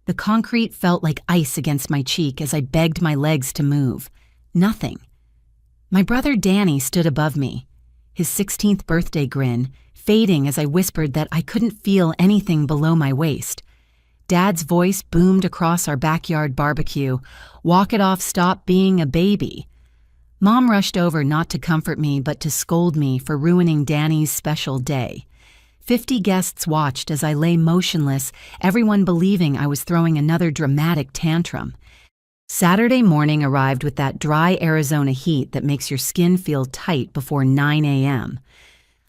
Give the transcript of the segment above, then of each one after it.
The concrete felt like ice against my cheek as I begged my legs to move. Nothing. My brother Danny stood above me, his 16th birthday grin fading as I whispered that I couldn't feel anything below my waist. Dad's voice boomed across our backyard barbecue. "Walk it off, stop being a baby." Mom rushed over not to comfort me but to scold me for ruining Danny's special day. 50 guests watched as I lay motionless, everyone believing I was throwing another dramatic tantrum. Saturday morning arrived with that dry Arizona heat that makes your skin feel tight before 9 a.m.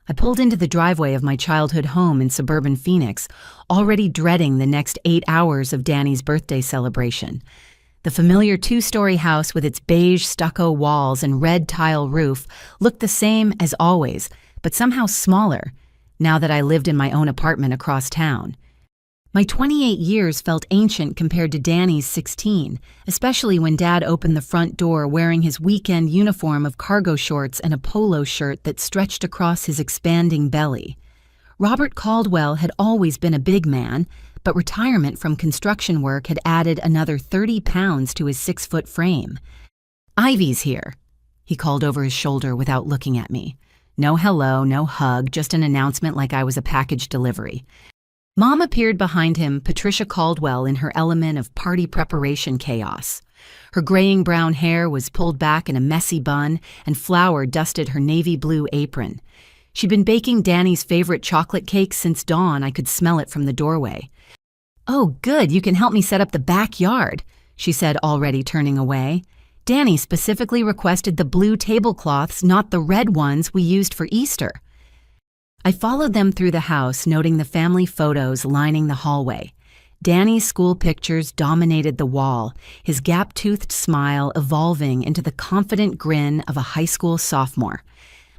I pulled into the driveway of my childhood home in suburban Phoenix, already dreading the next 8 hours of Danny's birthday celebration. The familiar 2-story house with its beige stucco walls and red tile roof looked the same as always, but somehow smaller, now that I lived in my own apartment across town. My 28 years felt ancient compared to Danny's 16, especially when Dad opened the front door wearing his weekend uniform of cargo shorts and a polo shirt that stretched across his expanding belly. Robert Caldwell had always been a big man, but retirement from construction work had added another 30 pounds to his 6-foot frame. "Ivy's here," he called over his shoulder without looking at me. No hello, no hug, just an announcement like I was a package delivery. Mom appeared behind him, Patricia Caldwell in her element of party preparation chaos. Her graying brown hair was pulled back in a messy bun, and flour dusted her navy blue apron. She'd been baking Danny's favorite chocolate cake since dawn. I could smell it from the doorway. "Oh, good, you can help me set up the backyard," she said, already turning away. "Danny specifically requested the blue tablecloths, not the red ones we used for Easter." I followed them through the house, noting the family photos lining the hallway. Danny's school pictures dominated the wall, his gap-toothed smile evolving into the confident grin of a high school sophomore.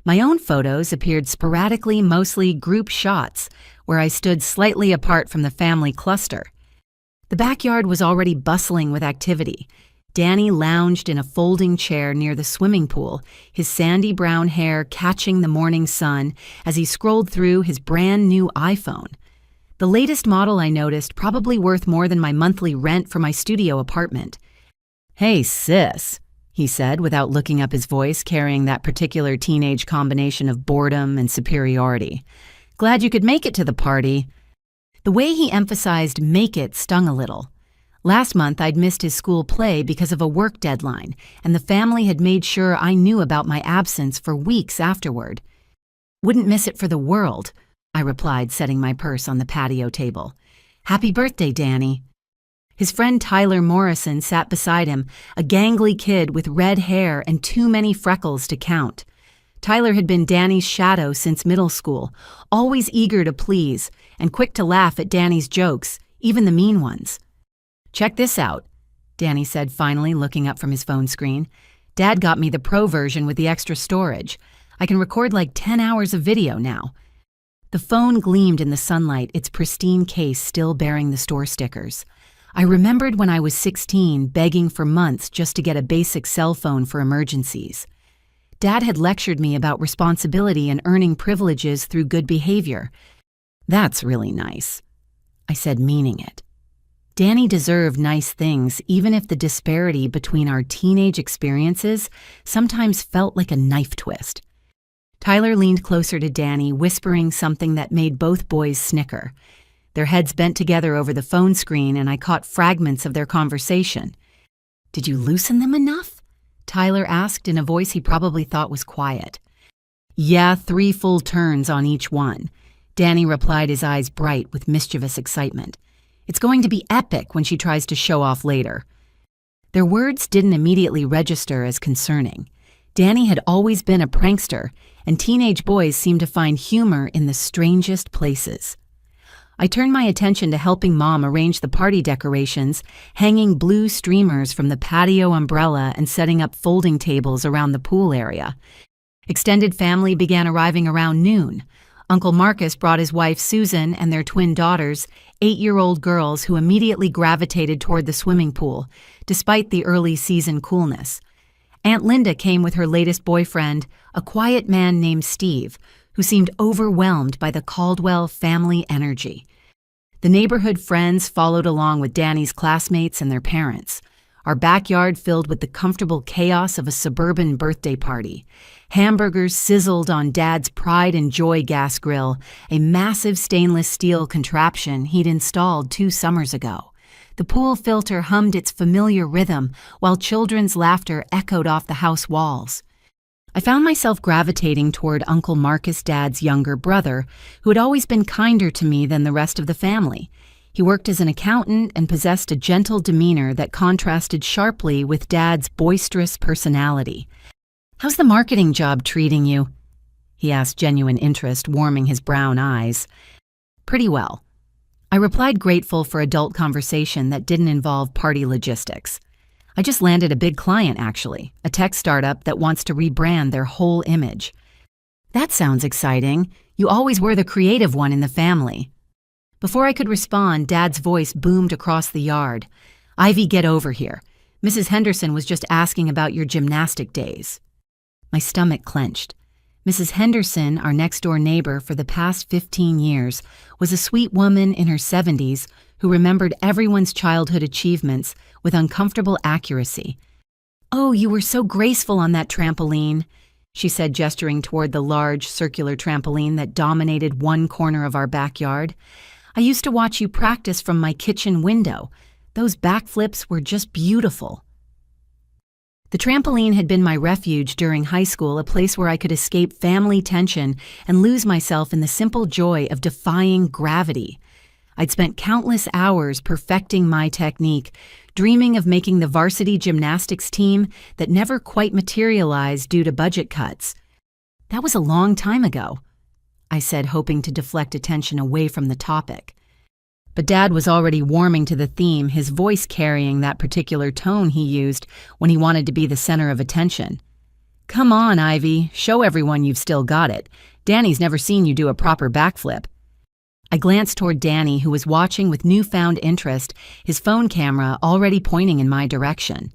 My own photos appeared sporadically, mostly group shots, where I stood slightly apart from the family cluster. The backyard was already bustling with activity. Danny lounged in a folding chair near the swimming pool, his sandy brown hair catching the morning sun as he scrolled through his brand new iPhone. The latest model, I noticed, probably worth more than my monthly rent for my studio apartment. "Hey, sis," he said without looking up, his voice carrying that particular teenage combination of boredom and superiority. "Glad you could make it to the party." The way he emphasized "make it" stung a little. Last month, I'd missed his school play because of a work deadline, and the family had made sure I knew about my absence for weeks afterward. "Wouldn't miss it for the world," I replied, setting my purse on the patio table. "Happy birthday, Danny." His friend Tyler Morrison sat beside him, a gangly kid with red hair and too many freckles to count. Tyler had been Danny's shadow since middle school, always eager to please and quick to laugh at Danny's jokes, even the mean ones. "Check this out," Danny said finally, looking up from his phone screen. "Dad got me the pro version with the extra storage. I can record like 10 hours of video now." The phone gleamed in the sunlight, its pristine case still bearing the store stickers. I remembered when I was 16, begging for months just to get a basic cell phone for emergencies. Dad had lectured me about responsibility and earning privileges through good behavior. "That's really nice," I said, meaning it. Danny deserved nice things, even if the disparity between our teenage experiences sometimes felt like a knife twist. Tyler leaned closer to Danny, whispering something that made both boys snicker. Their heads bent together over the phone screen, and I caught fragments of their conversation. "Did you loosen them enough?" Tyler asked in a voice he probably thought was quiet. "Yeah, 3 full turns on each one," Danny replied, his eyes bright with mischievous excitement. "It's going to be epic when she tries to show off later." Their words didn't immediately register as concerning. Danny had always been a prankster, and teenage boys seemed to find humor in the strangest places. I turned my attention to helping Mom arrange the party decorations, hanging blue streamers from the patio umbrella and setting up folding tables around the pool area. Extended family began arriving around noon. Uncle Marcus brought his wife Susan and their twin daughters, 8-year-old girls who immediately gravitated toward the swimming pool, despite the early season coolness. Aunt Linda came with her latest boyfriend, a quiet man named Steve, who seemed overwhelmed by the Caldwell family energy. The neighborhood friends followed along with Danny's classmates and their parents. Our backyard filled with the comfortable chaos of a suburban birthday party. Hamburgers sizzled on Dad's Pride and Joy gas grill, a massive stainless steel contraption he'd installed 2 summers ago. The pool filter hummed its familiar rhythm, while children's laughter echoed off the house walls. I found myself gravitating toward Uncle Marcus, Dad's younger brother, who had always been kinder to me than the rest of the family. He worked as an accountant and possessed a gentle demeanor that contrasted sharply with Dad's boisterous personality. "How's the marketing job treating you?" he asked, genuine interest warming his brown eyes. "Pretty well," I replied, grateful for adult conversation that didn't involve party logistics. "I just landed a big client, actually, a tech startup that wants to rebrand their whole image." "That sounds exciting. You always were the creative one in the family." Before I could respond, Dad's voice boomed across the yard. "Ivy, get over here. Mrs. Henderson was just asking about your gymnastic days." My stomach clenched. Mrs. Henderson, our next-door neighbor for the past 15 years, was a sweet woman in her 70s who remembered everyone's childhood achievements with uncomfortable accuracy. "Oh, you were so graceful on that trampoline," she said, gesturing toward the large, circular trampoline that dominated one corner of our backyard. "I used to watch you practice from my kitchen window. Those backflips were just beautiful." The trampoline had been my refuge during high school, a place where I could escape family tension and lose myself in the simple joy of defying gravity. I'd spent countless hours perfecting my technique, dreaming of making the varsity gymnastics team that never quite materialized due to budget cuts. "That was a long time ago," I said, hoping to deflect attention away from the topic. But Dad was already warming to the theme, his voice carrying that particular tone he used when he wanted to be the center of attention. "Come on, Ivy, show everyone you've still got it. Danny's never seen you do a proper backflip." I glanced toward Danny, who was watching with newfound interest, his phone camera already pointing in my direction.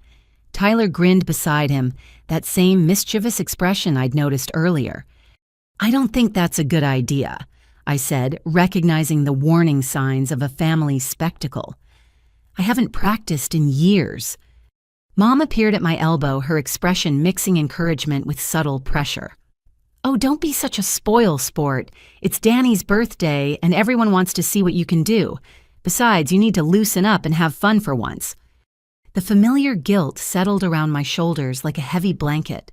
Tyler grinned beside him, that same mischievous expression I'd noticed earlier. "I don't think that's a good idea," I said, recognizing the warning signs of a family spectacle. "I haven't practiced in years." Mom appeared at my elbow, her expression mixing encouragement with subtle pressure. "Oh, don't be such a spoil sport. It's Danny's birthday, and everyone wants to see what you can do. Besides, you need to loosen up and have fun for once." The familiar guilt settled around my shoulders like a heavy blanket.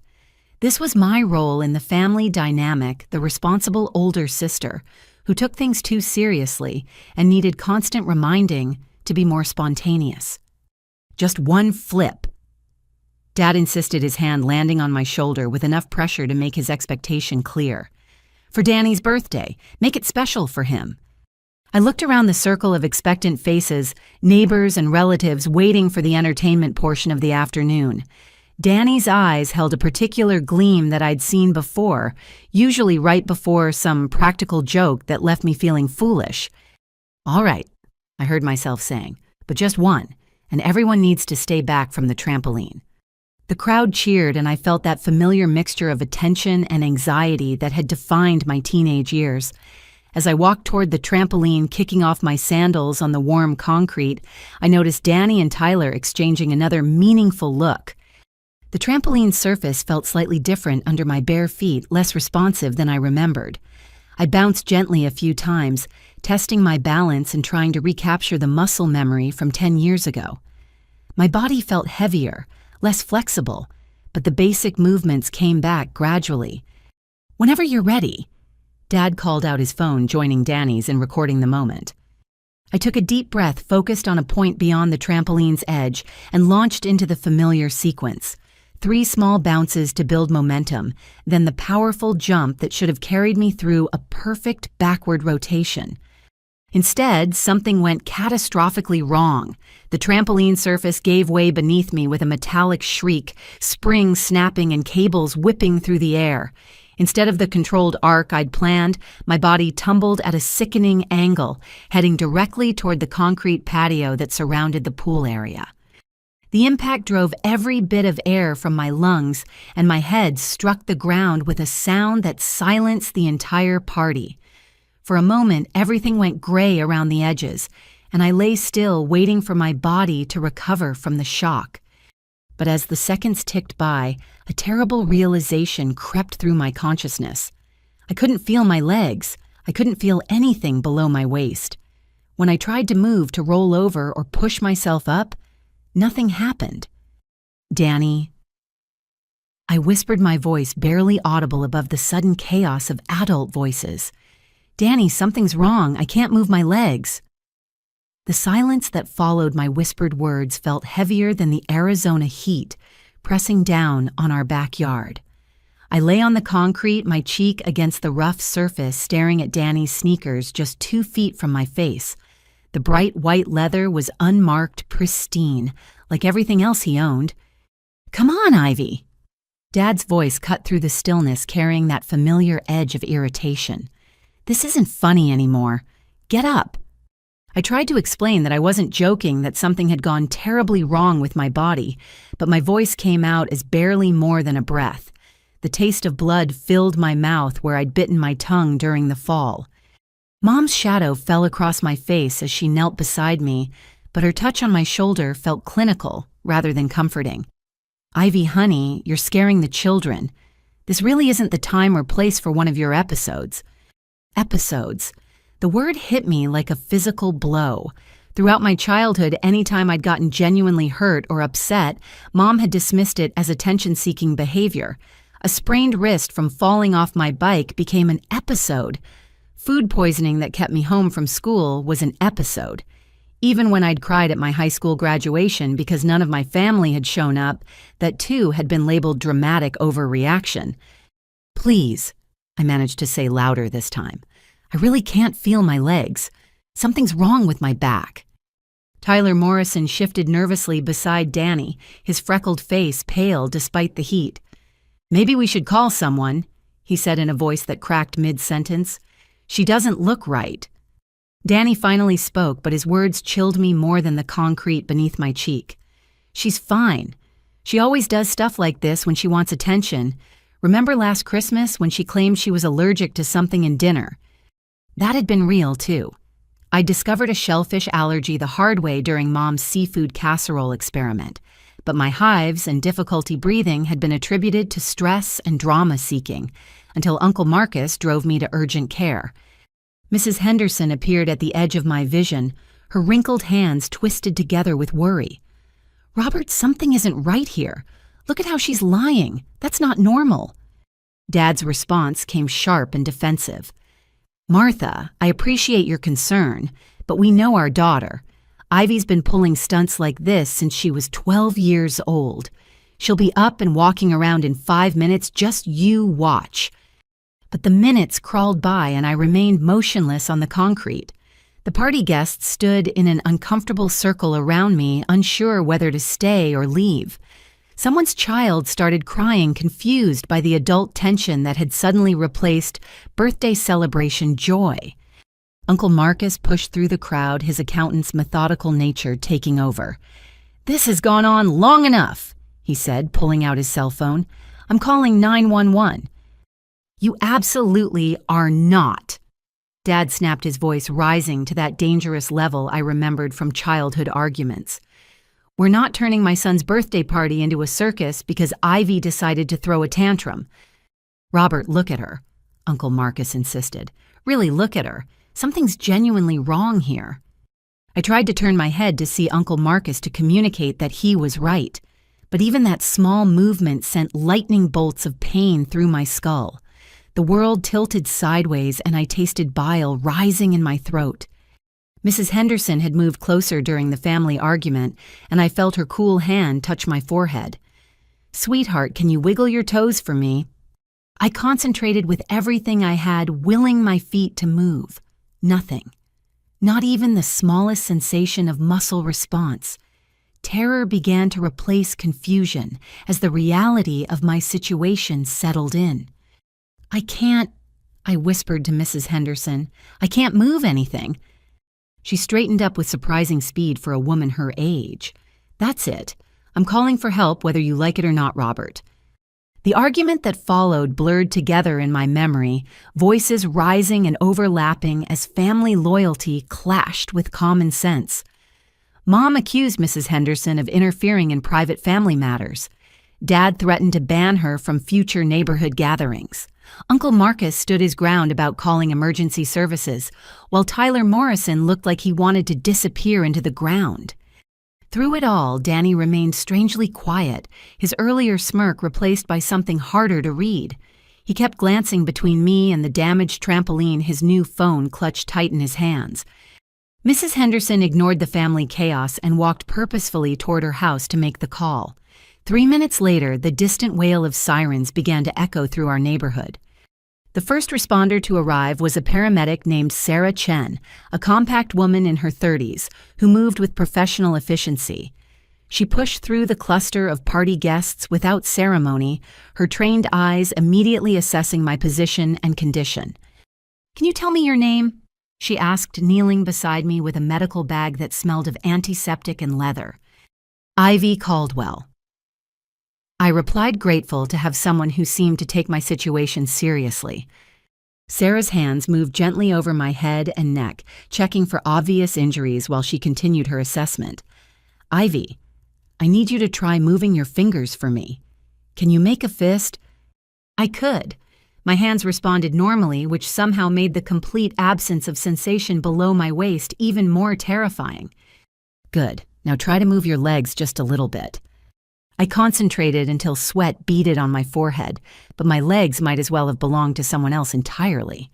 This was my role in the family dynamic, the responsible older sister, who took things too seriously and needed constant reminding to be more spontaneous. "Just one flip." Dad insisted, his hand landing on my shoulder with enough pressure to make his expectation clear. "For Danny's birthday, make it special for him." I looked around the circle of expectant faces, neighbors and relatives waiting for the entertainment portion of the afternoon. Danny's eyes held a particular gleam that I'd seen before, usually right before some practical joke that left me feeling foolish. "All right," I heard myself saying, "but just one, and everyone needs to stay back from the trampoline." The crowd cheered, and I felt that familiar mixture of attention and anxiety that had defined my teenage years. As I walked toward the trampoline, kicking off my sandals on the warm concrete, I noticed Danny and Tyler exchanging another meaningful look. The trampoline surface felt slightly different under my bare feet, less responsive than I remembered. I bounced gently a few times, testing my balance and trying to recapture the muscle memory from 10 years ago. My body felt heavier, less flexible, but the basic movements came back gradually. "Whenever you're ready," Dad called out his phone, joining Danny's in recording the moment. I took a deep breath, focused on a point beyond the trampoline's edge, and launched into the familiar sequence. 3 small bounces to build momentum, then the powerful jump that should have carried me through a perfect backward rotation. Instead, something went catastrophically wrong. The trampoline surface gave way beneath me with a metallic shriek, springs snapping and cables whipping through the air. Instead of the controlled arc I'd planned, my body tumbled at a sickening angle, heading directly toward the concrete patio that surrounded the pool area. The impact drove every bit of air from my lungs, and my head struck the ground with a sound that silenced the entire party. For a moment, everything went gray around the edges, and I lay still, waiting for my body to recover from the shock. But as the seconds ticked by, a terrible realization crept through my consciousness. I couldn't feel my legs. I couldn't feel anything below my waist. When I tried to move to roll over or push myself up, nothing happened. "Danny." I whispered, my voice barely audible above the sudden chaos of adult voices. "Danny, something's wrong. I can't move my legs." The silence that followed my whispered words felt heavier than the Arizona heat, pressing down on our backyard. I lay on the concrete, my cheek against the rough surface, staring at Danny's sneakers just 2 feet from my face. The bright white leather was unmarked, pristine, like everything else he owned. "Come on, Ivy." Dad's voice cut through the stillness, carrying that familiar edge of irritation. "This isn't funny anymore. Get up." I tried to explain that I wasn't joking, that something had gone terribly wrong with my body, but my voice came out as barely more than a breath. The taste of blood filled my mouth where I'd bitten my tongue during the fall. Mom's shadow fell across my face as she knelt beside me, but her touch on my shoulder felt clinical rather than comforting. "Ivy, honey, you're scaring the children. This really isn't the time or place for one of your episodes." Episodes. The word hit me like a physical blow. Throughout my childhood, anytime I'd gotten genuinely hurt or upset, Mom had dismissed it as attention-seeking behavior. A sprained wrist from falling off my bike became an episode. Food poisoning that kept me home from school was an episode. Even when I'd cried at my high school graduation because none of my family had shown up, that too had been labeled dramatic overreaction. "Please," I managed to say louder this time. "I really can't feel my legs. Something's wrong with my back." Tyler Morrison shifted nervously beside Danny, his freckled face pale despite the heat. "Maybe we should call someone," he said in a voice that cracked mid-sentence. "She doesn't look right." Danny finally spoke, but his words chilled me more than the concrete beneath my cheek. "She's fine. She always does stuff like this when she wants attention. Remember last Christmas when she claimed she was allergic to something in dinner? That had been real, too. I discovered a shellfish allergy the hard way during Mom's seafood casserole experiment, but my hives and difficulty breathing had been attributed to stress and drama-seeking, until Uncle Marcus drove me to urgent care. Mrs. Henderson appeared at the edge of my vision, her wrinkled hands twisted together with worry. "Robert, something isn't right here. Look at how she's lying. That's not normal." Dad's response came sharp and defensive. "Martha, I appreciate your concern, but we know our daughter. Ivy's been pulling stunts like this since she was 12 years old. She'll be up and walking around in 5 minutes, just you watch." But the minutes crawled by and I remained motionless on the concrete. The party guests stood in an uncomfortable circle around me, unsure whether to stay or leave. Someone's child started crying, confused by the adult tension that had suddenly replaced birthday celebration joy. Uncle Marcus pushed through the crowd, his accountant's methodical nature taking over. "This has gone on long enough," he said, pulling out his cell phone. "I'm calling 911. "You absolutely are not." Dad snapped, his voice rising to that dangerous level I remembered from childhood arguments. "We're not turning my son's birthday party into a circus because Ivy decided to throw a tantrum." "Robert, look at her," Uncle Marcus insisted. "Really look at her. Something's genuinely wrong here." I tried to turn my head to see Uncle Marcus to communicate that he was right, but even that small movement sent lightning bolts of pain through my skull. The world tilted sideways and I tasted bile rising in my throat. Mrs. Henderson had moved closer during the family argument, and I felt her cool hand touch my forehead. "Sweetheart, can you wiggle your toes for me?" I concentrated with everything I had, willing my feet to move. Nothing. Not even the smallest sensation of muscle response. Terror began to replace confusion as the reality of my situation settled in. "I can't," I whispered to Mrs. Henderson. "I can't move anything." She straightened up with surprising speed for a woman her age. "That's it. I'm calling for help whether you like it or not, Robert." The argument that followed blurred together in my memory, voices rising and overlapping as family loyalty clashed with common sense. Mom accused Mrs. Henderson of interfering in private family matters. Dad threatened to ban her from future neighborhood gatherings. Uncle Marcus stood his ground about calling emergency services, while Tyler Morrison looked like he wanted to disappear into the ground. Through it all, Danny remained strangely quiet, his earlier smirk replaced by something harder to read. He kept glancing between me and the damaged trampoline his new phone clutched tight in his hands. Mrs. Henderson ignored the family chaos and walked purposefully toward her house to make the call. 3 minutes later, the distant wail of sirens began to echo through our neighborhood. The first responder to arrive was a paramedic named Sarah Chen, a compact woman in her 30s who moved with professional efficiency. She pushed through the cluster of party guests without ceremony, her trained eyes immediately assessing my position and condition. "Can you tell me your name?" she asked, kneeling beside me with a medical bag that smelled of antiseptic and leather. "Ivy Caldwell." I replied, grateful to have someone who seemed to take my situation seriously. Sarah's hands moved gently over my head and neck, checking for obvious injuries while she continued her assessment. "Ivy, I need you to try moving your fingers for me. Can you make a fist?" I could. My hands responded normally, which somehow made the complete absence of sensation below my waist even more terrifying. "Good. Now try to move your legs just a little bit." I concentrated until sweat beaded on my forehead, but my legs might as well have belonged to someone else entirely.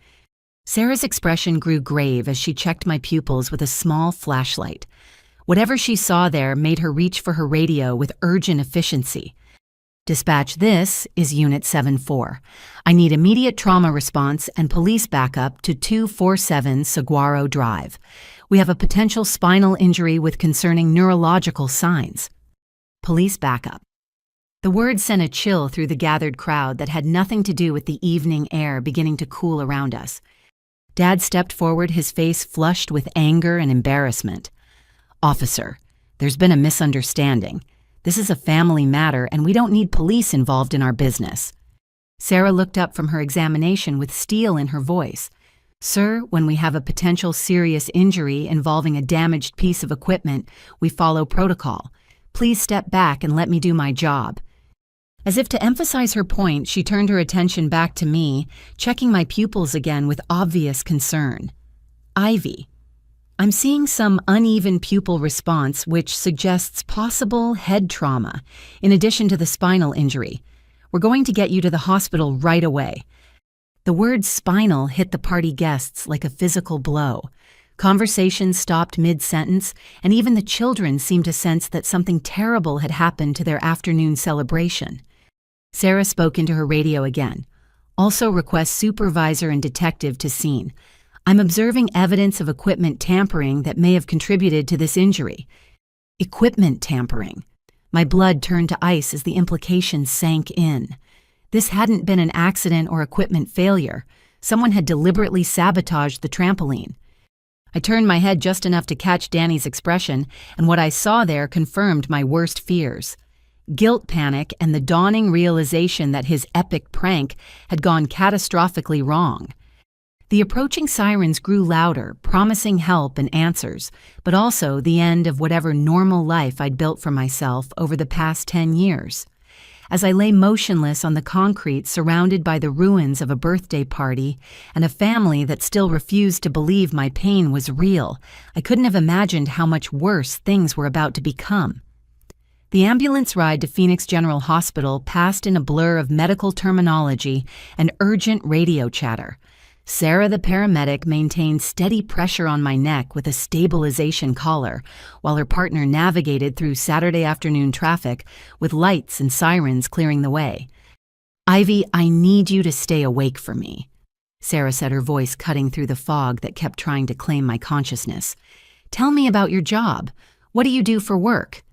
Sarah's expression grew grave as she checked my pupils with a small flashlight. Whatever she saw there made her reach for her radio with urgent efficiency. "Dispatch, this is Unit 74. I need immediate trauma response and police backup to 247 Saguaro Drive. We have a potential spinal injury with concerning neurological signs." Police backup. The word sent a chill through the gathered crowd that had nothing to do with the evening air beginning to cool around us. Dad stepped forward, his face flushed with anger and embarrassment. "Officer, there's been a misunderstanding. This is a family matter, and we don't need police involved in our business." Sarah looked up from her examination with steel in her voice. "Sir, when we have a potential serious injury involving a damaged piece of equipment, we follow protocol. Please step back and let me do my job." As if to emphasize her point, she turned her attention back to me, checking my pupils again with obvious concern. "Ivy, I'm seeing some uneven pupil response which suggests possible head trauma, in addition to the spinal injury. We're going to get you to the hospital right away." The word spinal hit the party guests like a physical blow. Conversations stopped mid-sentence, and even the children seemed to sense that something terrible had happened to their afternoon celebration. Sarah spoke into her radio again. "Also request supervisor and detective to scene. I'm observing evidence of equipment tampering that may have contributed to this injury." Equipment tampering. My blood turned to ice as the implication sank in. This hadn't been an accident or equipment failure. Someone had deliberately sabotaged the trampoline. I turned my head just enough to catch Danny's expression, and what I saw there confirmed my worst fears. Guilt panic and the dawning realization that his epic prank had gone catastrophically wrong. The approaching sirens grew louder, promising help and answers, but also the end of whatever normal life I'd built for myself over the past 10 years. As I lay motionless on the concrete surrounded by the ruins of a birthday party and a family that still refused to believe my pain was real, I couldn't have imagined how much worse things were about to become. The ambulance ride to Phoenix General Hospital passed in a blur of medical terminology and urgent radio chatter. Sarah, the paramedic, maintained steady pressure on my neck with a stabilization collar, while her partner navigated through Saturday afternoon traffic with lights and sirens clearing the way. "Ivy, I need you to stay awake for me," Sarah said, her voice cutting through the fog that kept trying to claim my consciousness. "Tell me about your job. What do you do for work?"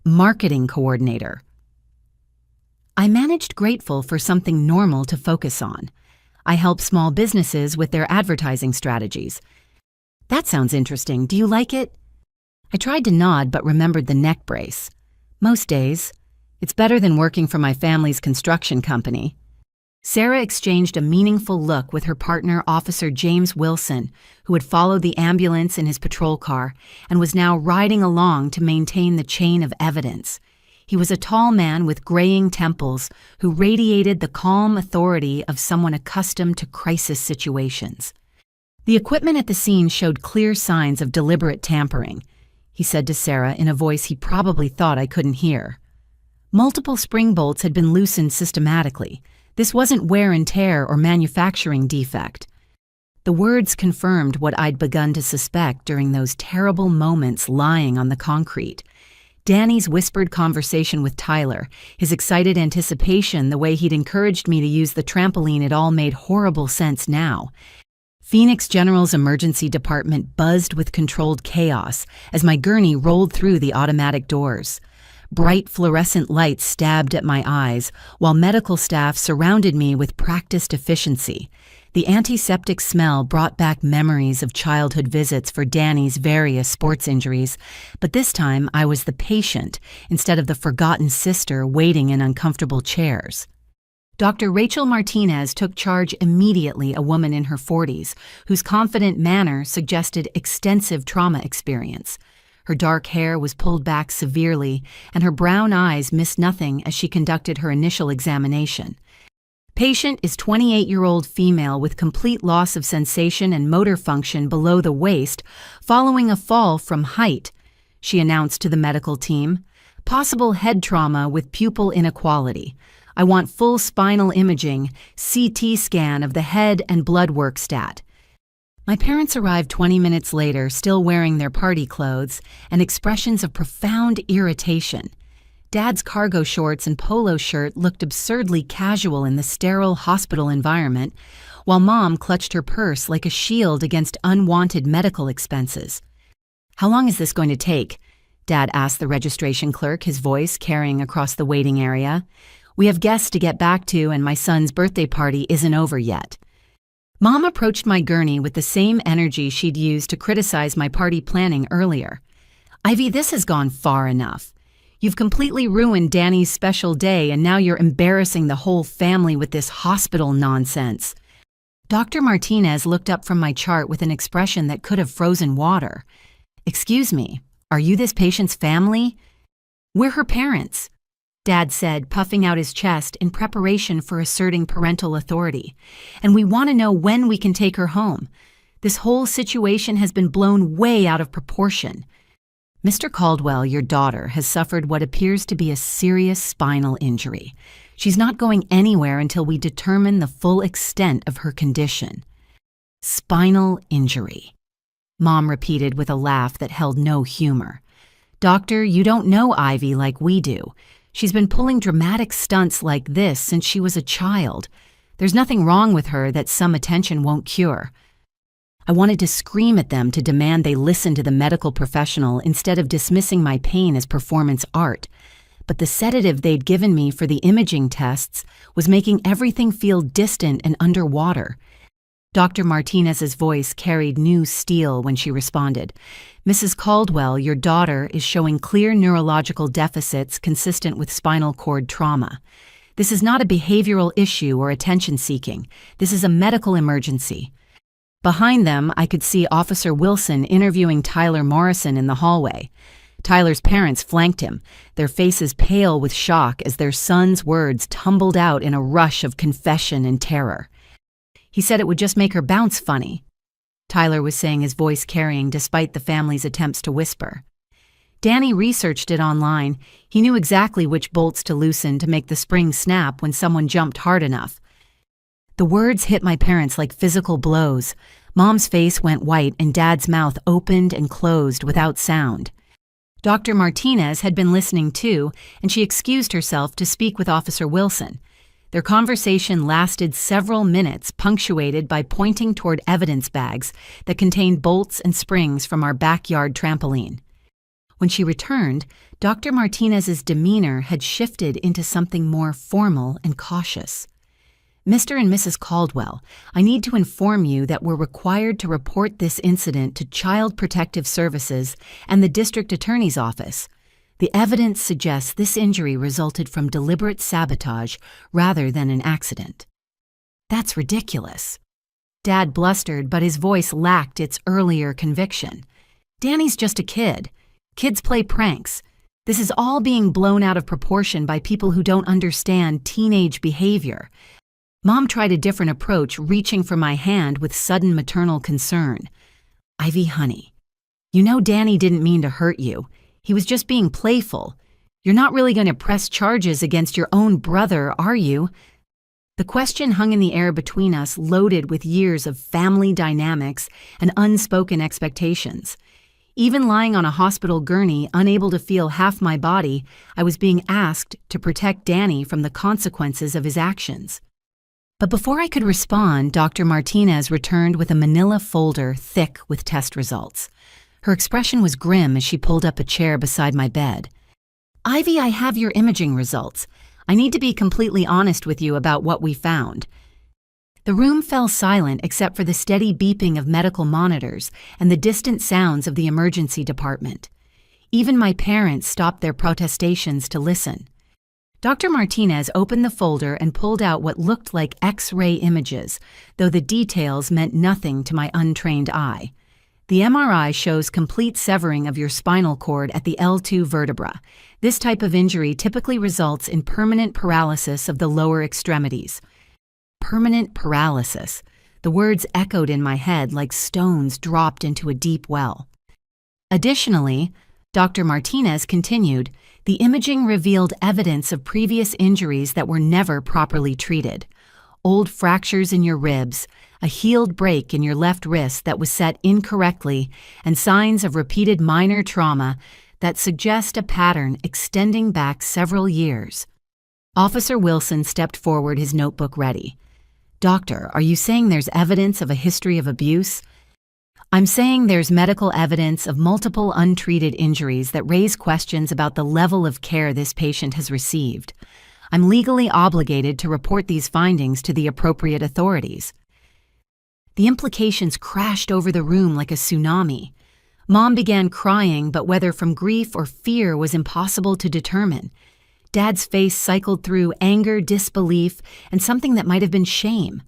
"Marketing coordinator." I managed Grateful for something normal to focus on. I help small businesses with their advertising strategies. "That sounds interesting. Do you like it?" I tried to nod but remembered the neck brace. "Most days. It's better than working for my family's construction company. Sarah exchanged a meaningful look with her partner, Officer James Wilson, who had followed the ambulance in his patrol car and was now riding along to maintain the chain of evidence. He was a tall man with graying temples who radiated the calm authority of someone accustomed to crisis situations. The equipment at the scene showed clear signs of deliberate tampering, he said to Sarah in a voice he probably thought I couldn't hear. Multiple spring bolts had been loosened systematically. This wasn't wear and tear or manufacturing defect. The words confirmed what I'd begun to suspect during those terrible moments lying on the concrete. Danny's whispered conversation with Tyler, his excited anticipation, the way he'd encouraged me to use the trampoline, it all made horrible sense now. Phoenix General's emergency department buzzed with controlled chaos as my gurney rolled through the automatic doors. Bright fluorescent lights stabbed at my eyes, while medical staff surrounded me with practiced efficiency. The antiseptic smell brought back memories of childhood visits for Danny's various sports injuries, but this time I was the patient instead of the forgotten sister waiting in uncomfortable chairs. Dr. Rachel Martinez took charge immediately, a woman in her 40s, whose confident manner suggested extensive trauma experience. Her dark hair was pulled back severely, and her brown eyes missed nothing as she conducted her initial examination. Patient is 28-year-old female with complete loss of sensation and motor function below the waist following a fall from height, she announced to the medical team. Possible head trauma with pupil inequality. I want full spinal imaging, CT scan of the head and blood work stat. My parents arrived 20 minutes later, still wearing their party clothes, and expressions of profound irritation. Dad's cargo shorts and polo shirt looked absurdly casual in the sterile hospital environment, while Mom clutched her purse like a shield against unwanted medical expenses. "How long is this going to take?" Dad asked the registration clerk, his voice carrying across the waiting area. "We have guests to get back to, and my son's birthday party isn't over yet." Mom approached my gurney with the same energy she'd used to criticize my party planning earlier. "Ivy, this has gone far enough. You've completely ruined Danny's special day, and now you're embarrassing the whole family with this hospital nonsense." Dr. Martinez looked up from my chart with an expression that could have frozen water. "Excuse me, are you this patient's family?" "We're her parents," Dad said, puffing out his chest in preparation for asserting parental authority. "And we want to know when we can take her home. This whole situation has been blown way out of proportion. Mr. Caldwell, your daughter, has suffered what appears to be a serious spinal injury. She's not going anywhere until we determine the full extent of her condition." "Spinal injury," Mom repeated with a laugh that held no humor. "Doctor, you don't know Ivy like we do. She's been pulling dramatic stunts like this since she was a child. There's nothing wrong with her that some attention won't cure." I wanted to scream at them to demand they listen to the medical professional instead of dismissing my pain as performance art. But the sedative they'd given me for the imaging tests was making everything feel distant and underwater. Dr. Martinez's voice carried new steel when she responded. "Mrs. Caldwell, your daughter is showing clear neurological deficits consistent with spinal cord trauma. This is not a behavioral issue or attention-seeking. This is a medical emergency." Behind them, I could see Officer Wilson interviewing Tyler Morrison in the hallway. Tyler's parents flanked him, their faces pale with shock as their son's words tumbled out in a rush of confession and terror. "He said it would just make her bounce funny," Tyler was saying, his voice carrying despite the family's attempts to whisper. "Danny researched it online. He knew exactly which bolts to loosen to make the spring snap when someone jumped hard enough." The words hit my parents like physical blows. Mom's face went white and Dad's mouth opened and closed without sound. Dr. Martinez had been listening too, and she excused herself to speak with Officer Wilson. Their conversation lasted several minutes, punctuated by pointing toward evidence bags that contained bolts and springs from our backyard trampoline. When she returned, Dr. Martinez's demeanor had shifted into something more formal and cautious. "Mr. and Mrs. Caldwell, I need to inform you that we're required to report this incident to Child Protective Services and the District Attorney's Office. The evidence suggests this injury resulted from deliberate sabotage rather than an accident. That's ridiculous. Dad blustered, but his voice lacked its earlier conviction. Danny's just a kid. Kids play pranks. This is all being blown out of proportion by people who don't understand teenage behavior. Mom tried a different approach, reaching for my hand with sudden maternal concern. Ivy, honey, you know Danny didn't mean to hurt you. He was just being playful. You're not really going to press charges against your own brother, are you? The question hung in the air between us, loaded with years of family dynamics and unspoken expectations. Even lying on a hospital gurney, unable to feel half my body, I was being asked to protect Danny from the consequences of his actions. But before I could respond, Dr. Martinez returned with a manila folder thick with test results. Her expression was grim as she pulled up a chair beside my bed. Ivy, I have your imaging results. I need to be completely honest with you about what we found. The room fell silent except for the steady beeping of medical monitors and the distant sounds of the emergency department. Even my parents stopped their protestations to listen. Dr. Martinez opened the folder and pulled out what looked like X-ray images, though the details meant nothing to my untrained eye. The MRI shows complete severing of your spinal cord at the L2 vertebra. This type of injury typically results in permanent paralysis of the lower extremities. Permanent paralysis. The words echoed in my head like stones dropped into a deep well. Additionally, Dr. Martinez continued, the imaging revealed evidence of previous injuries that were never properly treated. Old fractures in your ribs, a healed break in your left wrist that was set incorrectly, and signs of repeated minor trauma that suggest a pattern extending back several years. Officer Wilson stepped forward, his notebook ready. Doctor, are you saying there's evidence of a history of abuse? I'm saying there's medical evidence of multiple untreated injuries that raise questions about the level of care this patient has received. I'm legally obligated to report these findings to the appropriate authorities. The implications crashed over the room like a tsunami. Mom began crying, but whether from grief or fear was impossible to determine. Dad's face cycled through anger, disbelief, and something that might have been shame.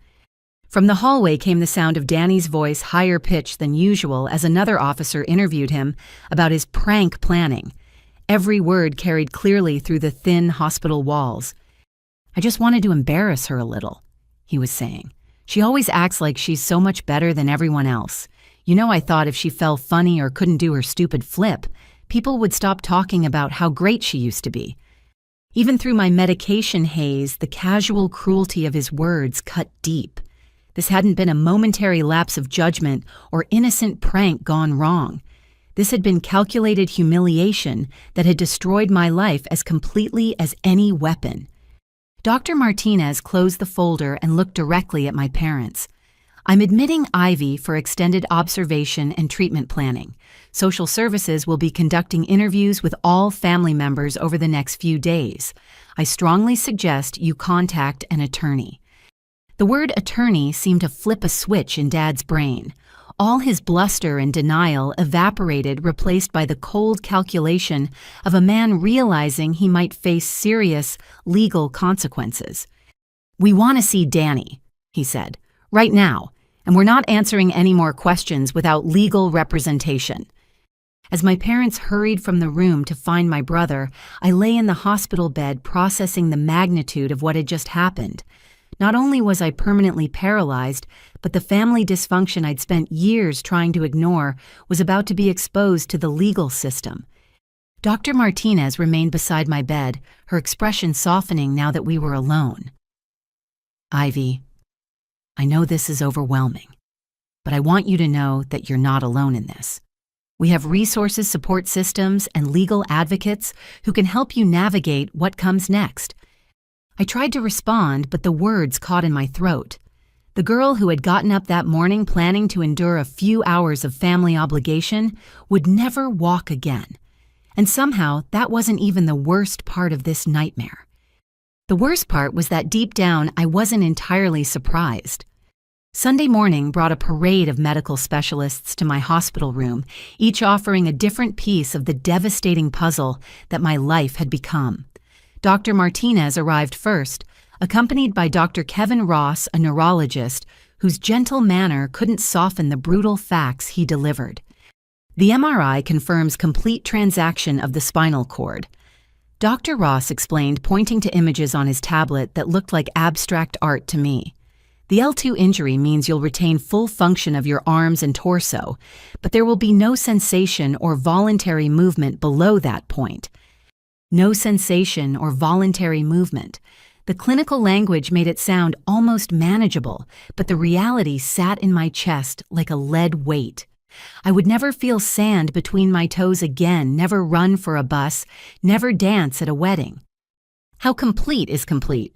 From the hallway came the sound of Danny's voice, higher pitched than usual, as another officer interviewed him about his prank planning. Every word carried clearly through the thin hospital walls. I just wanted to embarrass her a little, he was saying. She always acts like she's so much better than everyone else. You know, I thought if she fell funny or couldn't do her stupid flip, people would stop talking about how great she used to be. Even through my medication haze, the casual cruelty of his words cut deep. This hadn't been a momentary lapse of judgment or innocent prank gone wrong. This had been calculated humiliation that had destroyed my life as completely as any weapon. Dr. Martinez closed the folder and looked directly at my parents. I'm admitting Ivy for extended observation and treatment planning. Social services will be conducting interviews with all family members over the next few days. I strongly suggest you contact an attorney. The word attorney seemed to flip a switch in Dad's brain. All his bluster and denial evaporated, replaced by the cold calculation of a man realizing he might face serious legal consequences. We want to see Danny, he said, right now, and we're not answering any more questions without legal representation. As my parents hurried from the room to find my brother, I lay in the hospital bed processing the magnitude of what had just happened. Not only was I permanently paralyzed, but the family dysfunction I'd spent years trying to ignore was about to be exposed to the legal system. Dr. Martinez remained beside my bed, her expression softening now that we were alone. Ivy, I know this is overwhelming, but I want you to know that you're not alone in this. We have resources, support systems, and legal advocates who can help you navigate what comes next. I tried to respond, but the words caught in my throat. The girl who had gotten up that morning planning to endure a few hours of family obligation would never walk again. And somehow, that wasn't even the worst part of this nightmare. The worst part was that deep down, I wasn't entirely surprised. Sunday morning brought a parade of medical specialists to my hospital room, each offering a different piece of the devastating puzzle that my life had become. Dr. Martinez arrived first, accompanied by Dr. Kevin Ross, a neurologist, whose gentle manner couldn't soften the brutal facts he delivered. The MRI confirms complete transaction of the spinal cord. Dr. Ross explained, pointing to images on his tablet that looked like abstract art to me. The L2 injury means you'll retain full function of your arms and torso, but there will be no sensation or voluntary movement below that point. No sensation or voluntary movement. The clinical language made it sound almost manageable, but the reality sat in my chest like a lead weight. I would never feel sand between my toes again, never run for a bus, never dance at a wedding. How complete is complete?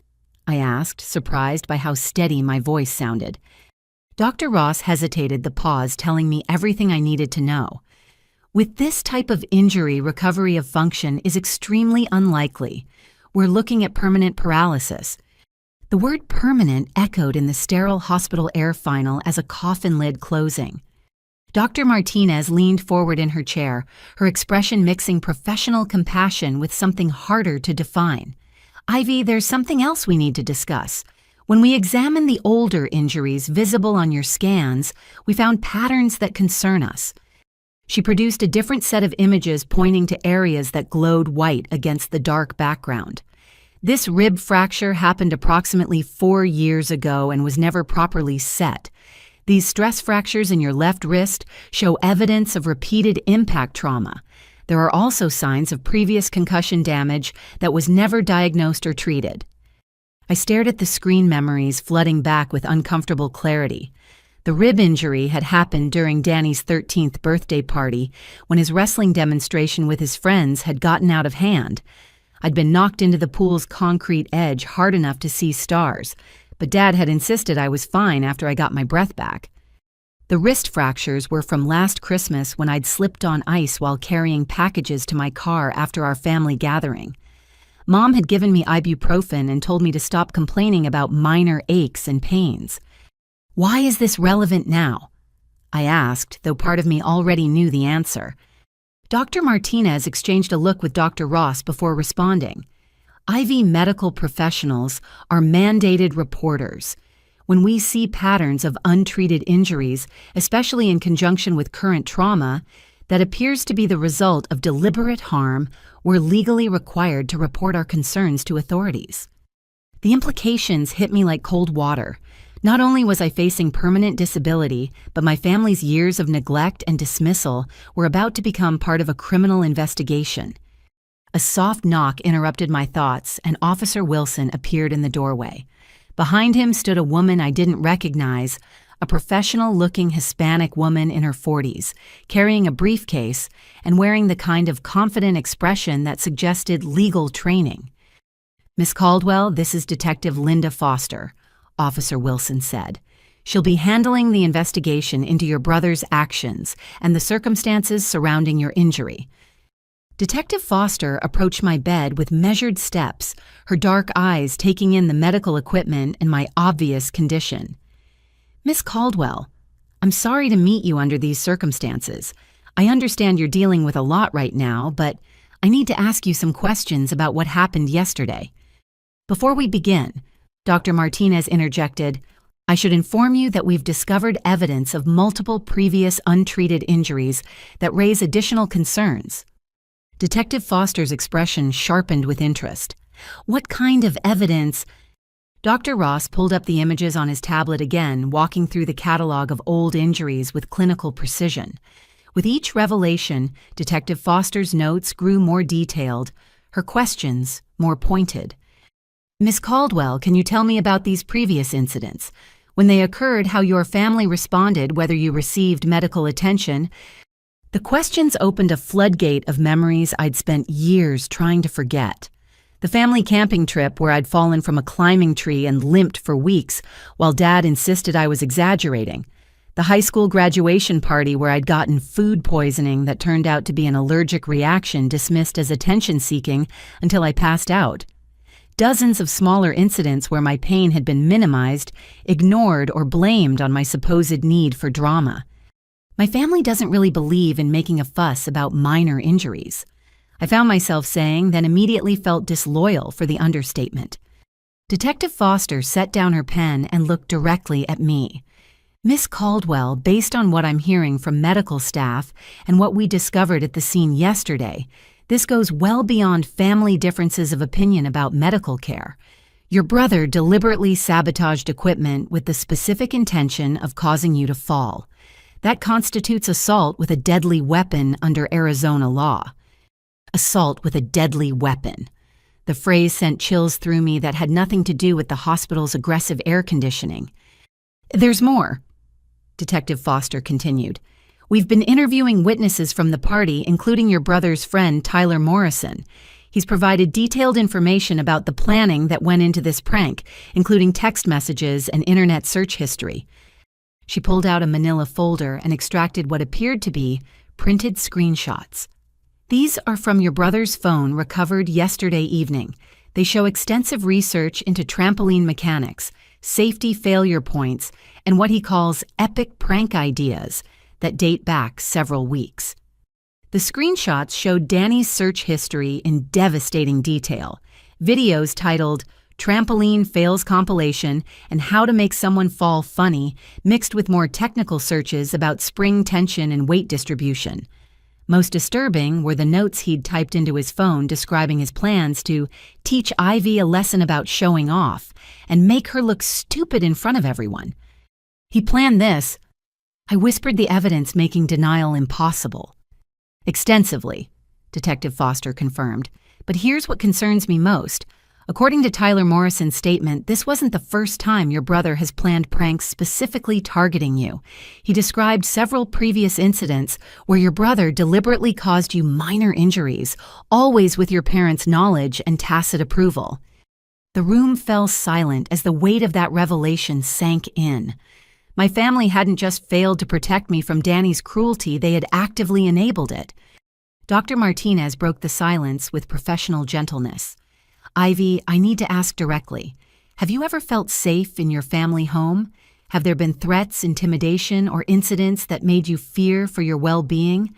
I asked, surprised by how steady my voice sounded. Dr. Ross hesitated the pause, telling me everything I needed to know. With this type of injury, recovery of function is extremely unlikely. We're looking at permanent paralysis. The word permanent echoed in the sterile hospital air final as a coffin lid closing. Dr. Martinez leaned forward in her chair, her expression mixing professional compassion with something harder to define. Ivy, there's something else we need to discuss. When we examine the older injuries visible on your scans, we found patterns that concern us. She produced a different set of images pointing to areas that glowed white against the dark background. This rib fracture happened approximately 4 years ago and was never properly set. These stress fractures in your left wrist show evidence of repeated impact trauma. There are also signs of previous concussion damage that was never diagnosed or treated. I stared at the screen memories flooding back with uncomfortable clarity. The rib injury had happened during Danny's 13th birthday party when his wrestling demonstration with his friends had gotten out of hand. I'd been knocked into the pool's concrete edge hard enough to see stars, but Dad had insisted I was fine after I got my breath back. The wrist fractures were from last Christmas when I'd slipped on ice while carrying packages to my car after our family gathering. Mom had given me ibuprofen and told me to stop complaining about minor aches and pains. Why is this relevant now? I asked, though part of me already knew the answer. Dr. Martinez exchanged a look with Dr. Ross before responding. IV medical professionals are mandated reporters. When we see patterns of untreated injuries, especially in conjunction with current trauma, that appears to be the result of deliberate harm, we're legally required to report our concerns to authorities. The implications hit me like cold water. Not only was I facing permanent disability, but my family's years of neglect and dismissal were about to become part of a criminal investigation. A soft knock interrupted my thoughts, and Officer Wilson appeared in the doorway. Behind him stood a woman I didn't recognize, a professional-looking Hispanic woman in her 40s, carrying a briefcase and wearing the kind of confident expression that suggested legal training. "Miss Caldwell, this is Detective Linda Foster," Officer Wilson said. "She'll be handling the investigation into your brother's actions and the circumstances surrounding your injury." Detective Foster approached my bed with measured steps, her dark eyes taking in the medical equipment and my obvious condition. "Miss Caldwell, I'm sorry to meet you under these circumstances. I understand you're dealing with a lot right now, but I need to ask you some questions about what happened yesterday." Before we begin, Dr. Martinez interjected, "I should inform you that we've discovered evidence of multiple previous untreated injuries that raise additional concerns." Detective Foster's expression sharpened with interest. "What kind of evidence?" Dr. Ross pulled up the images on his tablet again, walking through the catalog of old injuries with clinical precision. With each revelation, Detective Foster's notes grew more detailed, her questions more pointed. "Miss Caldwell, can you tell me about these previous incidents? When they occurred, how your family responded, whether you received medical attention?" The questions opened a floodgate of memories I'd spent years trying to forget. The family camping trip where I'd fallen from a climbing tree and limped for weeks while Dad insisted I was exaggerating. The high school graduation party where I'd gotten food poisoning that turned out to be an allergic reaction dismissed as attention-seeking until I passed out. dozens of smaller incidents where my pain had been minimized, ignored, or blamed on my supposed need for drama. My family doesn't really believe in making a fuss about minor injuries. I found myself saying, then immediately felt disloyal for the understatement. Detective Foster set down her pen and looked directly at me. Miss Caldwell, based on what I'm hearing from medical staff and what we discovered at the scene yesterday, this goes well beyond family differences of opinion about medical care. Your brother deliberately sabotaged equipment with the specific intention of causing you to fall. That constitutes assault with a deadly weapon under Arizona law. Assault with a deadly weapon. The phrase sent chills through me that had nothing to do with the hospital's aggressive air conditioning. There's more, Detective Foster continued. We've been interviewing witnesses from the party, including your brother's friend, Tyler Morrison. He's provided detailed information about the planning that went into this prank, including text messages and internet search history. She pulled out a manila folder and extracted what appeared to be printed screenshots. These are from your brother's phone recovered yesterday evening. They show extensive research into trampoline mechanics, safety failure points, and what he calls epic prank ideas that date back several weeks. The screenshots showed Danny's search history in devastating detail. Videos titled Trampoline Fails Compilation and How to Make Someone Fall Funny, mixed with more technical searches about spring tension and weight distribution. Most disturbing were the notes he'd typed into his phone describing his plans to teach Ivy a lesson about showing off and make her look stupid in front of everyone. He planned this. I whispered the evidence making denial impossible. Extensively, Detective Foster confirmed. But here's what concerns me most. According to Tyler Morrison's statement, this wasn't the first time your brother has planned pranks specifically targeting you. He described several previous incidents where your brother deliberately caused you minor injuries, always with your parents' knowledge and tacit approval. The room fell silent as the weight of that revelation sank in. My family hadn't just failed to protect me from Danny's cruelty, they had actively enabled it. Dr. Martinez broke the silence with professional gentleness. Ivy, I need to ask directly. Have you ever felt safe in your family home? Have there been threats, intimidation, or incidents that made you fear for your well-being?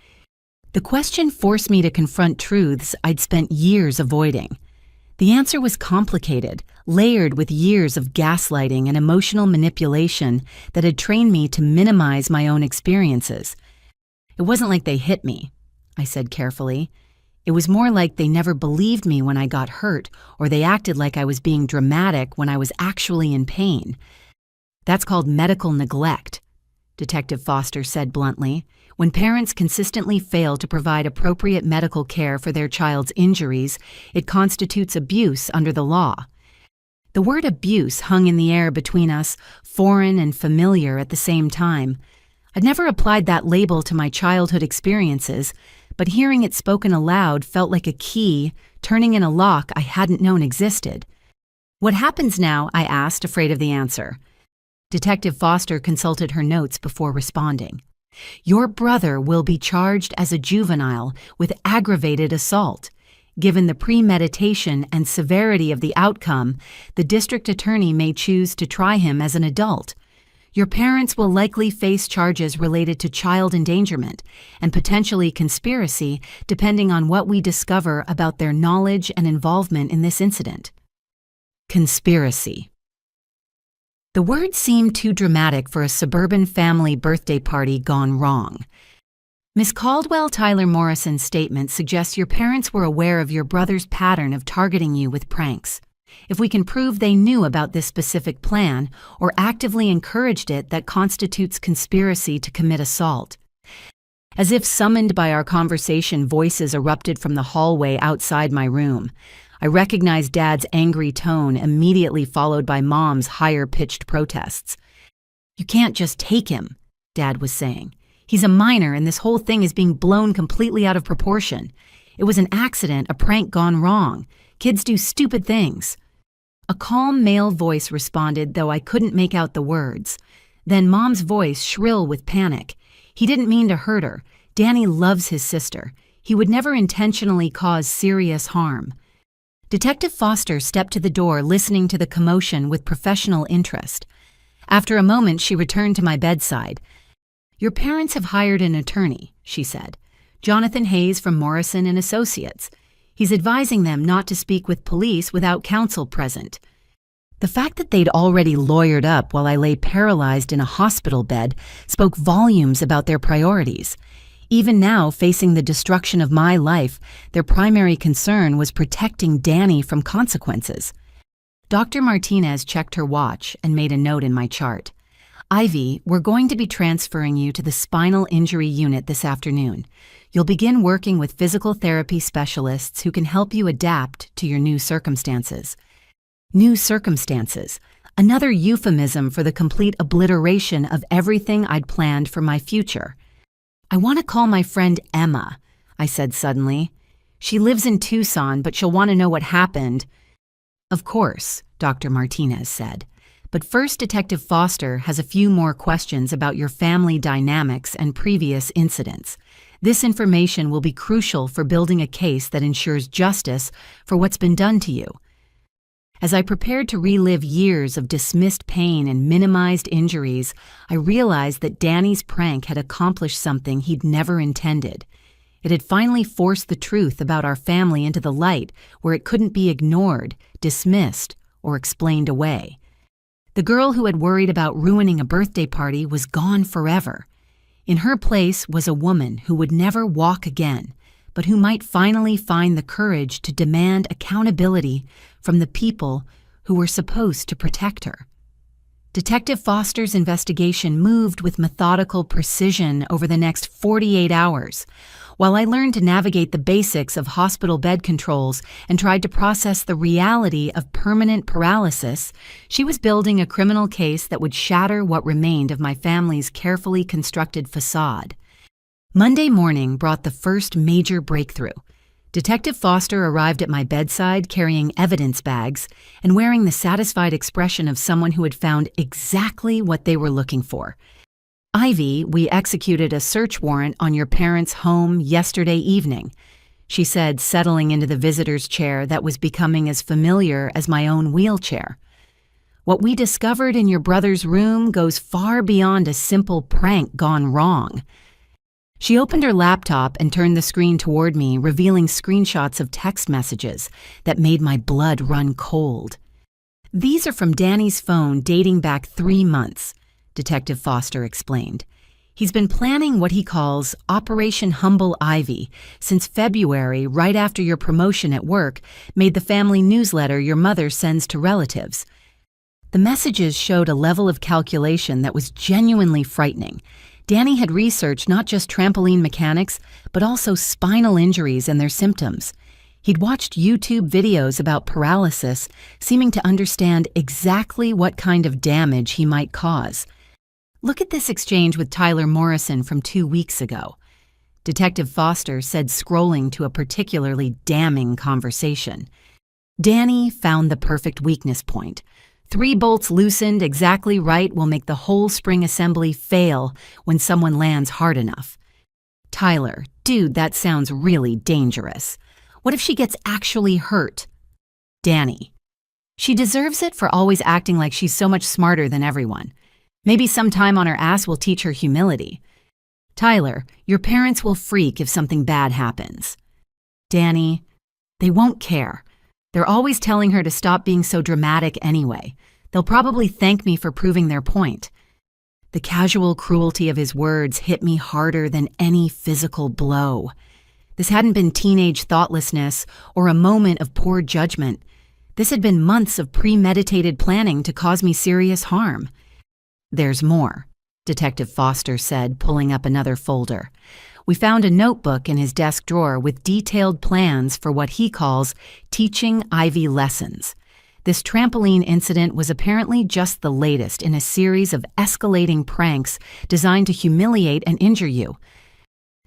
The question forced me to confront truths I'd spent years avoiding. The answer was complicated, layered with years of gaslighting and emotional manipulation that had trained me to minimize my own experiences. It wasn't like they hit me, I said carefully. It was more like they never believed me when I got hurt, or they acted like I was being dramatic when I was actually in pain. That's called medical neglect, Detective Foster said bluntly. When parents consistently fail to provide appropriate medical care for their child's injuries, it constitutes abuse under the law. The word abuse hung in the air between us, foreign and familiar at the same time. I'd never applied that label to my childhood experiences, but hearing it spoken aloud felt like a key turning in a lock I hadn't known existed. What happens now? I asked, afraid of the answer. Detective Foster consulted her notes before responding. Your brother will be charged as a juvenile with aggravated assault. Given the premeditation and severity of the outcome, the district attorney may choose to try him as an adult. Your parents will likely face charges related to child endangerment and potentially conspiracy, depending on what we discover about their knowledge and involvement in this incident. Conspiracy. The word seemed too dramatic for a suburban family birthday party gone wrong. Miss Caldwell Tyler Morrison's statement suggests your parents were aware of your brother's pattern of targeting you with pranks. If we can prove they knew about this specific plan or actively encouraged it, that constitutes conspiracy to commit assault. As if summoned by our conversation, voices erupted from the hallway outside my room. I recognized Dad's angry tone, immediately followed by Mom's higher-pitched protests. You can't just take him, Dad was saying. He's a minor and this whole thing is being blown completely out of proportion. It was an accident, a prank gone wrong. Kids do stupid things. A calm male voice responded, though I couldn't make out the words. Then Mom's voice, shrill with panic. He didn't mean to hurt her. Danny loves his sister. He would never intentionally cause serious harm. Detective Foster stepped to the door, listening to the commotion with professional interest. After a moment, she returned to my bedside. "Your parents have hired an attorney," she said. "Jonathan Hayes from Morrison and Associates. He's advising them not to speak with police without counsel present." The fact that they'd already lawyered up while I lay paralyzed in a hospital bed spoke volumes about their priorities. Even now, facing the destruction of my life, their primary concern was protecting Danny from consequences. Dr. Martinez checked her watch and made a note in my chart. "Ivy, we're going to be transferring you to the spinal injury unit this afternoon. You'll begin working with physical therapy specialists who can help you adapt to your new circumstances." New circumstances, another euphemism for the complete obliteration of everything I'd planned for my future. "I want to call my friend Emma," I said suddenly. "She lives in Tucson, but she'll want to know what happened." "Of course," Dr. Martinez said. "But first, Detective Foster has a few more questions about your family dynamics and previous incidents. This information will be crucial for building a case that ensures justice for what's been done to you." As I prepared to relive years of dismissed pain and minimized injuries, I realized that Danny's prank had accomplished something he'd never intended. It had finally forced the truth about our family into the light where it couldn't be ignored, dismissed, or explained away. The girl who had worried about ruining a birthday party was gone forever. In her place was a woman who would never walk again, but who might finally find the courage to demand accountability from the people who were supposed to protect her. Detective Foster's investigation moved with methodical precision over the next 48 hours. While I learned to navigate the basics of hospital bed controls and tried to process the reality of permanent paralysis, she was building a criminal case that would shatter what remained of my family's carefully constructed facade. Monday morning brought the first major breakthrough. Detective Foster arrived at my bedside carrying evidence bags and wearing the satisfied expression of someone who had found exactly what they were looking for. "Ivy, we executed a search warrant on your parents' home yesterday evening," she said, settling into the visitor's chair that was becoming as familiar as my own wheelchair. "What we discovered in your brother's room goes far beyond a simple prank gone wrong." She opened her laptop and turned the screen toward me, revealing screenshots of text messages that made my blood run cold. "These are from Danny's phone dating back 3 months, Detective Foster explained. "He's been planning what he calls Operation Humble Ivy since February, right after your promotion at work made the family newsletter your mother sends to relatives." The messages showed a level of calculation that was genuinely frightening. Danny had researched not just trampoline mechanics, but also spinal injuries and their symptoms. He'd watched YouTube videos about paralysis, seeming to understand exactly what kind of damage he might cause. "Look at this exchange with Tyler Morrison from 2 weeks ago," Detective Foster said, scrolling to a particularly damning conversation. "Danny found the perfect weakness point. 3 bolts loosened exactly right will make the whole spring assembly fail when someone lands hard enough. Tyler, dude, that sounds really dangerous. What if she gets actually hurt?" Danny, "She deserves it for always acting like she's so much smarter than everyone. Maybe some time on her ass will teach her humility." Tyler, "Your parents will freak if something bad happens." Danny, "They won't care. They're always telling her to stop being so dramatic anyway. They'll probably thank me for proving their point." The casual cruelty of his words hit me harder than any physical blow. This hadn't been teenage thoughtlessness or a moment of poor judgment. This had been months of premeditated planning to cause me serious harm. "There's more," Detective Foster said, pulling up another folder. "We found a notebook in his desk drawer with detailed plans for what he calls teaching Ivy lessons. This trampoline incident was apparently just the latest in a series of escalating pranks designed to humiliate and injure you."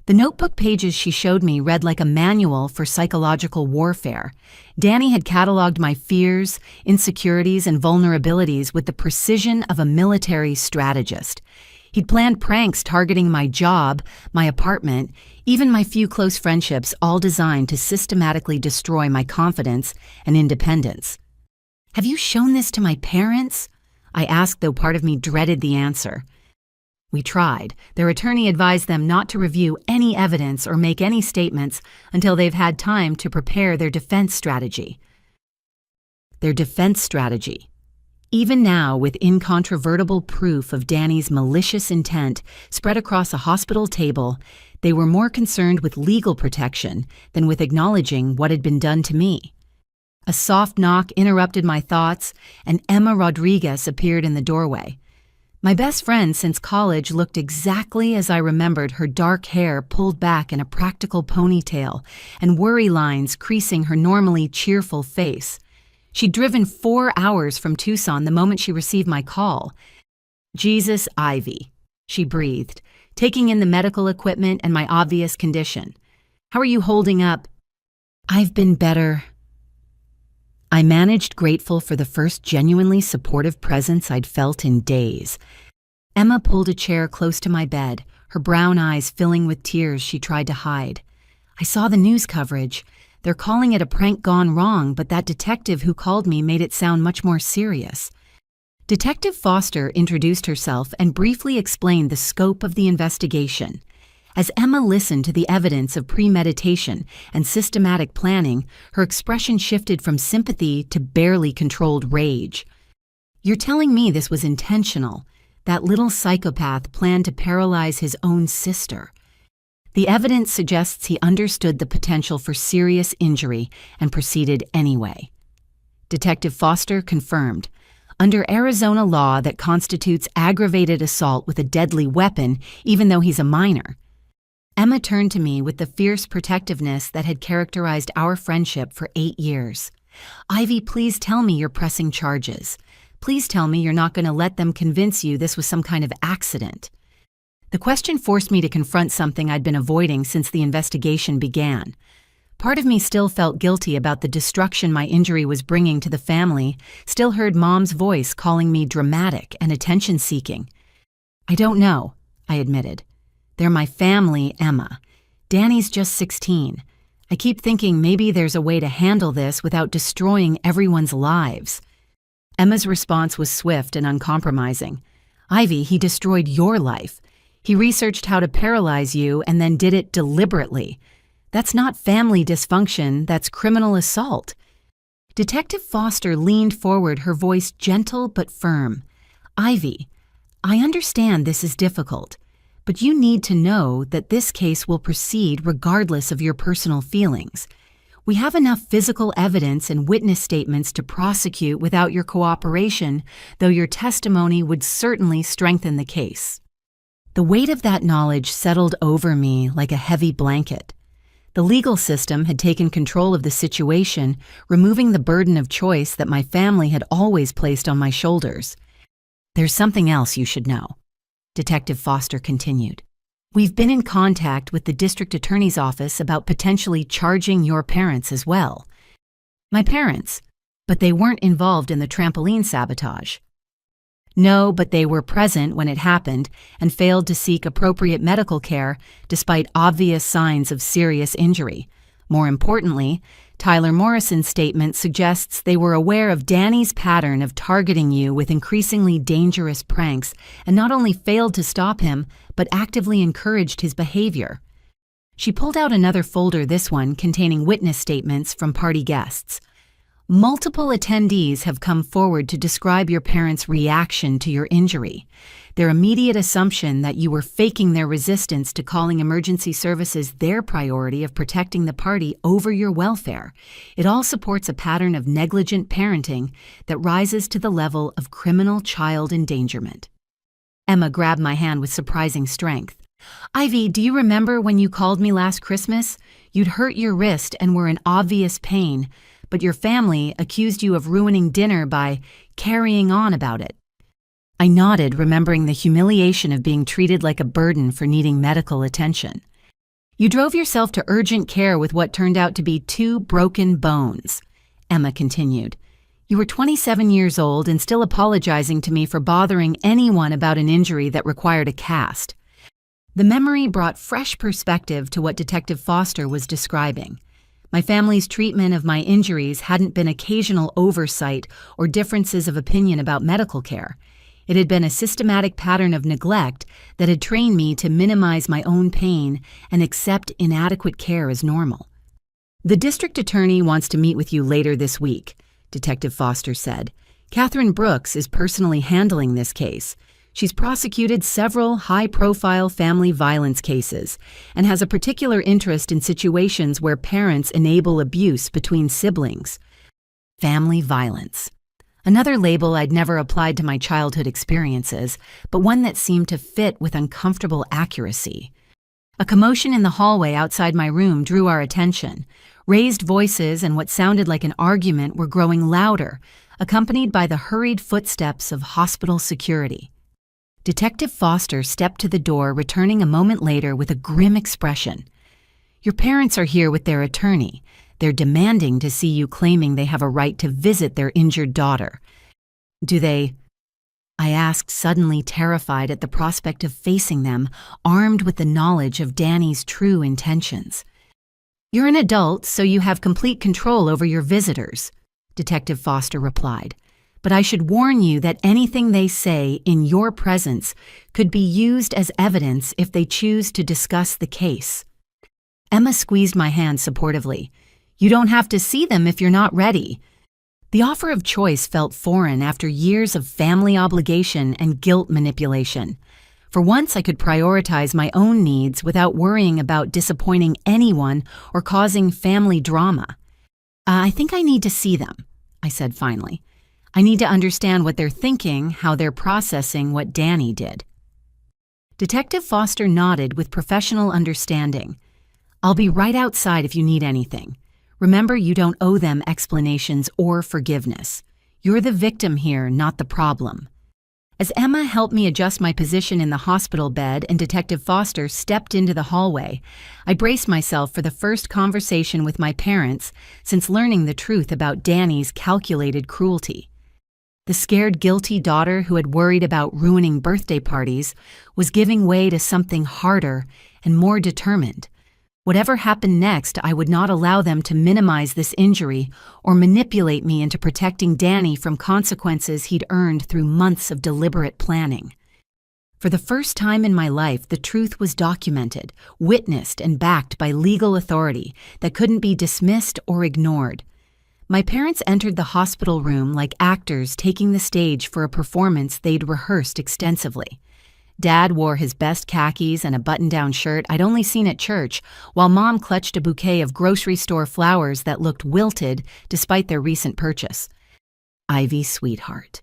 The notebook pages she showed me read like a manual for psychological warfare. Danny had cataloged my fears, insecurities, and vulnerabilities with the precision of a military strategist. He'd planned pranks targeting my job, my apartment, even my few close friendships, all designed to systematically destroy my confidence and independence. "Have you shown this to my parents?" I asked, though part of me dreaded the answer. We tried. Their attorney advised them not to review any evidence or make any statements until they've had time to prepare their defense strategy. Even now, with incontrovertible proof of Danny's malicious intent spread across a hospital table, they were more concerned with legal protection than with acknowledging what had been done to me. A soft knock interrupted my thoughts, and Emma Rodriguez appeared in the doorway. My best friend since college looked exactly as I remembered, her dark hair pulled back in a practical ponytail and worry lines creasing her normally cheerful face. She'd driven 4 hours from Tucson the moment she received my call. "Jesus, Ivy," she breathed, taking in the medical equipment and my obvious condition. "How are you holding up?" "I've been better," I managed, grateful for the first genuinely supportive presence I'd felt in days. Emma pulled a chair close to my bed, her brown eyes filling with tears she tried to hide. "I saw the news coverage. They're calling it a prank gone wrong, but that detective who called me made it sound much more serious." Detective Foster introduced herself and briefly explained the scope of the investigation. As Emma listened to the evidence of premeditation and systematic planning, her expression shifted from sympathy to barely controlled rage. "You're telling me this was intentional? That little psychopath planned to paralyze his own sister?" "The evidence suggests he understood the potential for serious injury and proceeded anyway." Detective Foster confirmed. "Under Arizona law, that constitutes aggravated assault with a deadly weapon, even though he's a minor." Emma turned to me with the fierce protectiveness that had characterized our friendship for 8 years. "Ivy, please tell me you're pressing charges. Please tell me you're not going to let them convince you this was some kind of accident." The question forced me to confront something I'd been avoiding since the investigation began. Part of me still felt guilty about the destruction my injury was bringing to the family, still heard Mom's voice calling me dramatic and attention-seeking. "I don't know," I admitted. "They're my family, Emma. Danny's just 16. I keep thinking maybe there's a way to handle this without destroying everyone's lives." Emma's response was swift and uncompromising. "Ivy, he destroyed your life. He researched how to paralyze you and then did it deliberately. That's not family dysfunction, that's criminal assault." Detective Foster leaned forward, her voice gentle but firm. "Ivy, I understand this is difficult, but you need to know that this case will proceed regardless of your personal feelings. We have enough physical evidence and witness statements to prosecute without your cooperation, though your testimony would certainly strengthen the case." The weight of that knowledge settled over me like a heavy blanket. The legal system had taken control of the situation, removing the burden of choice that my family had always placed on my shoulders. "There's something else you should know," Detective Foster continued. "We've been in contact with the district attorney's office about potentially charging your parents as well." "My parents? But they weren't involved in the trampoline sabotage." "No, but they were present when it happened and failed to seek appropriate medical care despite obvious signs of serious injury. More importantly, Tyler Morrison's statement suggests they were aware of Danny's pattern of targeting you with increasingly dangerous pranks and not only failed to stop him, but actively encouraged his behavior." She pulled out another folder, this one containing witness statements from party guests. "Multiple attendees have come forward to describe your parents' reaction to your injury. Their immediate assumption that you were faking their resistance to calling emergency services their priority of protecting the party over your welfare. It all supports a pattern of negligent parenting that rises to the level of criminal child endangerment." Emma grabbed my hand with surprising strength. "Ivy, do you remember when you called me last Christmas? You'd hurt your wrist and were in obvious pain, but your family accused you of ruining dinner by carrying on about it." I nodded, remembering the humiliation of being treated like a burden for needing medical attention. "You drove yourself to urgent care with what turned out to be 2 broken bones," Emma continued. You were 27 years old and still apologizing to me for bothering anyone about an injury that required a cast. The memory brought fresh perspective to what Detective Foster was describing. My family's treatment of my injuries hadn't been occasional oversight or differences of opinion about medical care. It had been a systematic pattern of neglect that had trained me to minimize my own pain and accept inadequate care as normal. The district attorney wants to meet with you later this week, Detective Foster said. Catherine Brooks is personally handling this case. She's prosecuted several high-profile family violence cases and has a particular interest in situations where parents enable abuse between siblings. Family violence. Another label I'd never applied to my childhood experiences, but one that seemed to fit with uncomfortable accuracy. A commotion in the hallway outside my room drew our attention. Raised voices and what sounded like an argument were growing louder, accompanied by the hurried footsteps of hospital security. Detective Foster stepped to the door, returning a moment later with a grim expression. Your parents are here with their attorney. They're demanding to see you, claiming they have a right to visit their injured daughter. Do they? I asked, suddenly terrified at the prospect of facing them, armed with the knowledge of Danny's true intentions. You're an adult, so you have complete control over your visitors, Detective Foster replied. But I should warn you that anything they say in your presence could be used as evidence if they choose to discuss the case. Emma squeezed my hand supportively. You don't have to see them if you're not ready. The offer of choice felt foreign after years of family obligation and guilt manipulation. For once, I could prioritize my own needs without worrying about disappointing anyone or causing family drama. I think I need to see them, I said finally. I need to understand what they're thinking, how they're processing what Danny did. Detective Foster nodded with professional understanding. I'll be right outside if you need anything. Remember, you don't owe them explanations or forgiveness. You're the victim here, not the problem. As Emma helped me adjust my position in the hospital bed and Detective Foster stepped into the hallway, I braced myself for the first conversation with my parents since learning the truth about Danny's calculated cruelty. The scared, guilty daughter who had worried about ruining birthday parties was giving way to something harder and more determined. Whatever happened next, I would not allow them to minimize this injury or manipulate me into protecting Danny from consequences he'd earned through months of deliberate planning. For the first time in my life, the truth was documented, witnessed, and backed by legal authority that couldn't be dismissed or ignored. My parents entered the hospital room like actors taking the stage for a performance they'd rehearsed extensively. Dad wore his best khakis and a button-down shirt I'd only seen at church, while Mom clutched a bouquet of grocery store flowers that looked wilted despite their recent purchase. Ivy, sweetheart.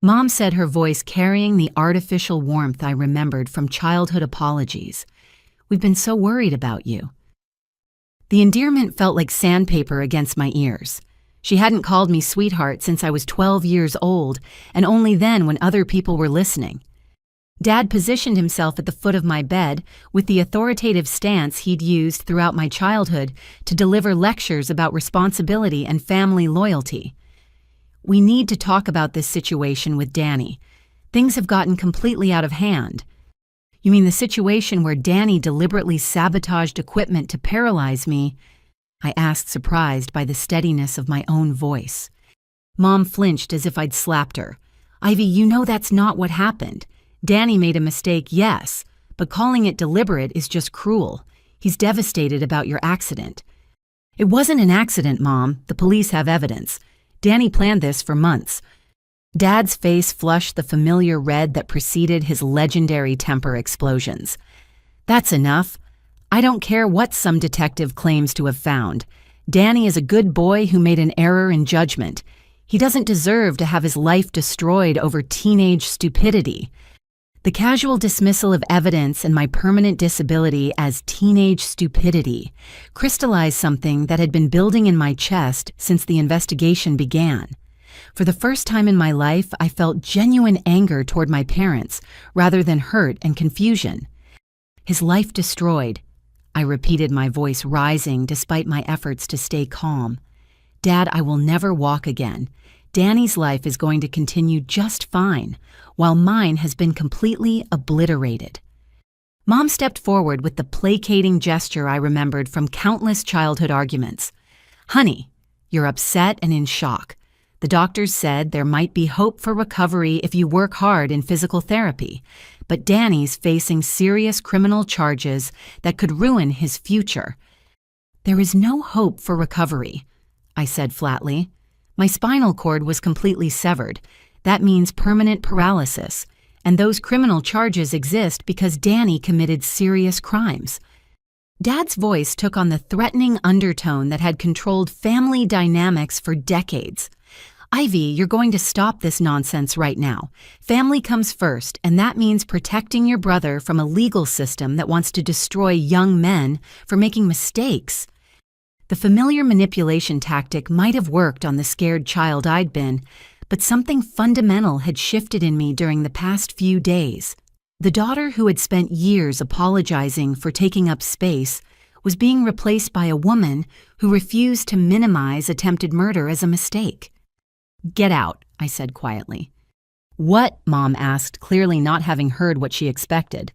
Mom said, her voice carrying the artificial warmth I remembered from childhood apologies. We've been so worried about you. The endearment felt like sandpaper against my ears. She hadn't called me sweetheart since I was 12 years old, and only then when other people were listening. Dad positioned himself at the foot of my bed with the authoritative stance he'd used throughout my childhood to deliver lectures about responsibility and family loyalty. We need to talk about this situation with Danny. Things have gotten completely out of hand. You mean the situation where Danny deliberately sabotaged equipment to paralyze me? I asked, surprised by the steadiness of my own voice. Mom flinched as if I'd slapped her. Ivy, you know that's not what happened. Danny made a mistake, yes, but calling it deliberate is just cruel. He's devastated about your accident. It wasn't an accident, Mom. The police have evidence. Danny planned this for months. Dad's face flushed the familiar red that preceded his legendary temper explosions. That's enough. I don't care what some detective claims to have found. Danny is a good boy who made an error in judgment. He doesn't deserve to have his life destroyed over teenage stupidity. The casual dismissal of evidence and my permanent disability as teenage stupidity crystallized something that had been building in my chest since the investigation began. For the first time in my life, I felt genuine anger toward my parents rather than hurt and confusion. His life destroyed. I repeated, my voice rising despite my efforts to stay calm. Dad, I will never walk again. Danny's life is going to continue just fine, while mine has been completely obliterated. Mom stepped forward with the placating gesture I remembered from countless childhood arguments. Honey, you're upset and in shock. The doctors said there might be hope for recovery if you work hard in physical therapy, but Danny's facing serious criminal charges that could ruin his future. There is no hope for recovery, I said flatly. My spinal cord was completely severed. That means permanent paralysis, and those criminal charges exist because Danny committed serious crimes. Dad's voice took on the threatening undertone that had controlled family dynamics for decades. Ivy, you're going to stop this nonsense right now. Family comes first, and that means protecting your brother from a legal system that wants to destroy young men for making mistakes. The familiar manipulation tactic might have worked on the scared child I'd been, but something fundamental had shifted in me during the past few days. The daughter who had spent years apologizing for taking up space was being replaced by a woman who refused to minimize attempted murder as a mistake. Get out, I said quietly. What? Mom asked, clearly not having heard what she expected.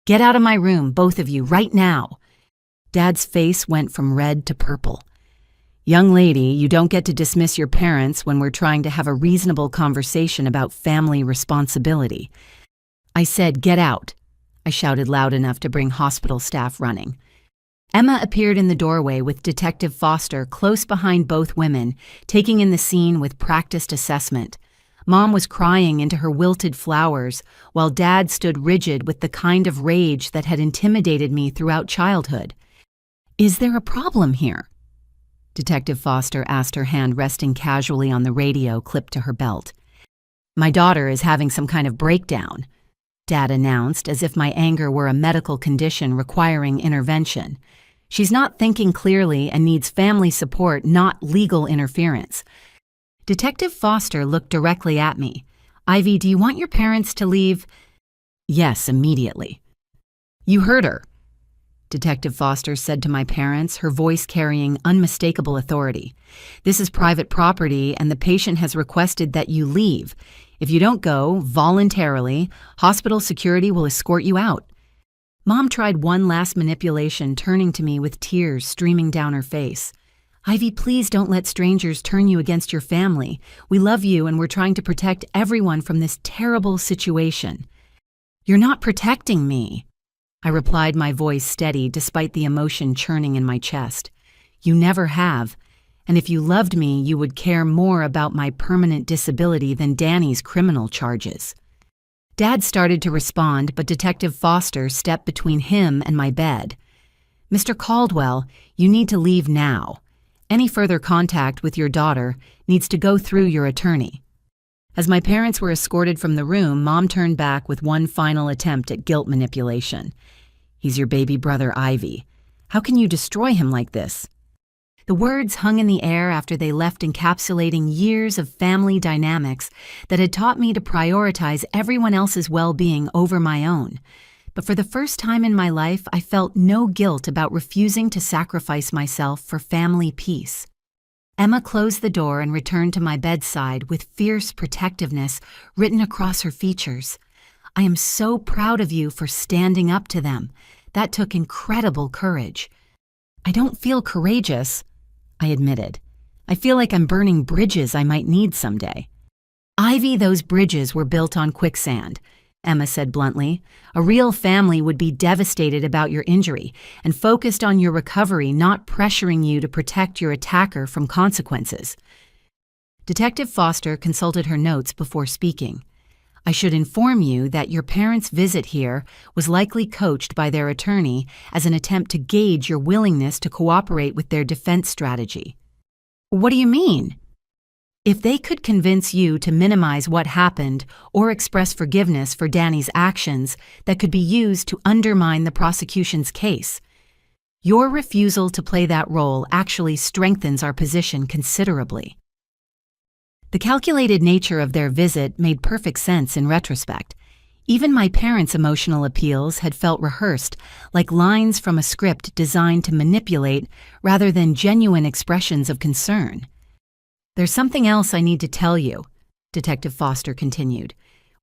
Get out of my room, both of you, right now. Dad's face went from red to purple. Young lady, you don't get to dismiss your parents when we're trying to have a reasonable conversation about family responsibility. I said, get out, I shouted loud enough to bring hospital staff running. Emma appeared in the doorway with Detective Foster close behind both women, taking in the scene with practiced assessment. Mom was crying into her wilted flowers, while Dad stood rigid with the kind of rage that had intimidated me throughout childhood. Is there a problem here? Detective Foster asked, her hand resting casually on the radio clipped to her belt. My daughter is having some kind of breakdown, Dad announced, as if my anger were a medical condition requiring intervention. She's not thinking clearly and needs family support, not legal interference. Detective Foster looked directly at me. Ivy, do you want your parents to leave? Yes, immediately. You heard her, Detective Foster said to my parents, her voice carrying unmistakable authority. This is private property and the patient has requested that you leave. If you don't go, voluntarily, hospital security will escort you out. Mom tried one last manipulation, turning to me with tears streaming down her face. Ivy, please don't let strangers turn you against your family. We love you and we're trying to protect everyone from this terrible situation. You're not protecting me, I replied, my voice steady despite the emotion churning in my chest. You never have. And if you loved me, you would care more about my permanent disability than Danny's criminal charges. Dad started to respond, but Detective Foster stepped between him and my bed. Mr. Caldwell, you need to leave now. Any further contact with your daughter needs to go through your attorney. As my parents were escorted from the room, Mom turned back with one final attempt at guilt manipulation. He's your baby brother, Ivy. How can you destroy him like this? The words hung in the air after they left, encapsulating years of family dynamics that had taught me to prioritize everyone else's well-being over my own. But for the first time in my life, I felt no guilt about refusing to sacrifice myself for family peace. Emma closed the door and returned to my bedside with fierce protectiveness written across her features. I am so proud of you for standing up to them. That took incredible courage. I don't feel courageous, I admitted. I feel like I'm burning bridges I might need someday. Ivy, those bridges were built on quicksand, Emma said bluntly. A real family would be devastated about your injury and focused on your recovery, not pressuring you to protect your attacker from consequences. Detective Foster consulted her notes before speaking. I should inform you that your parents' visit here was likely coached by their attorney as an attempt to gauge your willingness to cooperate with their defense strategy. What do you mean? If they could convince you to minimize what happened or express forgiveness for Danny's actions, that could be used to undermine the prosecution's case. Your refusal to play that role actually strengthens our position considerably. The calculated nature of their visit made perfect sense in retrospect. Even my parents' emotional appeals had felt rehearsed, like lines from a script designed to manipulate rather than genuine expressions of concern. "There's something else I need to tell you," Detective Foster continued.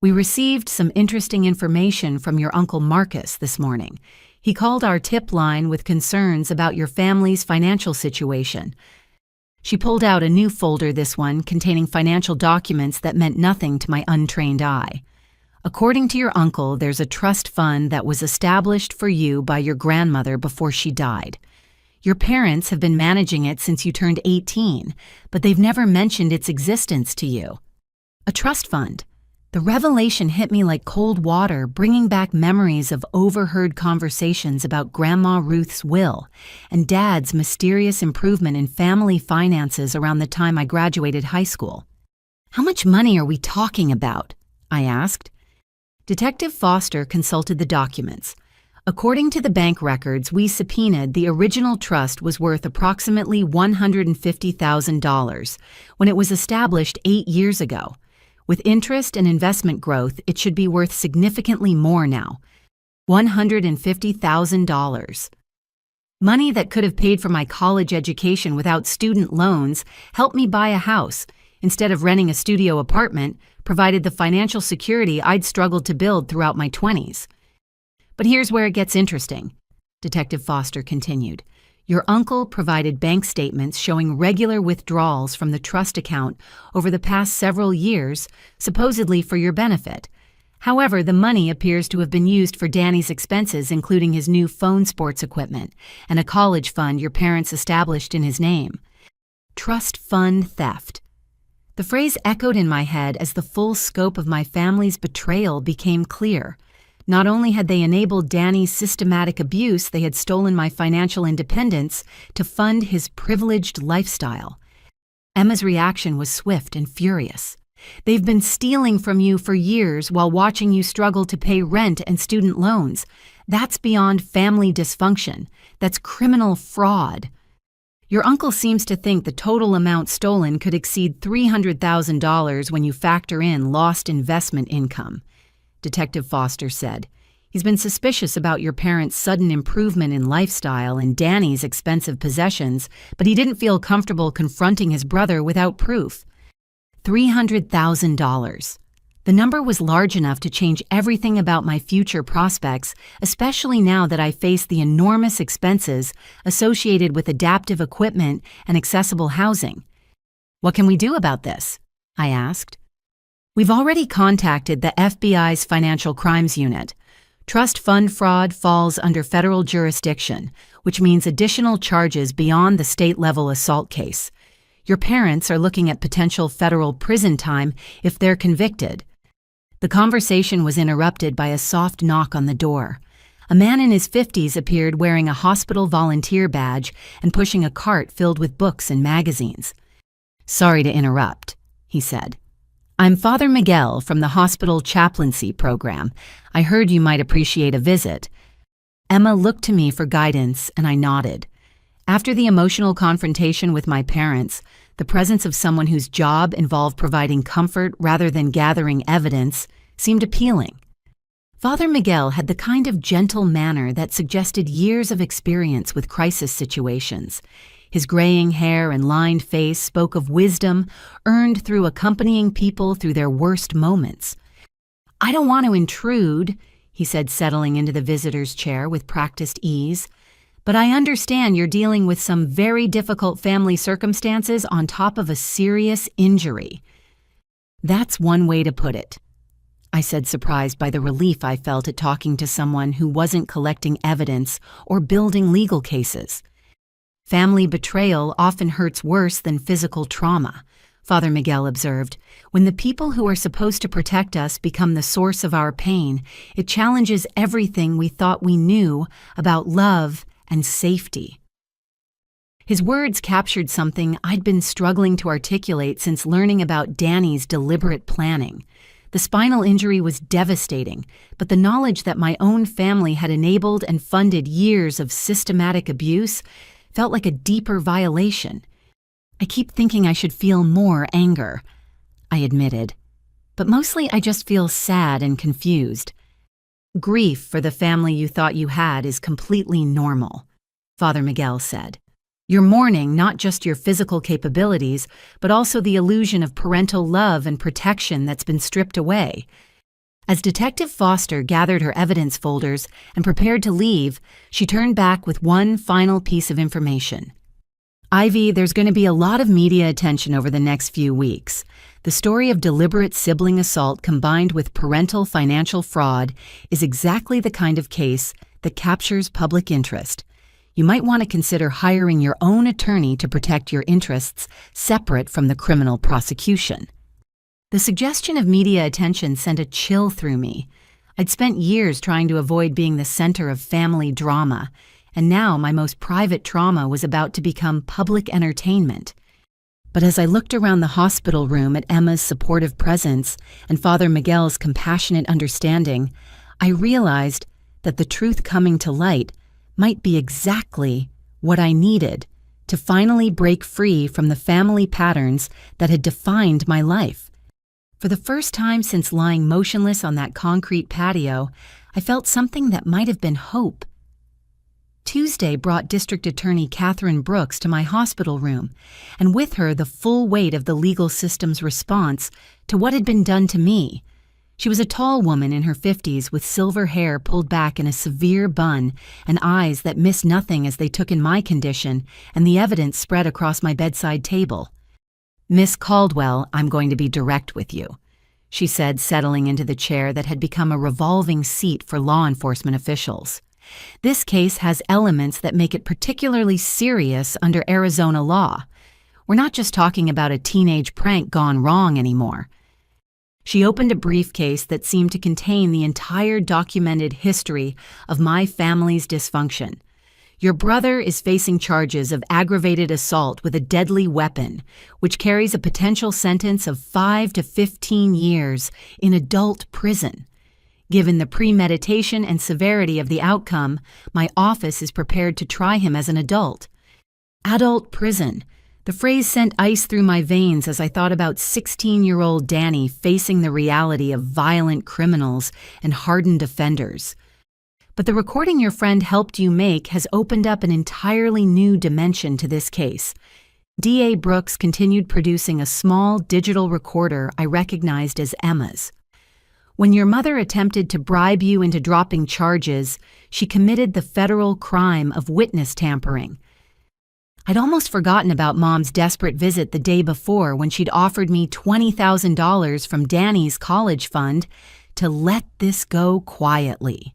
"We received some interesting information from your Uncle Marcus this morning. He called our tip line with concerns about your family's financial situation." She pulled out a new folder, this one containing financial documents that meant nothing to my untrained eye. "According to your uncle, there's a trust fund that was established for you by your grandmother before she died. Your parents have been managing it since you turned 18, but they've never mentioned its existence to you." A trust fund. The revelation hit me like cold water, bringing back memories of overheard conversations about Grandma Ruth's will and Dad's mysterious improvement in family finances around the time I graduated high school. "How much money are we talking about?" I asked. Detective Foster consulted the documents. "According to the bank records we subpoenaed, the original trust was worth approximately $150,000 when it was established 8 years ago. With interest and investment growth, it should be worth significantly more now. $150,000. Money that could have paid for my college education without student loans, helped me buy a house, instead of renting a studio apartment, provided the financial security I'd struggled to build throughout my 20s. But here's where it gets interesting," Detective Foster continued. "Your uncle provided bank statements showing regular withdrawals from the trust account over the past several years, supposedly for your benefit. However, the money appears to have been used for Danny's expenses, including his new phone sports equipment and a college fund your parents established in his name. Trust fund theft." The phrase echoed in my head as the full scope of my family's betrayal became clear. Not only had they enabled Danny's systematic abuse, they had stolen my financial independence to fund his privileged lifestyle. Emma's reaction was swift and furious. "They've been stealing from you for years while watching you struggle to pay rent and student loans. That's beyond family dysfunction. That's criminal fraud. Your uncle seems to think the total amount stolen could exceed $300,000 when you factor in lost investment income," Detective Foster said. "He's been suspicious about your parents' sudden improvement in lifestyle and Danny's expensive possessions, but he didn't feel comfortable confronting his brother without proof." $300,000. The number was large enough to change everything about my future prospects, especially now that I face the enormous expenses associated with adaptive equipment and accessible housing. "What can we do about this?" I asked. "We've already contacted the FBI's Financial Crimes Unit. Trust fund fraud falls under federal jurisdiction, which means additional charges beyond the state-level assault case. Your parents are looking at potential federal prison time if they're convicted." The conversation was interrupted by a soft knock on the door. A man in his 50s appeared wearing a hospital volunteer badge and pushing a cart filled with books and magazines. "Sorry to interrupt," he said. "I'm Father Miguel from the hospital chaplaincy program. I heard you might appreciate a visit." Emma looked to me for guidance, and I nodded. After the emotional confrontation with my parents, the presence of someone whose job involved providing comfort rather than gathering evidence seemed appealing. Father Miguel had the kind of gentle manner that suggested years of experience with crisis situations. His graying hair and lined face spoke of wisdom earned through accompanying people through their worst moments. "I don't want to intrude," he said, settling into the visitor's chair with practiced ease, "but I understand you're dealing with some very difficult family circumstances on top of a serious injury." "That's one way to put it," I said, surprised by the relief I felt at talking to someone who wasn't collecting evidence or building legal cases. "Family betrayal often hurts worse than physical trauma," Father Miguel observed. "When the people who are supposed to protect us become the source of our pain, it challenges everything we thought we knew about love and safety." His words captured something I'd been struggling to articulate since learning about Danny's deliberate planning. The spinal injury was devastating, but the knowledge that my own family had enabled and funded years of systematic abuse felt like a deeper violation. "I keep thinking I should feel more anger," I admitted. but mostly I just feel sad and confused. Grief for the family you thought you had is completely normal, Father Miguel said. You're mourning not just your physical capabilities, but also the illusion of parental love and protection that's been stripped away. As Detective Foster gathered her evidence folders and prepared to leave, she turned back with one final piece of information. Ivy, there's going to be a lot of media attention over the next few weeks. The story of deliberate sibling assault combined with parental financial fraud is exactly the kind of case that captures public interest. You might want to consider hiring your own attorney to protect your interests separate from the criminal prosecution. The suggestion of media attention sent a chill through me. I'd spent years trying to avoid being the center of family drama, and now my most private trauma was about to become public entertainment. But as I looked around the hospital room at Emma's supportive presence and Father Miguel's compassionate understanding, I realized that the truth coming to light might be exactly what I needed to finally break free from the family patterns that had defined my life. For the first time since lying motionless on that concrete patio, I felt something that might have been hope. Tuesday brought District Attorney Catherine Brooks to my hospital room, and with her the full weight of the legal system's response to what had been done to me. She was a tall woman in her 50s with silver hair pulled back in a severe bun and eyes that missed nothing as they took in my condition and the evidence spread across my bedside table. "Miss Caldwell, I'm going to be direct with you," she said, settling into the chair that had become a revolving seat for law enforcement officials. "This case has elements that make it particularly serious under Arizona law. We're not just talking about a teenage prank gone wrong anymore." She opened a briefcase that seemed to contain the entire documented history of my family's dysfunction. "Your brother is facing charges of aggravated assault with a deadly weapon, which carries a potential sentence of 5 to 15 years in adult prison. Given the premeditation and severity of the outcome, my office is prepared to try him as an adult." Adult prison. The phrase sent ice through my veins as I thought about 16-year-old Danny facing the reality of violent criminals and hardened offenders. But the recording your friend helped you make has opened up an entirely new dimension to this case. D.A. Brooks continued producing a small digital recorder I recognized as Emma's. "When your mother attempted to bribe you into dropping charges, she committed the federal crime of witness tampering." I'd almost forgotten about Mom's desperate visit the day before when she'd offered me $20,000 from Danny's college fund to let this go quietly.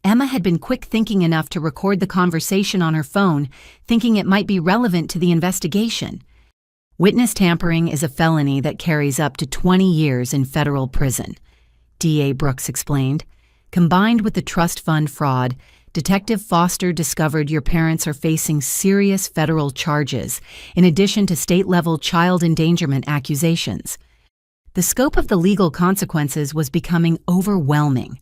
Emma had been quick-thinking enough to record the conversation on her phone, thinking it might be relevant to the investigation. "Witness tampering is a felony that carries up to 20 years in federal prison," D.A. Brooks explained. "Combined with the trust fund fraud, Detective Foster discovered your parents are facing serious federal charges, in addition to state-level child endangerment accusations." The scope of the legal consequences was becoming overwhelming.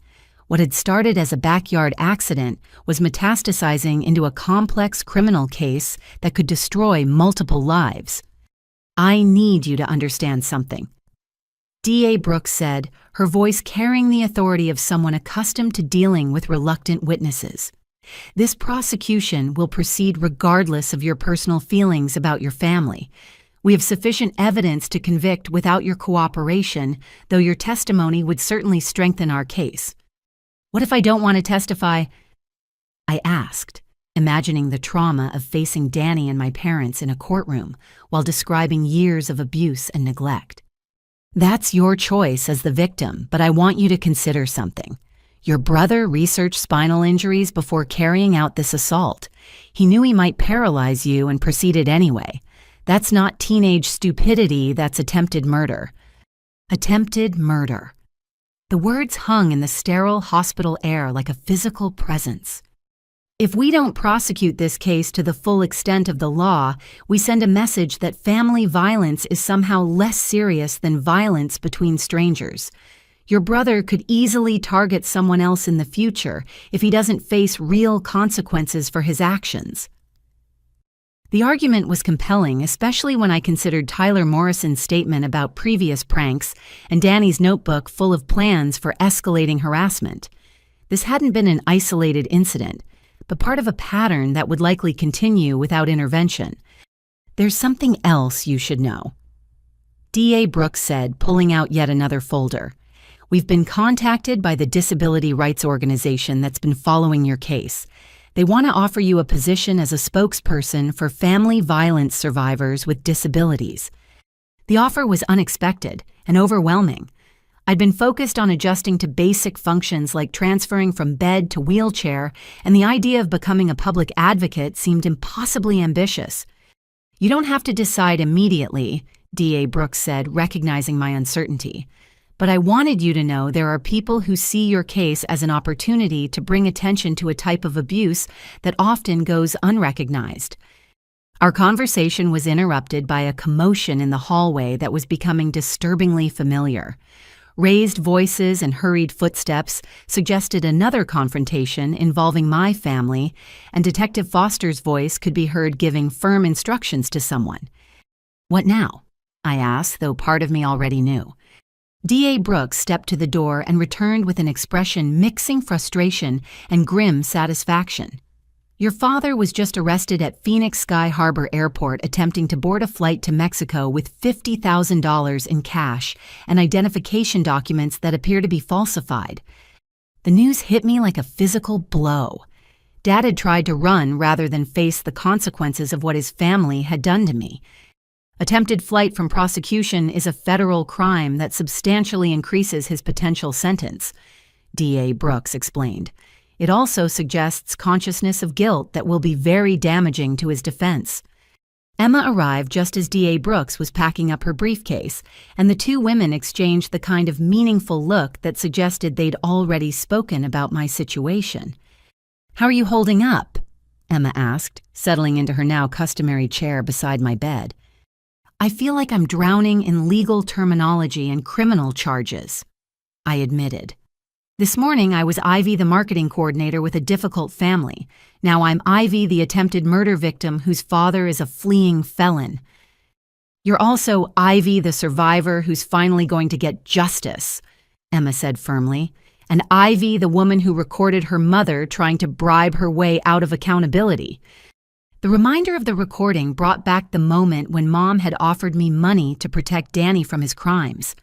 What had started as a backyard accident was metastasizing into a complex criminal case that could destroy multiple lives. "I need you to understand something," D.A. Brooks said, her voice carrying the authority of someone accustomed to dealing with reluctant witnesses. "This prosecution will proceed regardless of your personal feelings about your family. We have sufficient evidence to convict without your cooperation, though your testimony would certainly strengthen our case." "What if I don't want to testify?" I asked, imagining the trauma of facing Danny and my parents in a courtroom while describing years of abuse and neglect. "That's your choice as the victim, but I want you to consider something. Your brother researched spinal injuries before carrying out this assault. He knew he might paralyze you and proceeded anyway. That's not teenage stupidity, that's attempted murder." Attempted murder. The words hung in the sterile hospital air like a physical presence. If we don't prosecute this case to the full extent of the law, we send a message that family violence is somehow less serious than violence between strangers. Your brother could easily target someone else in the future if he doesn't face real consequences for his actions. The argument was compelling, especially when I considered Tyler Morrison's statement about previous pranks and Danny's notebook full of plans for escalating harassment. This hadn't been an isolated incident, but part of a pattern that would likely continue without intervention. "There's something else you should know," DA Brooks said, pulling out yet another folder. "We've been contacted by the disability rights organization that's been following your case. They want to offer you a position as a spokesperson for family violence survivors with disabilities." The offer was unexpected and overwhelming. I'd been focused on adjusting to basic functions like transferring from bed to wheelchair, and the idea of becoming a public advocate seemed impossibly ambitious. "You don't have to decide immediately," DA Brooks said, recognizing my uncertainty. "But I wanted you to know there are people who see your case as an opportunity to bring attention to a type of abuse that often goes unrecognized." Our conversation was interrupted by a commotion in the hallway that was becoming disturbingly familiar. Raised voices and hurried footsteps suggested another confrontation involving my family, and Detective Foster's voice could be heard giving firm instructions to someone. "What now?" I asked, though part of me already knew. DA Brooks stepped to the door and returned with an expression mixing frustration and grim satisfaction. "Your father was just arrested at Phoenix Sky Harbor Airport attempting to board a flight to Mexico with $50,000 in cash and identification documents that appear to be falsified." The news hit me like a physical blow. Dad had tried to run rather than face the consequences of what his family had done to me. Attempted flight from prosecution is a federal crime that substantially increases his potential sentence, DA Brooks explained. "It also suggests consciousness of guilt that will be very damaging to his defense." Emma arrived just as DA Brooks was packing up her briefcase, and the two women exchanged the kind of meaningful look that suggested they'd already spoken about my situation. "How are you holding up?" Emma asked, settling into her now customary chair beside my bed. "I feel like I'm drowning in legal terminology and criminal charges," I admitted. "This morning I was Ivy, the marketing coordinator with a difficult family. Now I'm Ivy, the attempted murder victim whose father is a fleeing felon. You're also Ivy, the survivor who's finally going to get justice," Emma said firmly, "and Ivy, the woman who recorded her mother trying to bribe her way out of accountability." The reminder of the recording brought back the moment when Mom had offered me money to protect Danny from his crimes.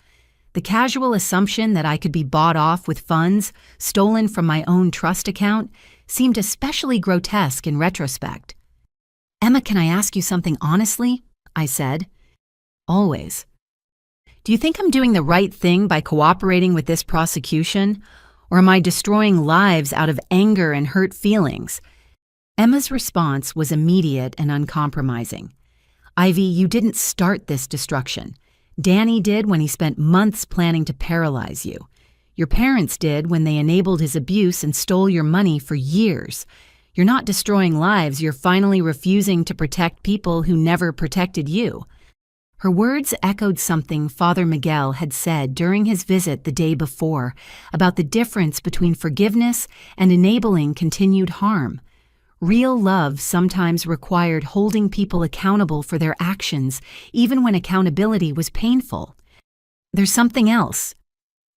The casual assumption that I could be bought off with funds stolen from my own trust account seemed especially grotesque in retrospect. "Emma, can I ask you something honestly?" I said. "Always." "Do you think I'm doing the right thing by cooperating with this prosecution? Or am I destroying lives out of anger and hurt feelings?" Emma's response was immediate and uncompromising. "Ivy, you didn't start this destruction. Danny did when he spent months planning to paralyze you. Your parents did when they enabled his abuse and stole your money for years. You're not destroying lives, you're finally refusing to protect people who never protected you." Her words echoed something Father Miguel had said during his visit the day before about the difference between forgiveness and enabling continued harm. Real love sometimes required holding people accountable for their actions, even when accountability was painful. "There's something else,"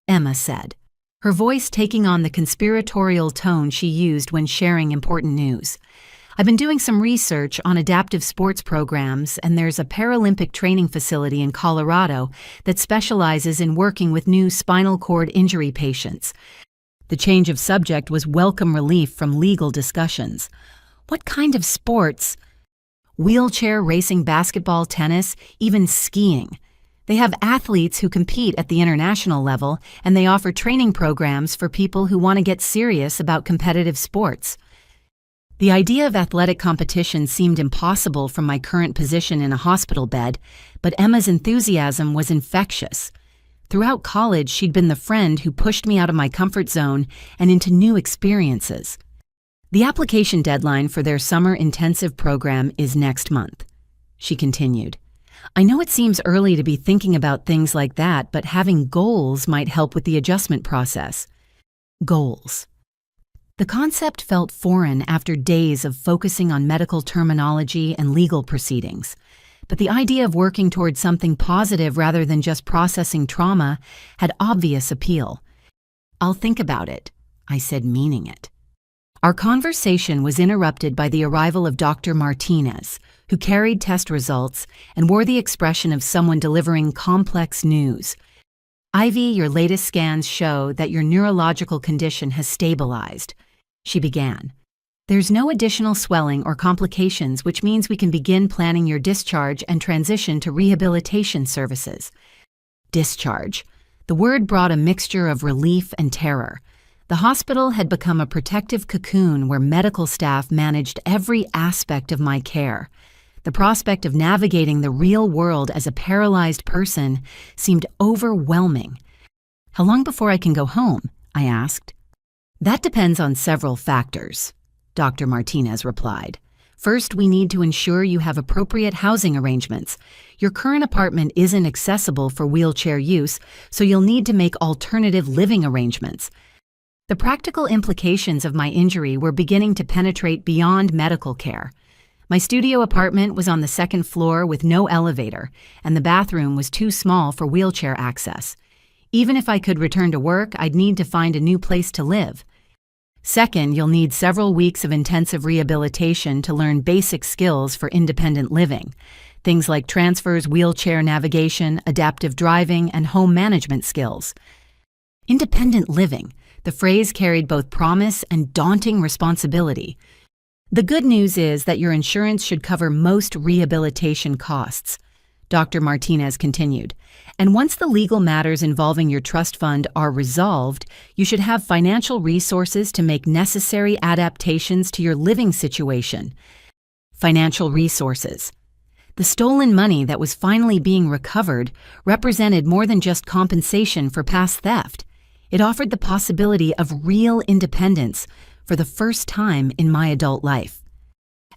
Emma said, her voice taking on the conspiratorial tone she used when sharing important news. "I've been doing some research on adaptive sports programs, and there's a Paralympic training facility in Colorado that specializes in working with new spinal cord injury patients." The change of subject was welcome relief from legal discussions. "What kind of sports?" "Wheelchair racing, basketball, tennis, even skiing. They have athletes who compete at the international level, and they offer training programs for people who want to get serious about competitive sports." The idea of athletic competition seemed impossible from my current position in a hospital bed, but Emma's enthusiasm was infectious. Throughout college, she'd been the friend who pushed me out of my comfort zone and into new experiences. "The application deadline for their summer intensive program is next month," she continued. "I know it seems early to be thinking about things like that, but having goals might help with the adjustment process." Goals. The concept felt foreign after days of focusing on medical terminology and legal proceedings. But the idea of working towards something positive rather than just processing trauma had obvious appeal. "I'll think about it," I said, meaning it. Our conversation was interrupted by the arrival of Dr. Martinez, who carried test results and wore the expression of someone delivering complex news. "Ivy, your latest scans show that your neurological condition has stabilized," she began. "There's no additional swelling or complications, which means we can begin planning your discharge and transition to rehabilitation services." Discharge. The word brought a mixture of relief and terror. The hospital had become a protective cocoon where medical staff managed every aspect of my care. The prospect of navigating the real world as a paralyzed person seemed overwhelming. "How long before I can go home?" I asked. "That depends on several factors," Dr. Martinez replied. "First, we need to ensure you have appropriate housing arrangements. Your current apartment isn't accessible for wheelchair use, so you'll need to make alternative living arrangements." The practical implications of my injury were beginning to penetrate beyond medical care. My studio apartment was on the second floor with no elevator, and the bathroom was too small for wheelchair access. Even if I could return to work, I'd need to find a new place to live. Second, you'll need several weeks of intensive rehabilitation to learn basic skills for independent living. Things like transfers, wheelchair navigation, adaptive driving, and home management skills. Independent living. The phrase carried both promise and daunting responsibility. "The good news is that your insurance should cover most rehabilitation costs," Dr. Martinez continued. "And once the legal matters involving your trust fund are resolved, you should have financial resources to make necessary adaptations to your living situation." Financial resources. The stolen money that was finally being recovered represented more than just compensation for past theft. It offered the possibility of real independence for the first time in my adult life.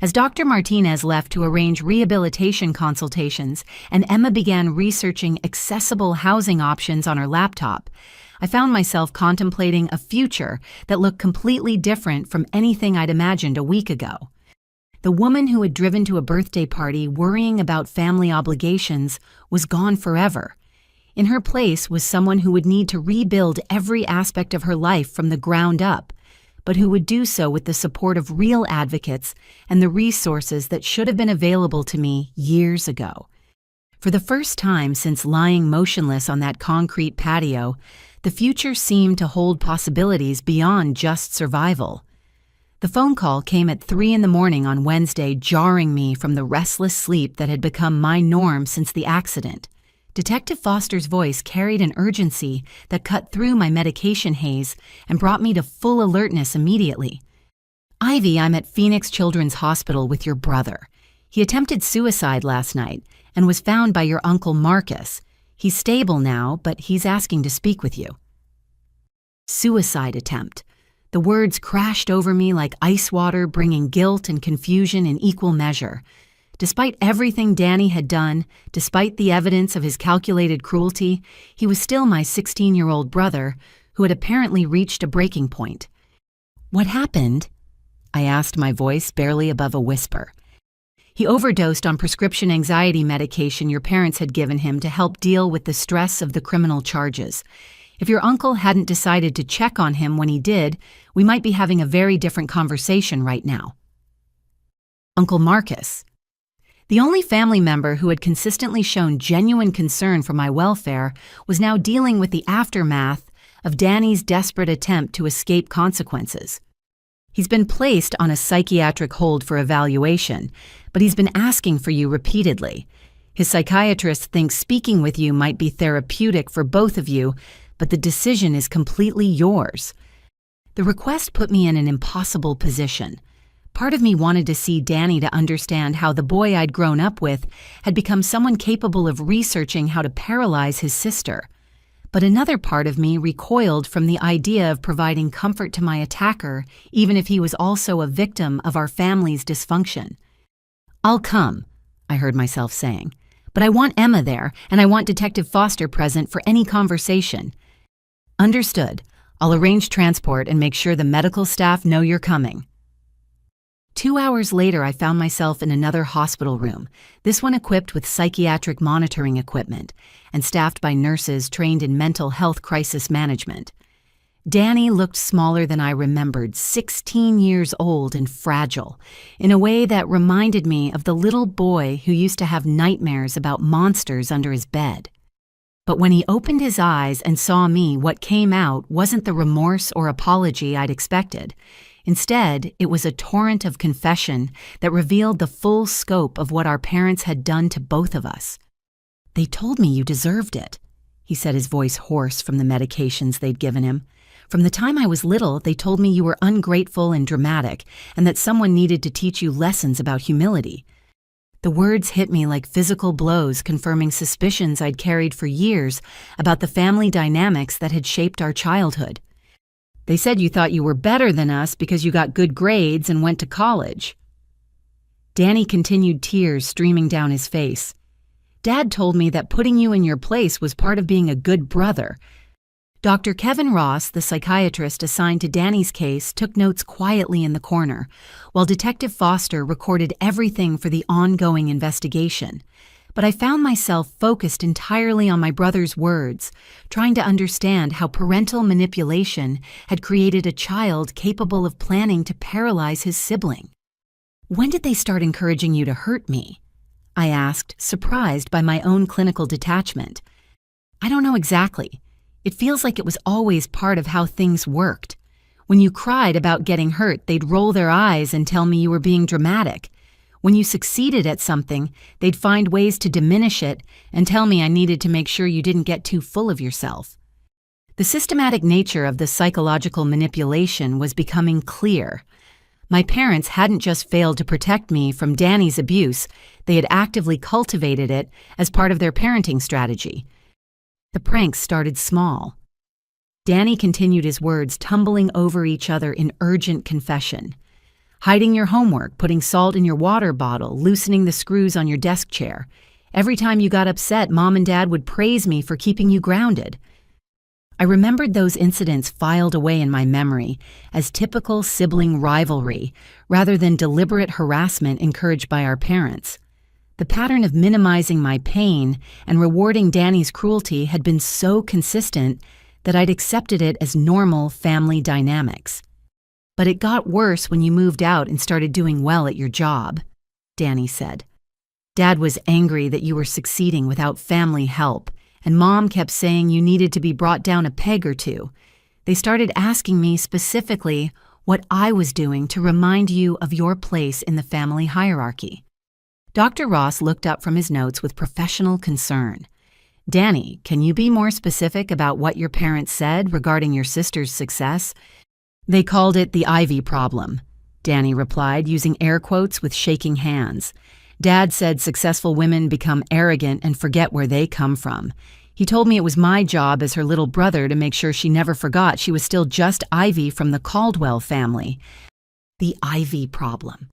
As Dr. Martinez left to arrange rehabilitation consultations and Emma began researching accessible housing options on her laptop, I found myself contemplating a future that looked completely different from anything I'd imagined a week ago. The woman who had driven to a birthday party worrying about family obligations was gone forever. In her place was someone who would need to rebuild every aspect of her life from the ground up, but who would do so with the support of real advocates and the resources that should have been available to me years ago. For the first time since lying motionless on that concrete patio, the future seemed to hold possibilities beyond just survival. The phone call came at 3 a.m. on Wednesday, jarring me from the restless sleep that had become my norm since the accident. Detective Foster's voice carried an urgency that cut through my medication haze and brought me to full alertness immediately. "Ivy, I'm at Phoenix Children's Hospital with your brother. He attempted suicide last night and was found by your uncle Marcus. He's stable now, but he's asking to speak with you." Suicide attempt. The words crashed over me like ice water, bringing guilt and confusion in equal measure. Despite everything Danny had done, despite the evidence of his calculated cruelty, he was still my 16-year-old brother, who had apparently reached a breaking point. "What happened?" I asked, my voice barely above a whisper. "He overdosed on prescription anxiety medication your parents had given him to help deal with the stress of the criminal charges. If your uncle hadn't decided to check on him when he did, we might be having a very different conversation right now." Uncle Marcus. The only family member who had consistently shown genuine concern for my welfare was now dealing with the aftermath of Danny's desperate attempt to escape consequences. "He's been placed on a psychiatric hold for evaluation, but he's been asking for you repeatedly. His psychiatrist thinks speaking with you might be therapeutic for both of you, but the decision is completely yours." The request put me in an impossible position. Part of me wanted to see Danny to understand how the boy I'd grown up with had become someone capable of researching how to paralyze his sister. But another part of me recoiled from the idea of providing comfort to my attacker, even if he was also a victim of our family's dysfunction. "I'll come," I heard myself saying, "but I want Emma there, and I want Detective Foster present for any conversation." "Understood. I'll arrange transport and make sure the medical staff know you're coming." 2 hours later, I found myself in another hospital room, this one equipped with psychiatric monitoring equipment and staffed by nurses trained in mental health crisis management. Danny looked smaller than I remembered, 16 years old and fragile, in a way that reminded me of the little boy who used to have nightmares about monsters under his bed. But when he opened his eyes and saw me, what came out wasn't the remorse or apology I'd expected. Instead, it was a torrent of confession that revealed the full scope of what our parents had done to both of us. "They told me you deserved it," he said, his voice hoarse from the medications they'd given him. "From the time I was little, they told me you were ungrateful and dramatic, and that someone needed to teach you lessons about humility." The words hit me like physical blows, confirming suspicions I'd carried for years about the family dynamics that had shaped our childhood. "They said you thought you were better than us because you got good grades and went to college." Danny continued, tears streaming down his face. "Dad told me that putting you in your place was part of being a good brother." Dr. Kevin Ross, the psychiatrist assigned to Danny's case, took notes quietly in the corner, while Detective Foster recorded everything for the ongoing investigation. But I found myself focused entirely on my brother's words, trying to understand how parental manipulation had created a child capable of planning to paralyze his sibling. "When did they start encouraging you to hurt me?" I asked, surprised by my own clinical detachment. "I don't know exactly. It feels like it was always part of how things worked. When you cried about getting hurt, they'd roll their eyes and tell me you were being dramatic. When you succeeded at something, they'd find ways to diminish it and tell me I needed to make sure you didn't get too full of yourself." The systematic nature of the psychological manipulation was becoming clear. My parents hadn't just failed to protect me from Danny's abuse, they had actively cultivated it as part of their parenting strategy. The pranks started small. Danny continued his words, tumbling over each other in urgent confession. "Hiding your homework, putting salt in your water bottle, loosening the screws on your desk chair. Every time you got upset, Mom and Dad would praise me for keeping you grounded." I remembered those incidents filed away in my memory as typical sibling rivalry rather than deliberate harassment encouraged by our parents. The pattern of minimizing my pain and rewarding Danny's cruelty had been so consistent that I'd accepted it as normal family dynamics. "But it got worse when you moved out and started doing well at your job," Danny said. "Dad was angry that you were succeeding without family help, and Mom kept saying you needed to be brought down a peg or two. They started asking me specifically what I was doing to remind you of your place in the family hierarchy." Dr. Ross looked up from his notes with professional concern. "Danny, can you be more specific about what your parents said regarding your sister's success?" "They called it the Ivy problem," Danny replied, using air quotes with shaking hands. "Dad said successful women become arrogant and forget where they come from. He told me it was my job as her little brother to make sure she never forgot she was still just Ivy from the Caldwell family." The Ivy problem.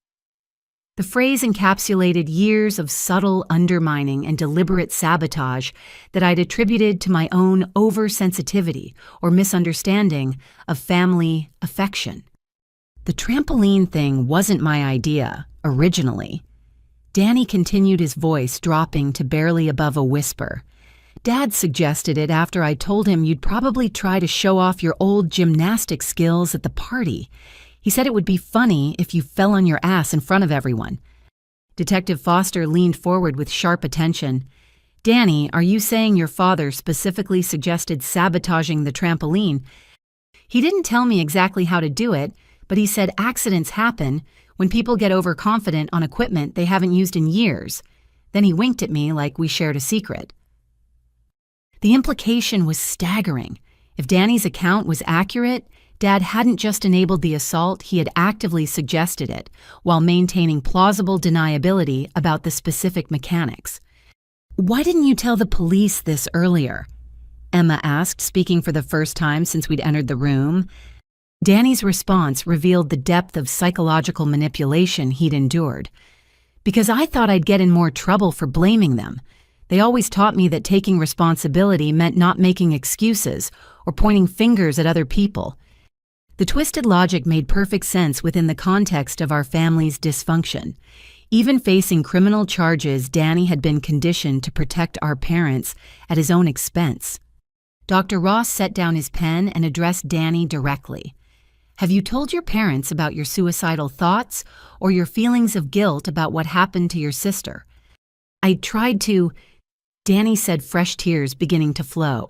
The phrase encapsulated years of subtle undermining and deliberate sabotage that I'd attributed to my own oversensitivity or misunderstanding of family affection. The trampoline thing wasn't my idea, originally. Danny continued, his voice dropping to barely above a whisper. "Dad suggested it after I told him you'd probably try to show off your old gymnastics skills at the party. He said it would be funny if you fell on your ass in front of everyone." Detective Foster leaned forward with sharp attention. "Danny, are you saying your father specifically suggested sabotaging the trampoline?" "He didn't tell me exactly how to do it, but he said accidents happen when people get overconfident on equipment they haven't used in years." Then he winked at me like we shared a secret. The implication was staggering. If Danny's account was accurate, Dad hadn't just enabled the assault, he had actively suggested it, while maintaining plausible deniability about the specific mechanics. "Why didn't you tell the police this earlier?" Emma asked, speaking for the first time since we'd entered the room. Danny's response revealed the depth of psychological manipulation he'd endured. "Because I thought I'd get in more trouble for blaming them. They always taught me that taking responsibility meant not making excuses or pointing fingers at other people. The twisted logic made perfect sense within the context of our family's dysfunction. Even facing criminal charges, Danny had been conditioned to protect our parents at his own expense. Dr. Ross set down his pen and addressed Danny directly. "Have you told your parents about your suicidal thoughts or your feelings of guilt about what happened to your sister?" "I tried to," Danny said, fresh tears beginning to flow.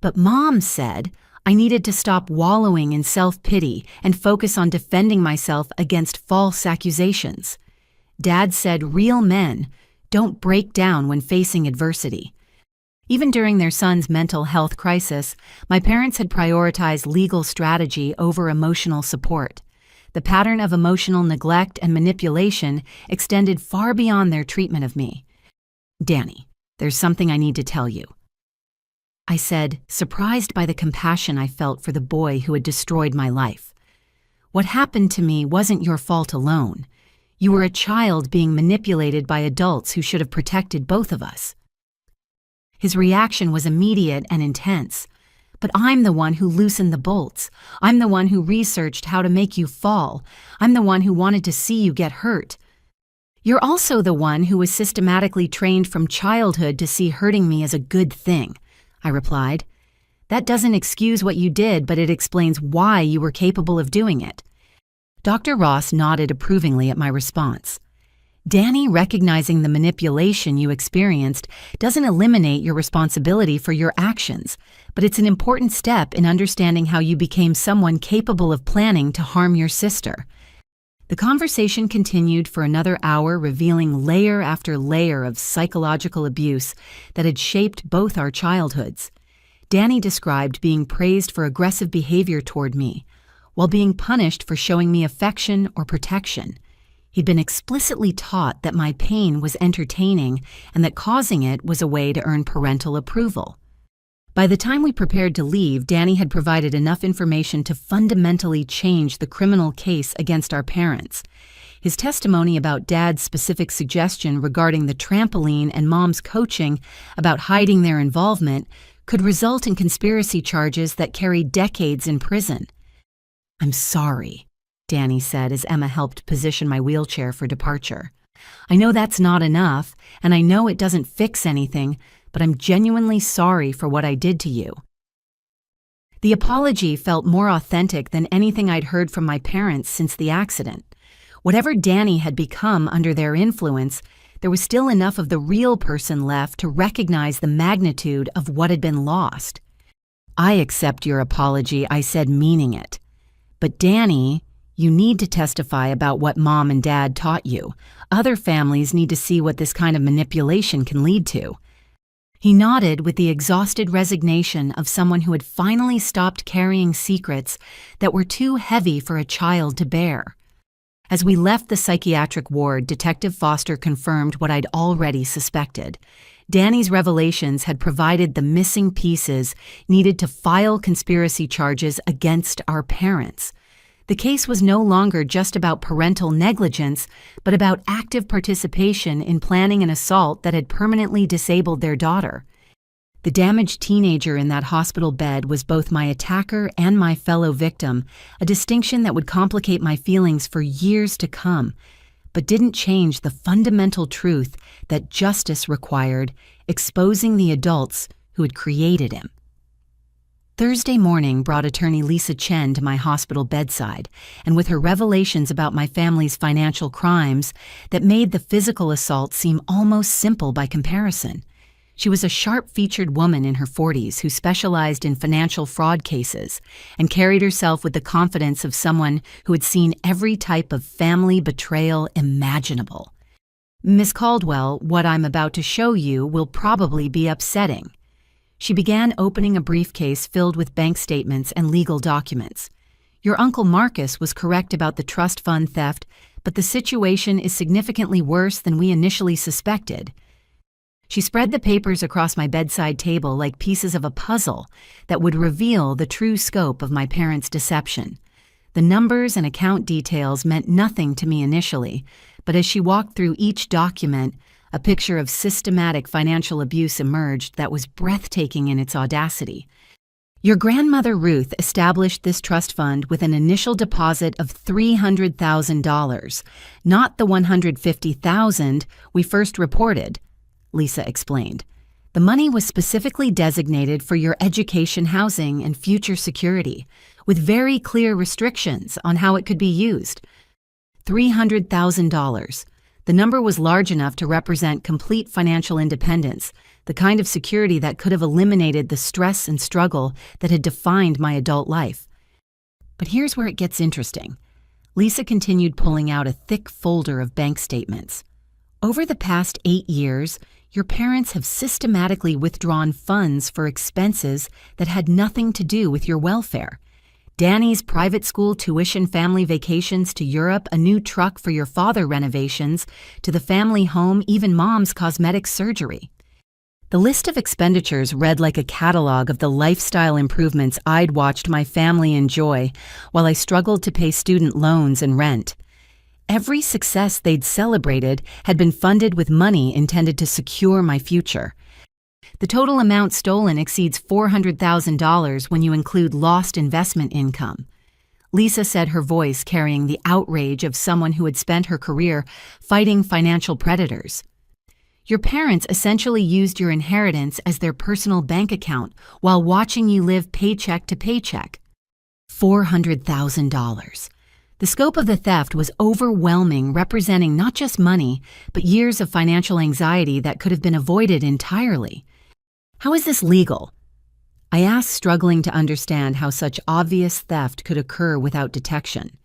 "But Mom said I needed to stop wallowing in self-pity and focus on defending myself against false accusations. Dad said real men don't break down when facing adversity." Even during their son's mental health crisis, my parents had prioritized legal strategy over emotional support. The pattern of emotional neglect and manipulation extended far beyond their treatment of me. "Danny, there's something I need to tell you," I said, surprised by the compassion I felt for the boy who had destroyed my life. "What happened to me wasn't your fault alone. You were a child being manipulated by adults who should have protected both of us." His reaction was immediate and intense. "But I'm the one who loosened the bolts. I'm the one who researched how to make you fall. I'm the one who wanted to see you get hurt." "You're also the one who was systematically trained from childhood to see hurting me as a good thing," I replied. "That doesn't excuse what you did, but it explains why you were capable of doing it." Dr. Ross nodded approvingly at my response. "Danny, recognizing the manipulation you experienced doesn't eliminate your responsibility for your actions, but it's an important step in understanding how you became someone capable of planning to harm your sister." The conversation continued for another hour, revealing layer after layer of psychological abuse that had shaped both our childhoods. Danny described being praised for aggressive behavior toward me, while being punished for showing me affection or protection. He'd been explicitly taught that my pain was entertaining and that causing it was a way to earn parental approval. By the time we prepared to leave, Danny had provided enough information to fundamentally change the criminal case against our parents. His testimony about Dad's specific suggestion regarding the trampoline and Mom's coaching about hiding their involvement could result in conspiracy charges that carried decades in prison. "I'm sorry," Danny said as Emma helped position my wheelchair for departure. "I know that's not enough, and I know it doesn't fix anything, but I'm genuinely sorry for what I did to you." The apology felt more authentic than anything I'd heard from my parents since the accident. Whatever Danny had become under their influence, there was still enough of the real person left to recognize the magnitude of what had been lost. "I accept your apology," I said, meaning it. "But Danny, you need to testify about what Mom and Dad taught you. Other families need to see what this kind of manipulation can lead to." He nodded with the exhausted resignation of someone who had finally stopped carrying secrets that were too heavy for a child to bear. As we left the psychiatric ward, Detective Foster confirmed what I'd already suspected. Danny's revelations had provided the missing pieces needed to file conspiracy charges against our parents. The case was no longer just about parental negligence, but about active participation in planning an assault that had permanently disabled their daughter. The damaged teenager in that hospital bed was both my attacker and my fellow victim, a distinction that would complicate my feelings for years to come, but didn't change the fundamental truth that justice required exposing the adults who had created him. Thursday morning brought attorney Lisa Chen to my hospital bedside, and with her revelations about my family's financial crimes that made the physical assault seem almost simple by comparison. She was a sharp-featured woman in her 40s who specialized in financial fraud cases and carried herself with the confidence of someone who had seen every type of family betrayal imaginable. "Miss Caldwell, what I'm about to show you will probably be upsetting." She began opening a briefcase filled with bank statements and legal documents. "Your Uncle Marcus was correct about the trust fund theft, but the situation is significantly worse than we initially suspected." She spread the papers across my bedside table like pieces of a puzzle that would reveal the true scope of my parents' deception. The numbers and account details meant nothing to me initially, but as she walked through each document, A picture of systematic financial abuse emerged that was breathtaking in its audacity. Your grandmother Ruth established this trust fund with an initial deposit of $300,000, not the $150,000 we first reported, Lisa explained. The money was specifically designated for your education, housing, and future security, with very clear restrictions on how it could be used. $300,000. The number was large enough to represent complete financial independence, the kind of security that could have eliminated the stress and struggle that had defined my adult life. But here's where it gets interesting. Lisa continued pulling out a thick folder of bank statements. Over the past 8 years, your parents have systematically withdrawn funds for expenses that had nothing to do with your welfare. Danny's private school tuition, family vacations to Europe, a new truck for your father, renovations, to the family home, even Mom's cosmetic surgery. The list of expenditures read like a catalog of the lifestyle improvements I'd watched my family enjoy while I struggled to pay student loans and rent. Every success they'd celebrated had been funded with money intended to secure my future. The total amount stolen exceeds $400,000 when you include lost investment income. Lisa said, her voice carrying the outrage of someone who had spent her career fighting financial predators. Your parents essentially used your inheritance as their personal bank account while watching you live paycheck to paycheck. $400,000. The scope of the theft was overwhelming, representing not just money, but years of financial anxiety that could have been avoided entirely. How is this legal? I asked, struggling to understand how such obvious theft could occur without detection.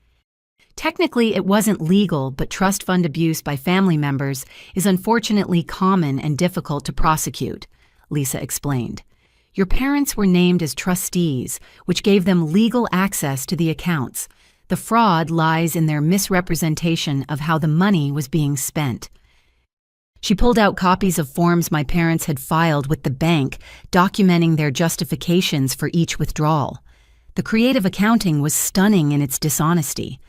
Technically, it wasn't legal, but trust fund abuse by family members is unfortunately common and difficult to prosecute, Lisa explained. Your parents were named as trustees, which gave them legal access to the accounts. The fraud lies in their misrepresentation of how the money was being spent. She pulled out copies of forms my parents had filed with the bank, documenting their justifications for each withdrawal. The creative accounting was stunning in its dishonesty.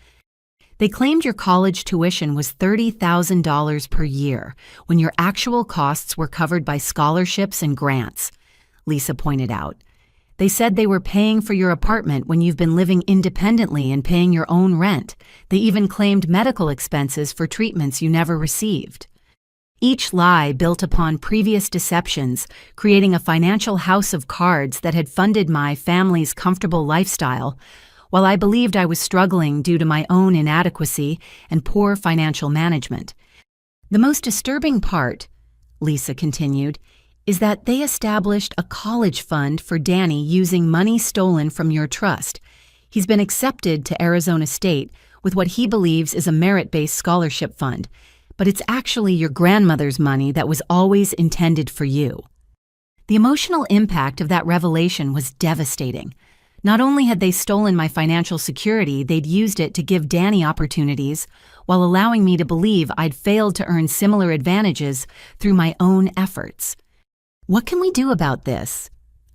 They claimed your college tuition was $30,000 per year, when your actual costs were covered by scholarships and grants, Lisa pointed out. They said they were paying for your apartment when you've been living independently and paying your own rent. They even claimed medical expenses for treatments you never received. Each lie built upon previous deceptions, creating a financial house of cards that had funded my family's comfortable lifestyle, while I believed I was struggling due to my own inadequacy and poor financial management. The most disturbing part, Lisa continued, is that they established a college fund for Danny using money stolen from your trust. He's been accepted to Arizona State with what he believes is a merit-based scholarship fund, but it's actually your grandmother's money that was always intended for you. The emotional impact of that revelation was devastating. Not only had they stolen my financial security, they'd used it to give Danny opportunities while allowing me to believe I'd failed to earn similar advantages through my own efforts. What can we do about this?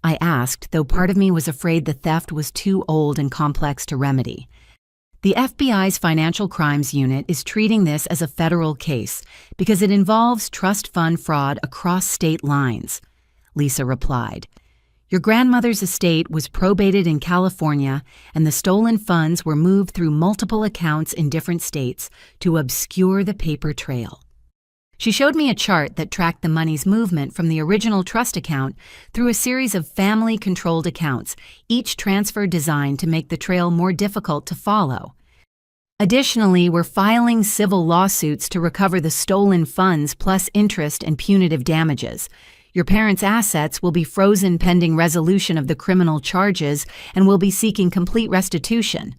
I asked, though part of me was afraid the theft was too old and complex to remedy. The FBI's Financial Crimes Unit is treating this as a federal case because it involves trust fund fraud across state lines, Lisa replied. Your grandmother's estate was probated in California, and the stolen funds were moved through multiple accounts in different states to obscure the paper trail. She showed me a chart that tracked the money's movement from the original trust account through a series of family-controlled accounts, each transfer designed to make the trail more difficult to follow. Additionally, we're filing civil lawsuits to recover the stolen funds plus interest and punitive damages. Your parents' assets will be frozen pending resolution of the criminal charges and will be seeking complete restitution.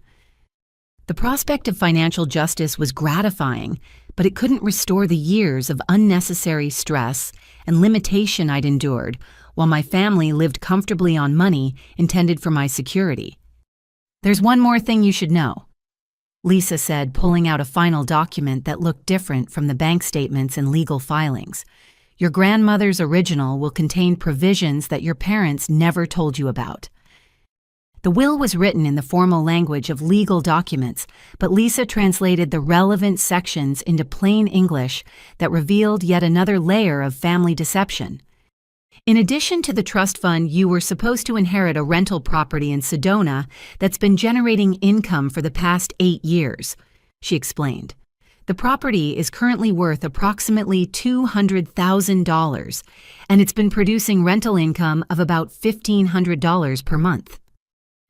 The prospect of financial justice was gratifying, but it couldn't restore the years of unnecessary stress and limitation I'd endured while my family lived comfortably on money intended for my security. There's one more thing you should know, Lisa said, pulling out a final document that looked different from the bank statements and legal filings. Your grandmother's original will contain provisions that your parents never told you about. The will was written in the formal language of legal documents, but Lisa translated the relevant sections into plain English that revealed yet another layer of family deception. In addition to the trust fund, you were supposed to inherit a rental property in Sedona that's been generating income for the past 8 years, she explained. The property is currently worth approximately $200,000, and it's been producing rental income of about $1,500 per month.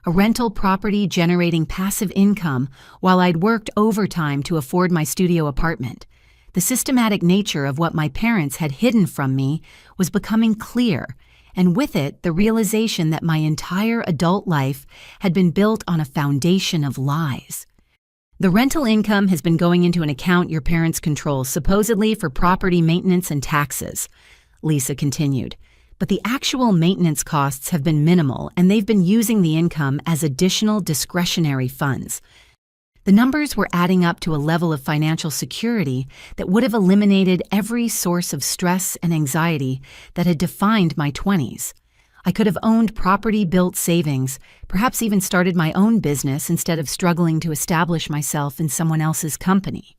A rental property generating passive income while I'd worked overtime to afford my studio apartment. The systematic nature of what my parents had hidden from me was becoming clear, and with it, the realization that my entire adult life had been built on a foundation of lies. The rental income has been going into an account your parents control, supposedly for property maintenance and taxes, Lisa continued. But the actual maintenance costs have been minimal, and they've been using the income as additional discretionary funds. The numbers were adding up to a level of financial security that would have eliminated every source of stress and anxiety that had defined my 20s. I could have owned property-built savings, perhaps even started my own business instead of struggling to establish myself in someone else's company.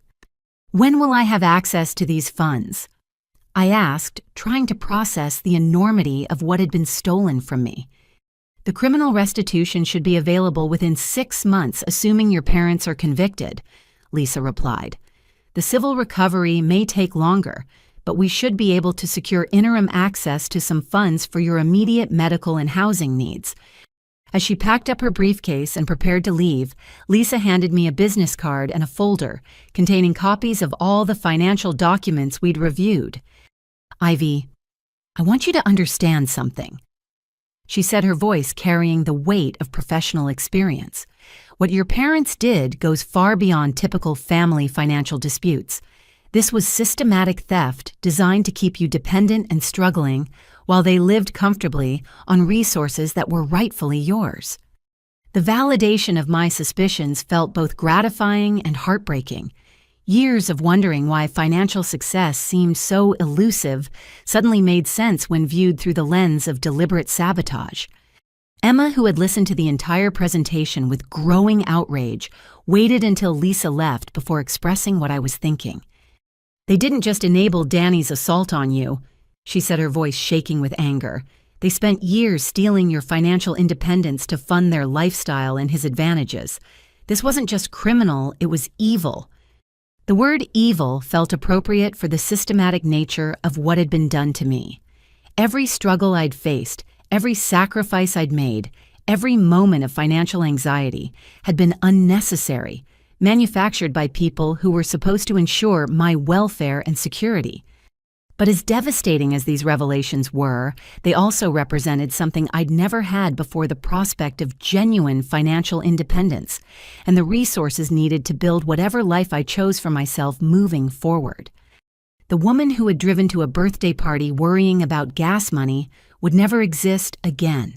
When will I have access to these funds? I asked, trying to process the enormity of what had been stolen from me. The criminal restitution should be available within 6 months, assuming your parents are convicted, Lisa replied. The civil recovery may take longer, but we should be able to secure interim access to some funds for your immediate medical and housing needs. As she packed up her briefcase and prepared to leave, Lisa handed me a business card and a folder containing copies of all the financial documents we'd reviewed. Ivy, I want you to understand something, she said, her voice carrying the weight of professional experience. What your parents did goes far beyond typical family financial disputes. This was systematic theft designed to keep you dependent and struggling while they lived comfortably on resources that were rightfully yours. The validation of my suspicions felt both gratifying and heartbreaking. Years of wondering why financial success seemed so elusive suddenly made sense when viewed through the lens of deliberate sabotage. Emma, who had listened to the entire presentation with growing outrage, waited until Lisa left before expressing what I was thinking. They didn't just enable Danny's assault on you, she said, her voice shaking with anger. They spent years stealing your financial independence to fund their lifestyle and his advantages. This wasn't just criminal, it was evil. The word evil felt appropriate for the systematic nature of what had been done to me. Every struggle I'd faced, every sacrifice I'd made, every moment of financial anxiety had been unnecessary, manufactured by people who were supposed to ensure my welfare and security. But as devastating as these revelations were, they also represented something I'd never had before: the prospect of genuine financial independence and the resources needed to build whatever life I chose for myself moving forward. The woman who had driven to a birthday party worrying about gas money would never exist again.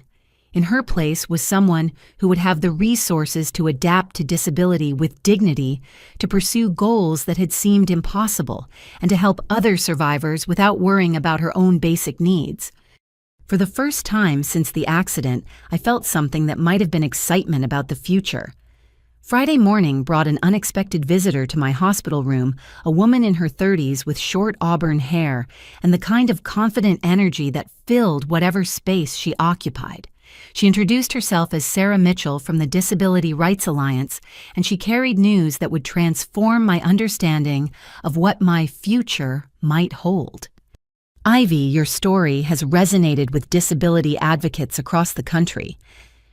In her place was someone who would have the resources to adapt to disability with dignity, to pursue goals that had seemed impossible, and to help other survivors without worrying about her own basic needs. For the first time since the accident, I felt something that might have been excitement about the future. Friday morning brought an unexpected visitor to my hospital room, a woman in her 30s with short auburn hair and the kind of confident energy that filled whatever space she occupied. She introduced herself as Sarah Mitchell from the Disability Rights Alliance, and she carried news that would transform my understanding of what my future might hold. Ivy, your story has resonated with disability advocates across the country,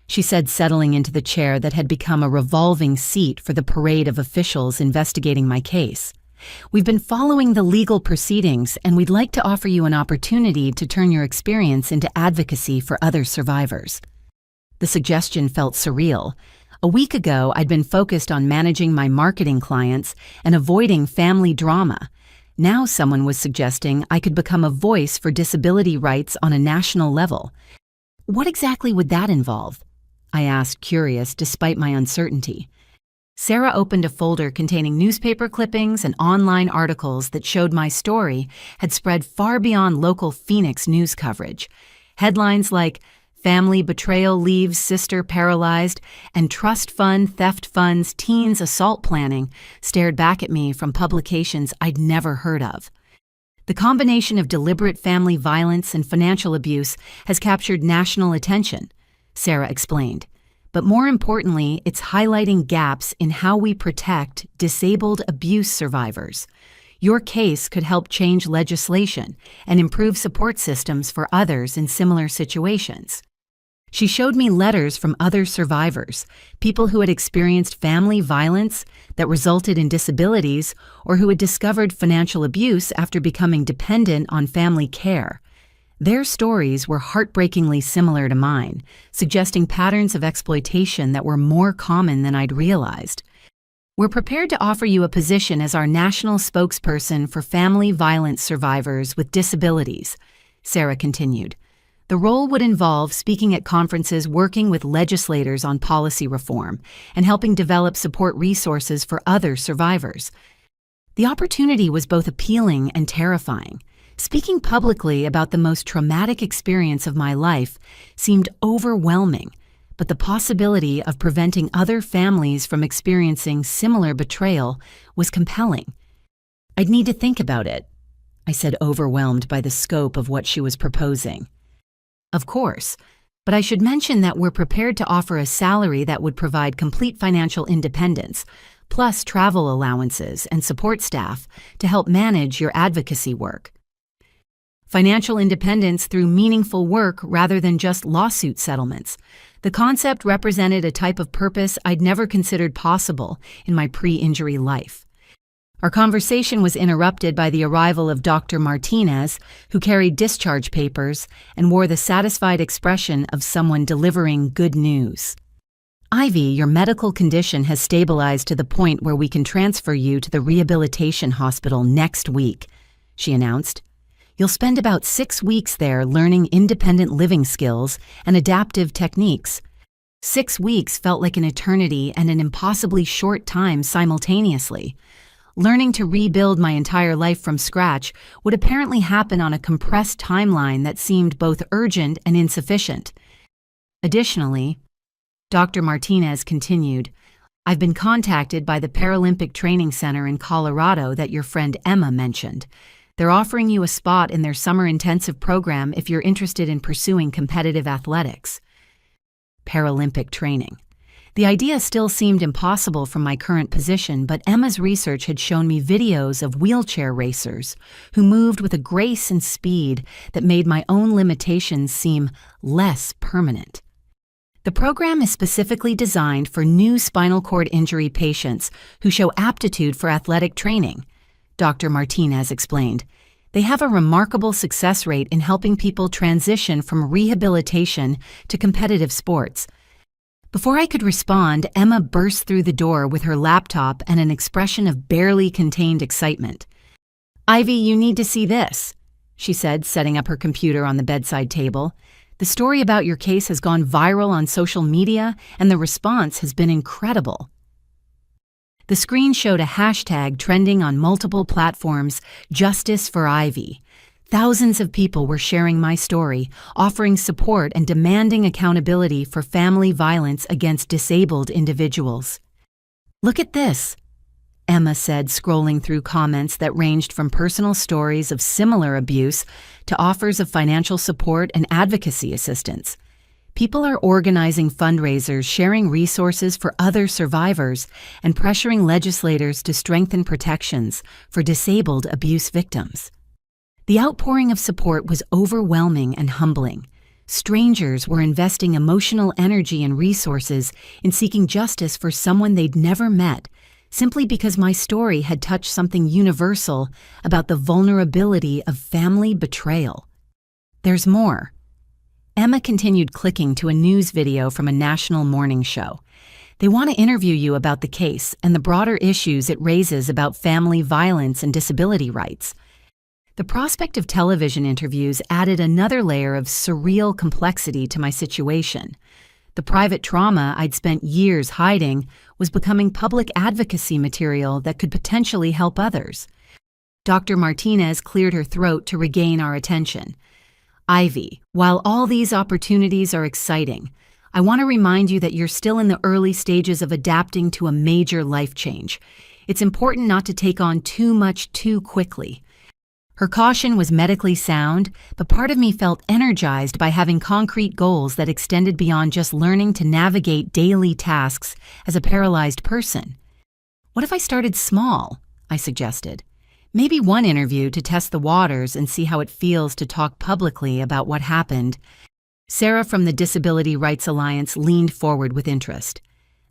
she said, settling into the chair that had become a revolving seat for the parade of officials investigating my case. We've been following the legal proceedings, and we'd like to offer you an opportunity to turn your experience into advocacy for other survivors. The suggestion felt surreal. A week ago, I'd been focused on managing my marketing clients and avoiding family drama. Now someone was suggesting I could become a voice for disability rights on a national level. What exactly would that involve? I asked, curious despite my uncertainty. Sarah opened a folder containing newspaper clippings and online articles that showed my story had spread far beyond local Phoenix news coverage. Headlines like, family betrayal leaves sister paralyzed, and trust fund theft funds teens assault planning stared back at me from publications I'd never heard of. The combination of deliberate family violence and financial abuse has captured national attention, Sarah explained. But more importantly, it's highlighting gaps in how we protect disabled abuse survivors. Your case could help change legislation and improve support systems for others in similar situations. She showed me letters from other survivors, people who had experienced family violence that resulted in disabilities or who had discovered financial abuse after becoming dependent on family care. Their stories were heartbreakingly similar to mine, suggesting patterns of exploitation that were more common than I'd realized. We're prepared to offer you a position as our national spokesperson for family violence survivors with disabilities, Sarah continued. The role would involve speaking at conferences, working with legislators on policy reform, and helping develop support resources for other survivors. The opportunity was both appealing and terrifying. Speaking publicly about the most traumatic experience of my life seemed overwhelming, but the possibility of preventing other families from experiencing similar betrayal was compelling. I'd need to think about it, I said, overwhelmed by the scope of what she was proposing. Of course, but I should mention that we're prepared to offer a salary that would provide complete financial independence, plus travel allowances and support staff to help manage your advocacy work. Financial independence through meaningful work rather than just lawsuit settlements. The concept represented a type of purpose I'd never considered possible in my pre-injury life. Our conversation was interrupted by the arrival of Dr. Martinez, who carried discharge papers and wore the satisfied expression of someone delivering good news. Ivy, your medical condition has stabilized to the point where we can transfer you to the rehabilitation hospital next week, she announced. You'll spend about 6 weeks there learning independent living skills and adaptive techniques. 6 weeks felt like an eternity and an impossibly short time simultaneously. Learning to rebuild my entire life from scratch would apparently happen on a compressed timeline that seemed both urgent and insufficient. Additionally, Dr. Martinez continued, I've been contacted by the Paralympic Training Center in Colorado that your friend Emma mentioned. They're offering you a spot in their summer intensive program if you're interested in pursuing competitive athletics. Paralympic training. The idea still seemed impossible from my current position, but Emma's research had shown me videos of wheelchair racers who moved with a grace and speed that made my own limitations seem less permanent. The program is specifically designed for new spinal cord injury patients who show aptitude for athletic training, Dr. Martinez explained. They have a remarkable success rate in helping people transition from rehabilitation to competitive sports. Before I could respond, Emma burst through the door with her laptop and an expression of barely contained excitement. Ivy, you need to see this, she said, setting up her computer on the bedside table. The story about your case has gone viral on social media, and the response has been incredible. The screen showed a hashtag trending on multiple platforms, Justice for Ivy. Thousands of people were sharing my story, offering support and demanding accountability for family violence against disabled individuals. Look at this, Emma said, scrolling through comments that ranged from personal stories of similar abuse to offers of financial support and advocacy assistance. People are organizing fundraisers, sharing resources for other survivors, and pressuring legislators to strengthen protections for disabled abuse victims. The outpouring of support was overwhelming and humbling. Strangers were investing emotional energy and resources in seeking justice for someone they'd never met, simply because my story had touched something universal about the vulnerability of family betrayal. There's more. Emma continued, clicking to a news video from a national morning show. They want to interview you about the case and the broader issues it raises about family violence and disability rights. The prospect of television interviews added another layer of surreal complexity to my situation. The private trauma I'd spent years hiding was becoming public advocacy material that could potentially help others. Dr. Martinez cleared her throat to regain our attention. Ivy, while all these opportunities are exciting, I want to remind you that you're still in the early stages of adapting to a major life change. It's important not to take on too much too quickly. Her caution was medically sound, but part of me felt energized by having concrete goals that extended beyond just learning to navigate daily tasks as a paralyzed person. What if I started small? I suggested. Maybe one interview to test the waters and see how it feels to talk publicly about what happened. Sarah from the Disability Rights Alliance leaned forward with interest.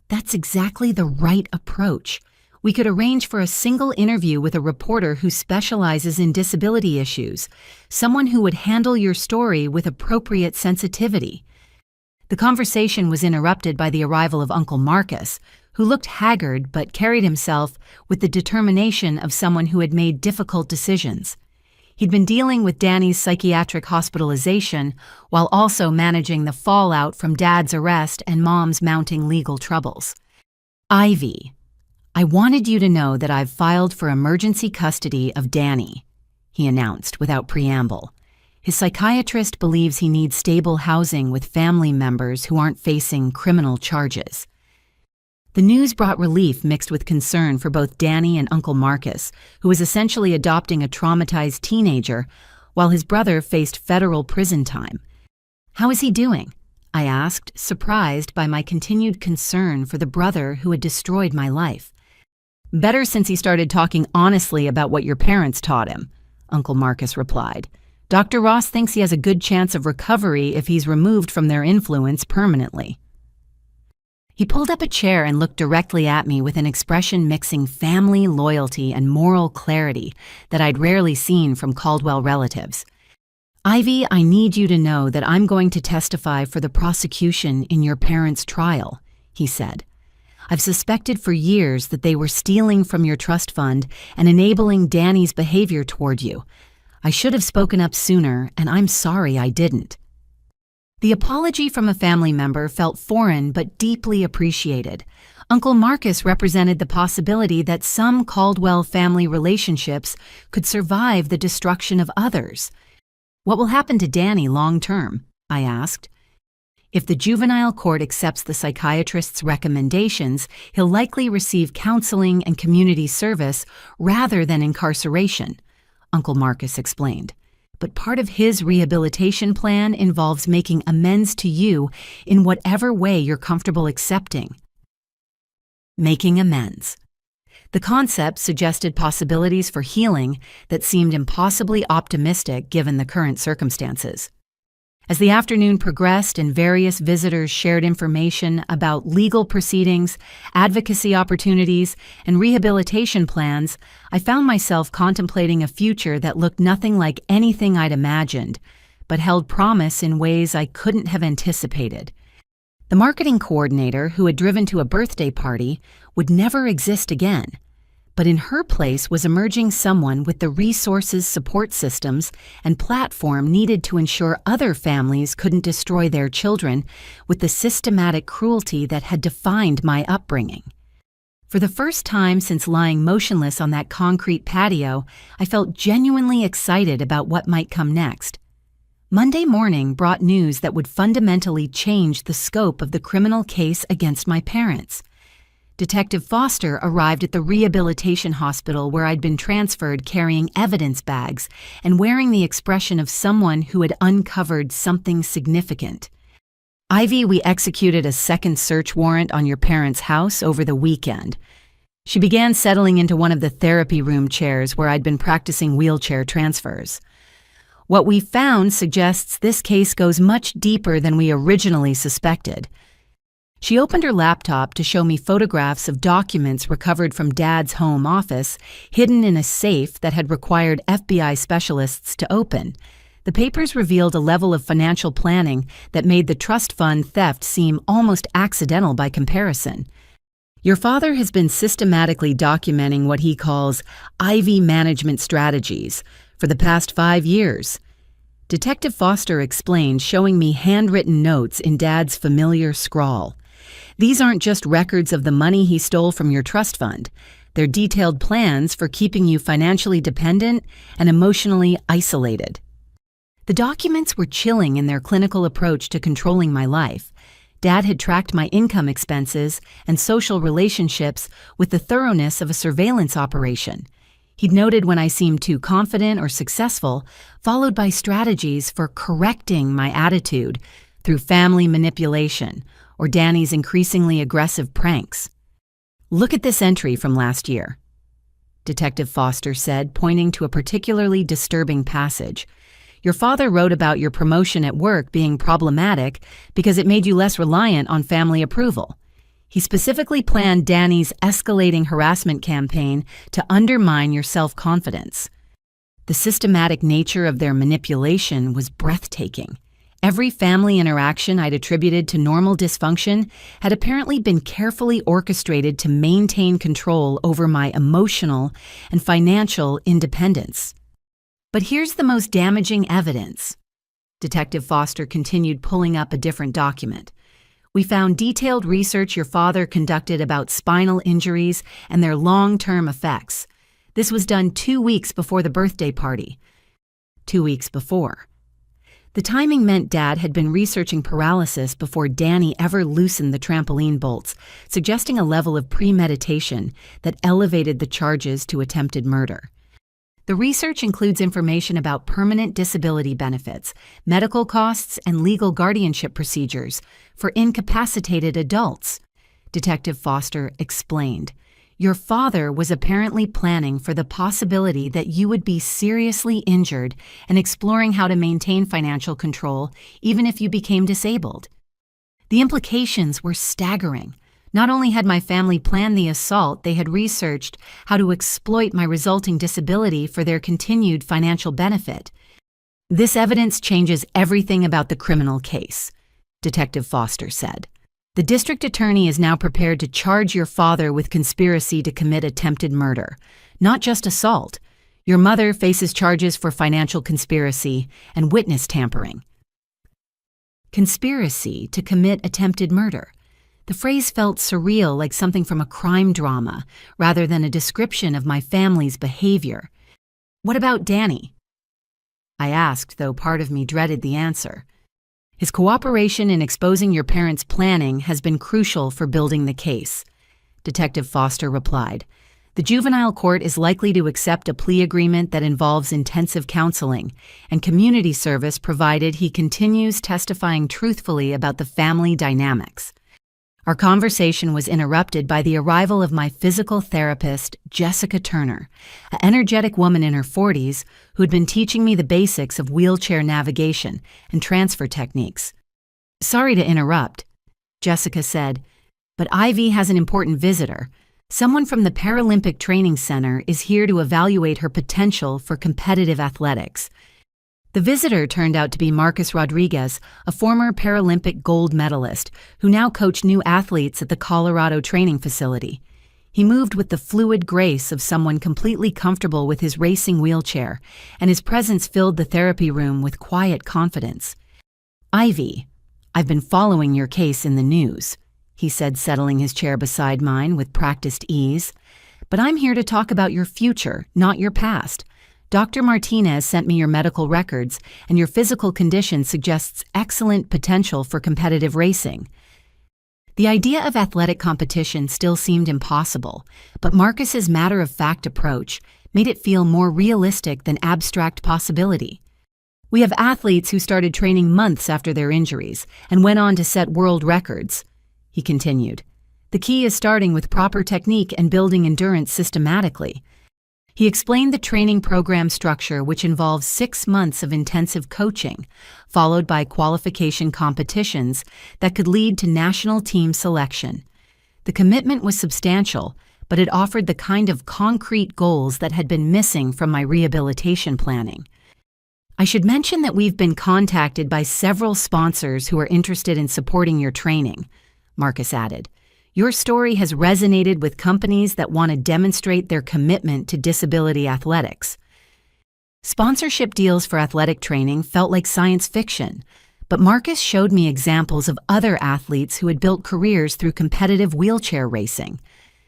That's exactly the right approach. We could arrange for a single interview with a reporter who specializes in disability issues, someone who would handle your story with appropriate sensitivity. The conversation was interrupted by the arrival of Uncle Marcus, who looked haggard but carried himself with the determination of someone who had made difficult decisions. He'd been dealing with Danny's psychiatric hospitalization while also managing the fallout from Dad's arrest and Mom's mounting legal troubles. Ivy, I wanted you to know that I've filed for emergency custody of Danny, he announced without preamble. His psychiatrist believes he needs stable housing with family members who aren't facing criminal charges. The news brought relief mixed with concern for both Danny and Uncle Marcus, who was essentially adopting a traumatized teenager, while his brother faced federal prison time. How is he doing? I asked, surprised by my continued concern for the brother who had destroyed my life. Better since he started talking honestly about what your parents taught him, Uncle Marcus replied. Dr. Ross thinks he has a good chance of recovery if he's removed from their influence permanently. He pulled up a chair and looked directly at me with an expression mixing family loyalty and moral clarity that I'd rarely seen from Caldwell relatives. Ivy, I need you to know that I'm going to testify for the prosecution in your parents' trial, he said. I've suspected for years that they were stealing from your trust fund and enabling Danny's behavior toward you. I should have spoken up sooner, and I'm sorry I didn't. The apology from a family member felt foreign but deeply appreciated. Uncle Marcus represented the possibility that some Caldwell family relationships could survive the destruction of others. What will happen to Danny long term? I asked. If the juvenile court accepts the psychiatrist's recommendations, he'll likely receive counseling and community service rather than incarceration, Uncle Marcus explained. But part of his rehabilitation plan involves making amends to you in whatever way you're comfortable accepting. Making amends. The concept suggested possibilities for healing that seemed impossibly optimistic given the current circumstances. As the afternoon progressed and various visitors shared information about legal proceedings, advocacy opportunities, and rehabilitation plans, I found myself contemplating a future that looked nothing like anything I'd imagined, but held promise in ways I couldn't have anticipated. The marketing coordinator who had driven to a birthday party would never exist again. But in her place was emerging someone with the resources, support systems, and platform needed to ensure other families couldn't destroy their children with the systematic cruelty that had defined my upbringing. For the first time since lying motionless on that concrete patio, I felt genuinely excited about what might come next. Monday morning brought news that would fundamentally change the scope of the criminal case against my parents. Detective Foster arrived at the rehabilitation hospital where I'd been transferred carrying evidence bags and wearing the expression of someone who had uncovered something significant. Ivy, we executed a second search warrant on your parents' house over the weekend. She began settling into one of the therapy room chairs where I'd been practicing wheelchair transfers. What we found suggests this case goes much deeper than we originally suspected. She opened her laptop to show me photographs of documents recovered from Dad's home office, hidden in a safe that had required FBI specialists to open. The papers revealed a level of financial planning that made the trust fund theft seem almost accidental by comparison. Your father has been systematically documenting what he calls Ivy management strategies for the past 5 years. Detective Foster explained, showing me handwritten notes in Dad's familiar scrawl. These aren't just records of the money he stole from your trust fund. They're detailed plans for keeping you financially dependent and emotionally isolated. The documents were chilling in their clinical approach to controlling my life. Dad had tracked my income expenses and social relationships with the thoroughness of a surveillance operation. He'd noted when I seemed too confident or successful, followed by strategies for correcting my attitude through family manipulation or Danny's increasingly aggressive pranks. "Look at this entry from last year," Detective Foster said, pointing to a particularly disturbing passage. "Your father wrote about your promotion at work being problematic because it made you less reliant on family approval. He specifically planned Danny's escalating harassment campaign to undermine your self-confidence. The systematic nature of their manipulation was breathtaking. Every family interaction I'd attributed to normal dysfunction had apparently been carefully orchestrated to maintain control over my emotional and financial independence. But here's the most damaging evidence." Detective Foster continued, pulling up a different document. "We found detailed research your father conducted about spinal injuries and their long-term effects. This was done 2 weeks before the birthday party." 2 weeks before. The timing meant Dad had been researching paralysis before Danny ever loosened the trampoline bolts, suggesting a level of premeditation that elevated the charges to attempted murder. The research includes information about permanent disability benefits, medical costs, and legal guardianship procedures for incapacitated adults, Detective Foster explained. "Your father was apparently planning for the possibility that you would be seriously injured and exploring how to maintain financial control even if you became disabled." The implications were staggering. Not only had my family planned the assault, they had researched how to exploit my resulting disability for their continued financial benefit. "This evidence changes everything about the criminal case," Detective Foster said. "The district attorney is now prepared to charge your father with conspiracy to commit attempted murder, not just assault. Your mother faces charges for financial conspiracy and witness tampering." Conspiracy to commit attempted murder. The phrase felt surreal, like something from a crime drama, rather than a description of my family's behavior. "What about Danny?" I asked, though part of me dreaded the answer. "His cooperation in exposing your parents' planning has been crucial for building the case," Detective Foster replied. "The juvenile court is likely to accept a plea agreement that involves intensive counseling and community service provided he continues testifying truthfully about the family dynamics." Our conversation was interrupted by the arrival of my physical therapist, Jessica Turner, an energetic woman in her 40s who had been teaching me the basics of wheelchair navigation and transfer techniques. "Sorry to interrupt," Jessica said, "but Ivy has an important visitor. Someone from the Paralympic Training Center is here to evaluate her potential for competitive athletics." The visitor turned out to be Marcus Rodriguez, a former Paralympic gold medalist who now coached new athletes at the Colorado training facility. He moved with the fluid grace of someone completely comfortable with his racing wheelchair, and his presence filled the therapy room with quiet confidence. "Ivy, I've been following your case in the news," he said, settling his chair beside mine with practiced ease. "But I'm here to talk about your future, not your past. Dr. Martinez sent me your medical records, and your physical condition suggests excellent potential for competitive racing." The idea of athletic competition still seemed impossible, but Marcus's matter-of-fact approach made it feel more realistic than abstract possibility. "We have athletes who started training months after their injuries and went on to set world records," he continued. "The key is starting with proper technique and building endurance systematically." He explained the training program structure, which involves 6 months of intensive coaching, followed by qualification competitions that could lead to national team selection. The commitment was substantial, but it offered the kind of concrete goals that had been missing from my rehabilitation planning. "I should mention that we've been contacted by several sponsors who are interested in supporting your training," Marcus added. "Your story has resonated with companies that want to demonstrate their commitment to disability athletics." Sponsorship deals for athletic training felt like science fiction, but Marcus showed me examples of other athletes who had built careers through competitive wheelchair racing.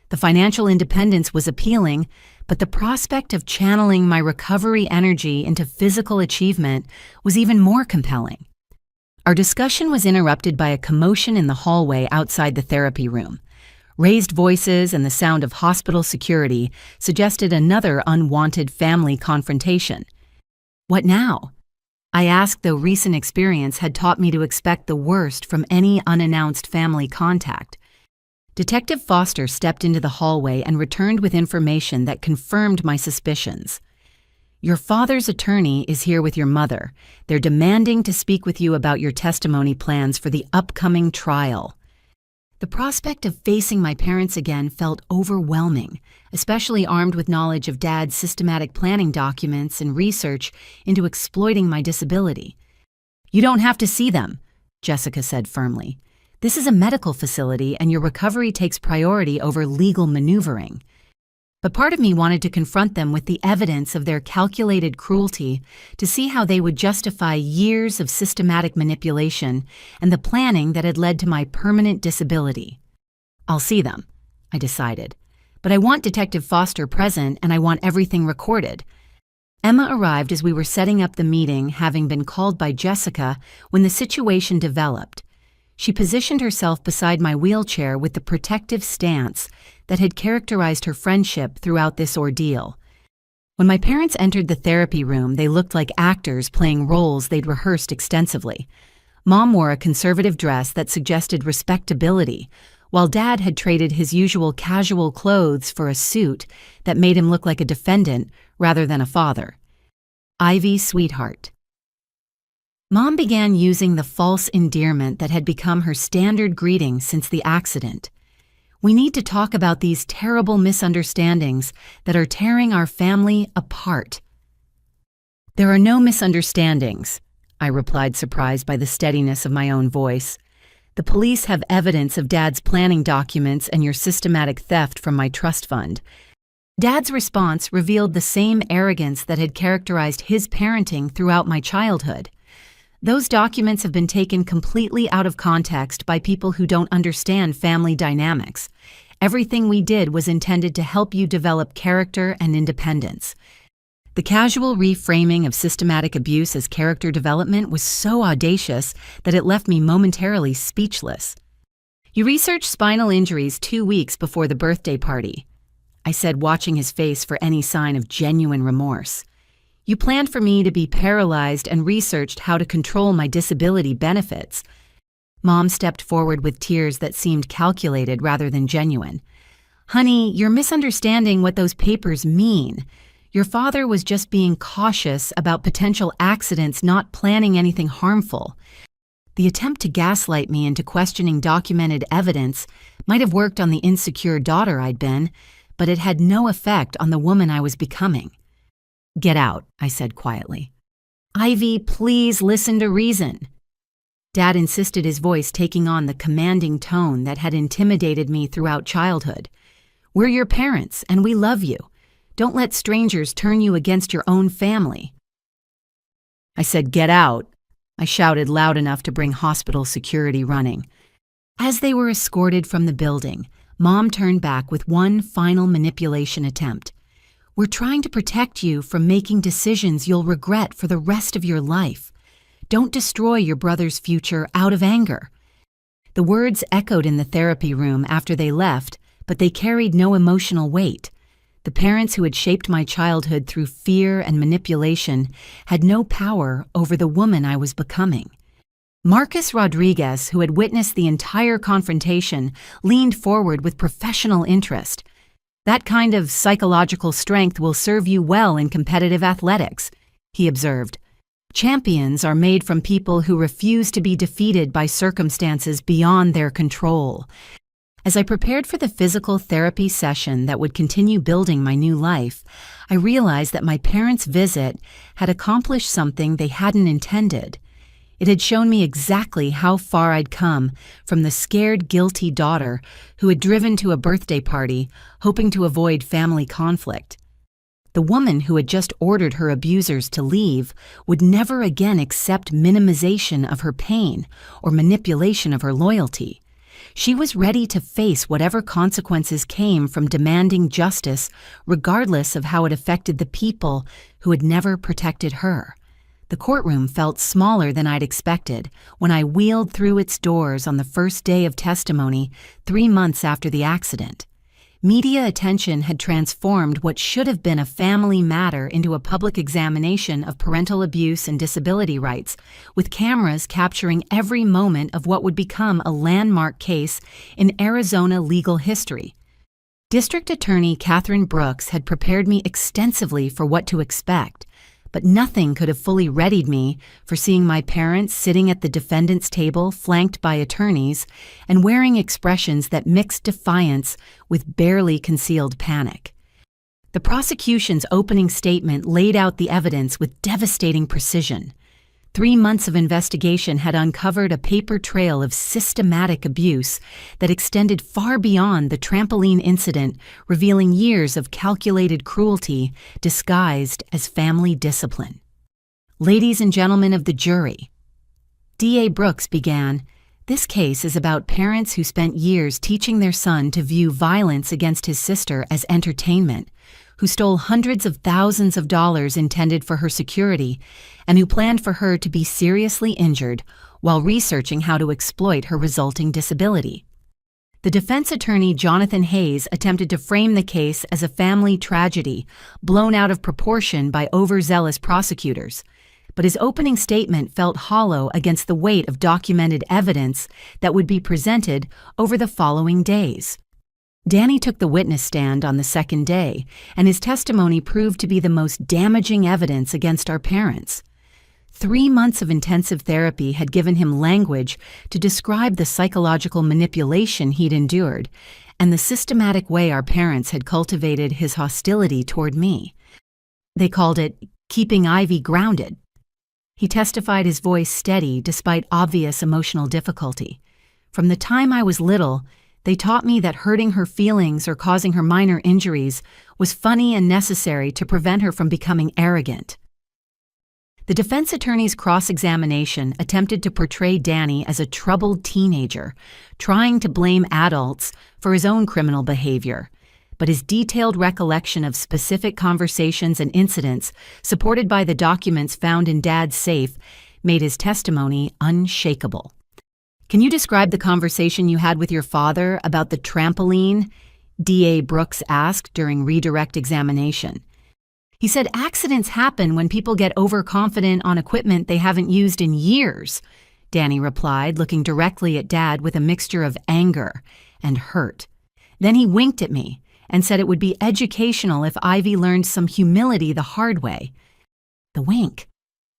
The financial independence was appealing, but the prospect of channeling my recovery energy into physical achievement was even more compelling. Our discussion was interrupted by a commotion in the hallway outside the therapy room. Raised voices and the sound of hospital security suggested another unwanted family confrontation. What now? I asked, though recent experience had taught me to expect the worst from any unannounced family contact. Detective Foster stepped into the hallway and returned with information that confirmed my suspicions. Your father's attorney is here with your mother. They're demanding to speak with you about your testimony plans for the upcoming trial. The prospect of facing my parents again felt overwhelming, especially armed with knowledge of Dad's systematic planning documents and research into exploiting my disability. You don't have to see them, Jessica said firmly. This is a medical facility and your recovery takes priority over legal maneuvering. But part of me wanted to confront them with the evidence of their calculated cruelty to see how they would justify years of systematic manipulation and the planning that had led to my permanent disability. I'll see them, I decided. But I want Detective Foster present and I want everything recorded. Emma arrived as we were setting up the meeting, having been called by Jessica when the situation developed. She positioned herself beside my wheelchair with the protective stance that had characterized her friendship throughout this ordeal. When my parents entered the therapy room, they looked like actors playing roles they'd rehearsed extensively. Mom wore a conservative dress that suggested respectability, while Dad had traded his usual casual clothes for a suit that made him look like a defendant rather than a father. Ivy, sweetheart. Mom began using the false endearment that had become her standard greeting since the accident. We need to talk about these terrible misunderstandings that are tearing our family apart. There are no misunderstandings, I replied, surprised by the steadiness of my own voice. The police have evidence of Dad's planning documents and your systematic theft from my trust fund. Dad's response revealed the same arrogance that had characterized his parenting throughout my childhood. Those documents have been taken completely out of context by people who don't understand family dynamics. Everything we did was intended to help you develop character and independence. The casual reframing of systematic abuse as character development was so audacious that it left me momentarily speechless. You researched spinal injuries 2 weeks before the birthday party, I said, watching his face for any sign of genuine remorse. You planned for me to be paralyzed and researched how to control my disability benefits. Mom stepped forward with tears that seemed calculated rather than genuine. Honey, you're misunderstanding what those papers mean. Your father was just being cautious about potential accidents, not planning anything harmful. The attempt to gaslight me into questioning documented evidence might have worked on the insecure daughter I'd been, but it had no effect on the woman I was becoming. Get out, I said quietly. Ivy, please listen to reason. Dad insisted, his voice taking on the commanding tone that had intimidated me throughout childhood. We're your parents, and we love you. Don't let strangers turn you against your own family. I said, get out. I shouted loud enough to bring hospital security running. As they were escorted from the building, Mom turned back with one final manipulation attempt. We're trying to protect you from making decisions you'll regret for the rest of your life. Don't destroy your brother's future out of anger. The words echoed in the therapy room after they left, but they carried no emotional weight. The parents who had shaped my childhood through fear and manipulation had no power over the woman I was becoming. Marcus Rodriguez, who had witnessed the entire confrontation, leaned forward with professional interest. That kind of psychological strength will serve you well in competitive athletics, he observed. Champions are made from people who refuse to be defeated by circumstances beyond their control. As I prepared for the physical therapy session that would continue building my new life, I realized that my parents' visit had accomplished something they hadn't intended. It had shown me exactly how far I'd come from the scared, guilty daughter who had driven to a birthday party, hoping to avoid family conflict. The woman who had just ordered her abusers to leave would never again accept minimization of her pain or manipulation of her loyalty. She was ready to face whatever consequences came from demanding justice, regardless of how it affected the people who had never protected her. The courtroom felt smaller than I'd expected when I wheeled through its doors on the first day of testimony 3 months after the accident. Media attention had transformed what should have been a family matter into a public examination of parental abuse and disability rights, with cameras capturing every moment of what would become a landmark case in Arizona legal history. District Attorney Catherine Brooks had prepared me extensively for what to expect, but nothing could have fully readied me for seeing my parents sitting at the defendant's table flanked by attorneys and wearing expressions that mixed defiance with barely concealed panic. The prosecution's opening statement laid out the evidence with devastating precision. 3 months of investigation had uncovered a paper trail of systematic abuse that extended far beyond the trampoline incident, revealing years of calculated cruelty disguised as family discipline. Ladies and gentlemen of the jury, D.A. Brooks began, "This case is about parents who spent years teaching their son to view violence against his sister as entertainment, who stole hundreds of thousands of dollars intended for her security, and who planned for her to be seriously injured while researching how to exploit her resulting disability." The defense attorney Jonathan Hayes attempted to frame the case as a family tragedy, blown out of proportion by overzealous prosecutors, but his opening statement felt hollow against the weight of documented evidence that would be presented over the following days. Danny took the witness stand on the second day, and his testimony proved to be the most damaging evidence against our parents. 3 months of intensive therapy had given him language to describe the psychological manipulation he'd endured and the systematic way our parents had cultivated his hostility toward me. They called it keeping Ivy grounded. He testified, his voice steady despite obvious emotional difficulty. "From the time I was little, they taught me that hurting her feelings or causing her minor injuries was funny and necessary to prevent her from becoming arrogant." The defense attorney's cross-examination attempted to portray Danny as a troubled teenager, trying to blame adults for his own criminal behavior. But his detailed recollection of specific conversations and incidents, supported by the documents found in Dad's safe, made his testimony unshakable. "Can you describe the conversation you had with your father about the trampoline?" D.A. Brooks asked during redirect examination. "He said accidents happen when people get overconfident on equipment they haven't used in years," Danny replied, looking directly at Dad with a mixture of anger and hurt. "Then he winked at me and said it would be educational if Ivy learned some humility the hard way." The wink.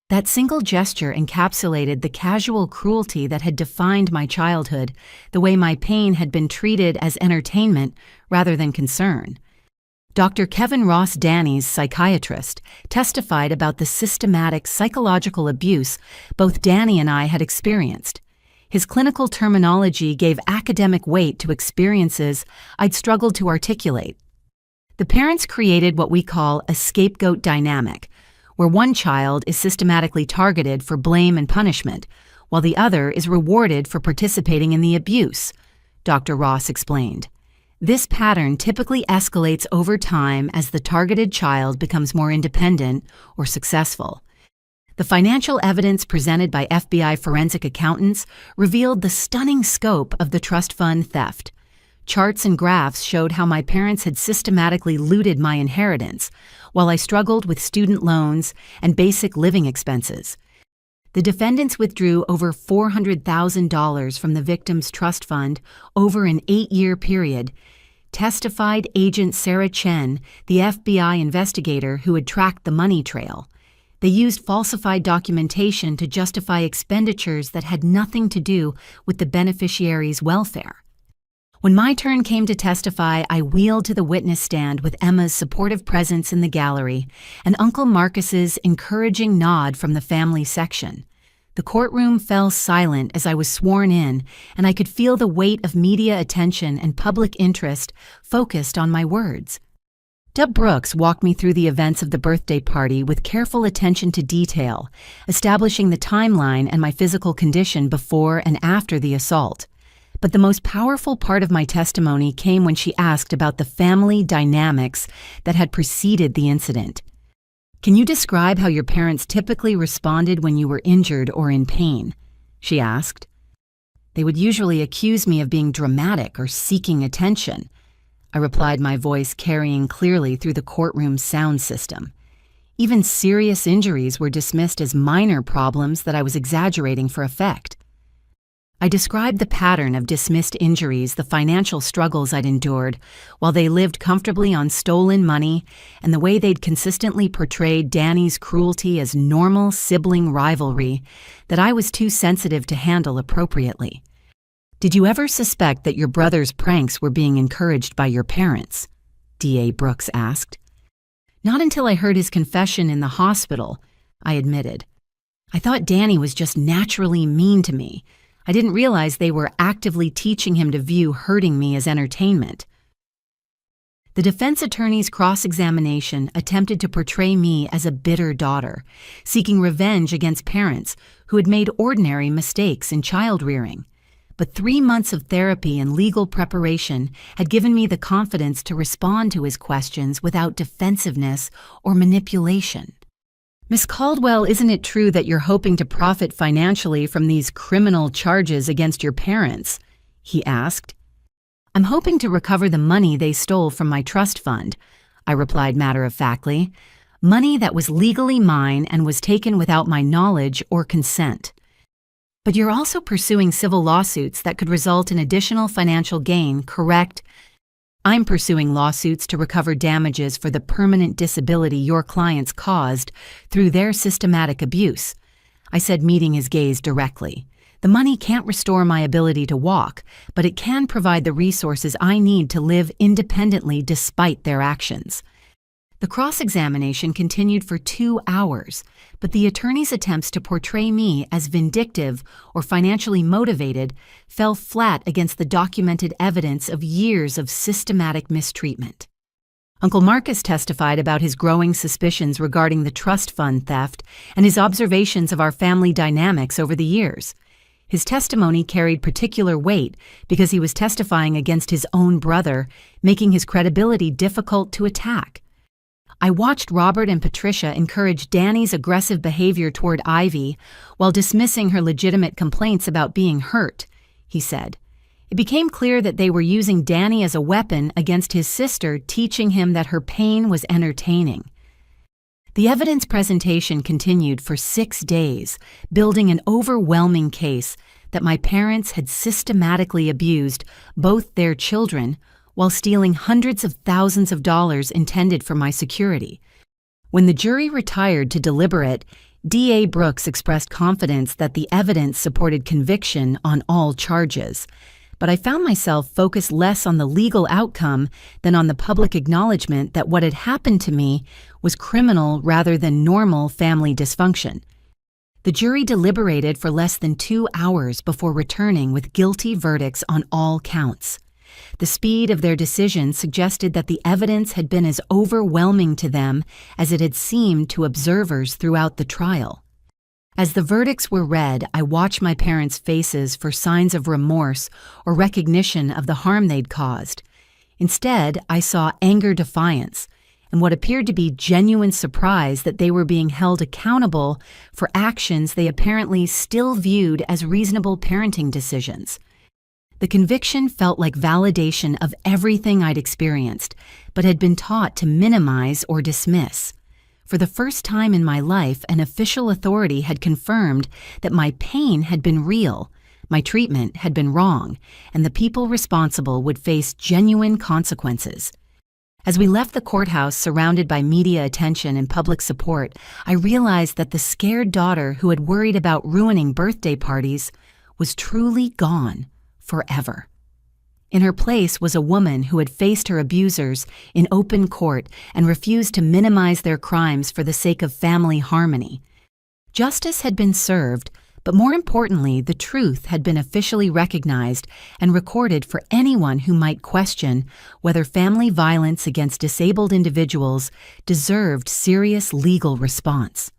That single gesture encapsulated the casual cruelty that had defined my childhood, the way my pain had been treated as entertainment rather than concern. Dr. Kevin Ross Danny's psychiatrist testified about the systematic psychological abuse both Danny and I had experienced. His clinical terminology gave academic weight to experiences I'd struggled to articulate. The parents created what we call a scapegoat dynamic, where one child is systematically targeted for blame and punishment, while the other is rewarded for participating in the abuse, Dr. Ross explained. This pattern typically escalates over time as the targeted child becomes more independent or successful. The financial evidence presented by FBI forensic accountants revealed the stunning scope of the trust fund theft. Charts and graphs showed how my parents had systematically looted my inheritance, while I struggled with student loans and basic living expenses. The defendants withdrew over $400,000 from the victim's trust fund over an 8-year period, testified Agent Sarah Chen, the FBI investigator who had tracked the money trail. They used falsified documentation to justify expenditures that had nothing to do with the beneficiary's welfare. When my turn came to testify, I wheeled to the witness stand with Emma's supportive presence in the gallery and Uncle Marcus's encouraging nod from the family section. The courtroom fell silent as I was sworn in, and I could feel the weight of media attention and public interest focused on my words. Deb Brooks walked me through the events of the birthday party with careful attention to detail, establishing the timeline and my physical condition before and after the assault. But the most powerful part of my testimony came when she asked about the family dynamics that had preceded the incident. "Can you describe how your parents typically responded when you were injured or in pain?" she asked. "They would usually accuse me of being dramatic or seeking attention," I replied, my voice carrying clearly through the courtroom's sound system. Even serious injuries were dismissed as minor problems that I was exaggerating for effect. I described the pattern of dismissed injuries, the financial struggles I'd endured, while they lived comfortably on stolen money, and the way they'd consistently portrayed Danny's cruelty as normal sibling rivalry that I was too sensitive to handle appropriately. "Did you ever suspect that your brother's pranks were being encouraged by your parents?" D.A. Brooks asked. "Not until I heard his confession in the hospital," I admitted. "I thought Danny was just naturally mean to me. I didn't realize they were actively teaching him to view hurting me as entertainment." The defense attorney's cross-examination attempted to portray me as a bitter daughter, seeking revenge against parents who had made ordinary mistakes in child-rearing. But 3 months of therapy and legal preparation had given me the confidence to respond to his questions without defensiveness or manipulation. "Miss Caldwell, isn't it true that you're hoping to profit financially from these criminal charges against your parents?" he asked. "I'm hoping to recover the money they stole from my trust fund," I replied matter-of-factly. "Money that was legally mine and was taken without my knowledge or consent." "But you're also pursuing civil lawsuits that could result in additional financial gain, correct?" "I'm pursuing lawsuits to recover damages for the permanent disability your clients caused through their systematic abuse," I said, meeting his gaze directly. "The money can't restore my ability to walk, but it can provide the resources I need to live independently despite their actions." The cross-examination continued for 2 hours, but the attorney's attempts to portray me as vindictive or financially motivated fell flat against the documented evidence of years of systematic mistreatment. Uncle Marcus testified about his growing suspicions regarding the trust fund theft and his observations of our family dynamics over the years. His testimony carried particular weight because he was testifying against his own brother, making his credibility difficult to attack. I watched Robert and Patricia encourage Danny's aggressive behavior toward Ivy while dismissing her legitimate complaints about being hurt, he said. It became clear that they were using Danny as a weapon against his sister, teaching him that her pain was entertaining. The evidence presentation continued for 6 days, building an overwhelming case that my parents had systematically abused both their children while stealing hundreds of thousands of dollars intended for my security. When the jury retired to deliberate, D.A. Brooks expressed confidence that the evidence supported conviction on all charges, but I found myself focused less on the legal outcome than on the public acknowledgement that what had happened to me was criminal rather than normal family dysfunction. The jury deliberated for less than 2 hours before returning with guilty verdicts on all counts. The speed of their decision suggested that the evidence had been as overwhelming to them as it had seemed to observers throughout the trial. As the verdicts were read, I watched my parents' faces for signs of remorse or recognition of the harm they'd caused. Instead, I saw anger defiance and what appeared to be genuine surprise that they were being held accountable for actions they apparently still viewed as reasonable parenting decisions. The conviction felt like validation of everything I'd experienced, but had been taught to minimize or dismiss. For the first time in my life, an official authority had confirmed that my pain had been real, my treatment had been wrong, and the people responsible would face genuine consequences. As we left the courthouse surrounded by media attention and public support, I realized that the scared daughter who had worried about ruining birthday parties was truly gone. Forever. In her place was a woman who had faced her abusers in open court and refused to minimize their crimes for the sake of family harmony. Justice had been served, but more importantly, the truth had been officially recognized and recorded for anyone who might question whether family violence against disabled individuals deserved serious legal response.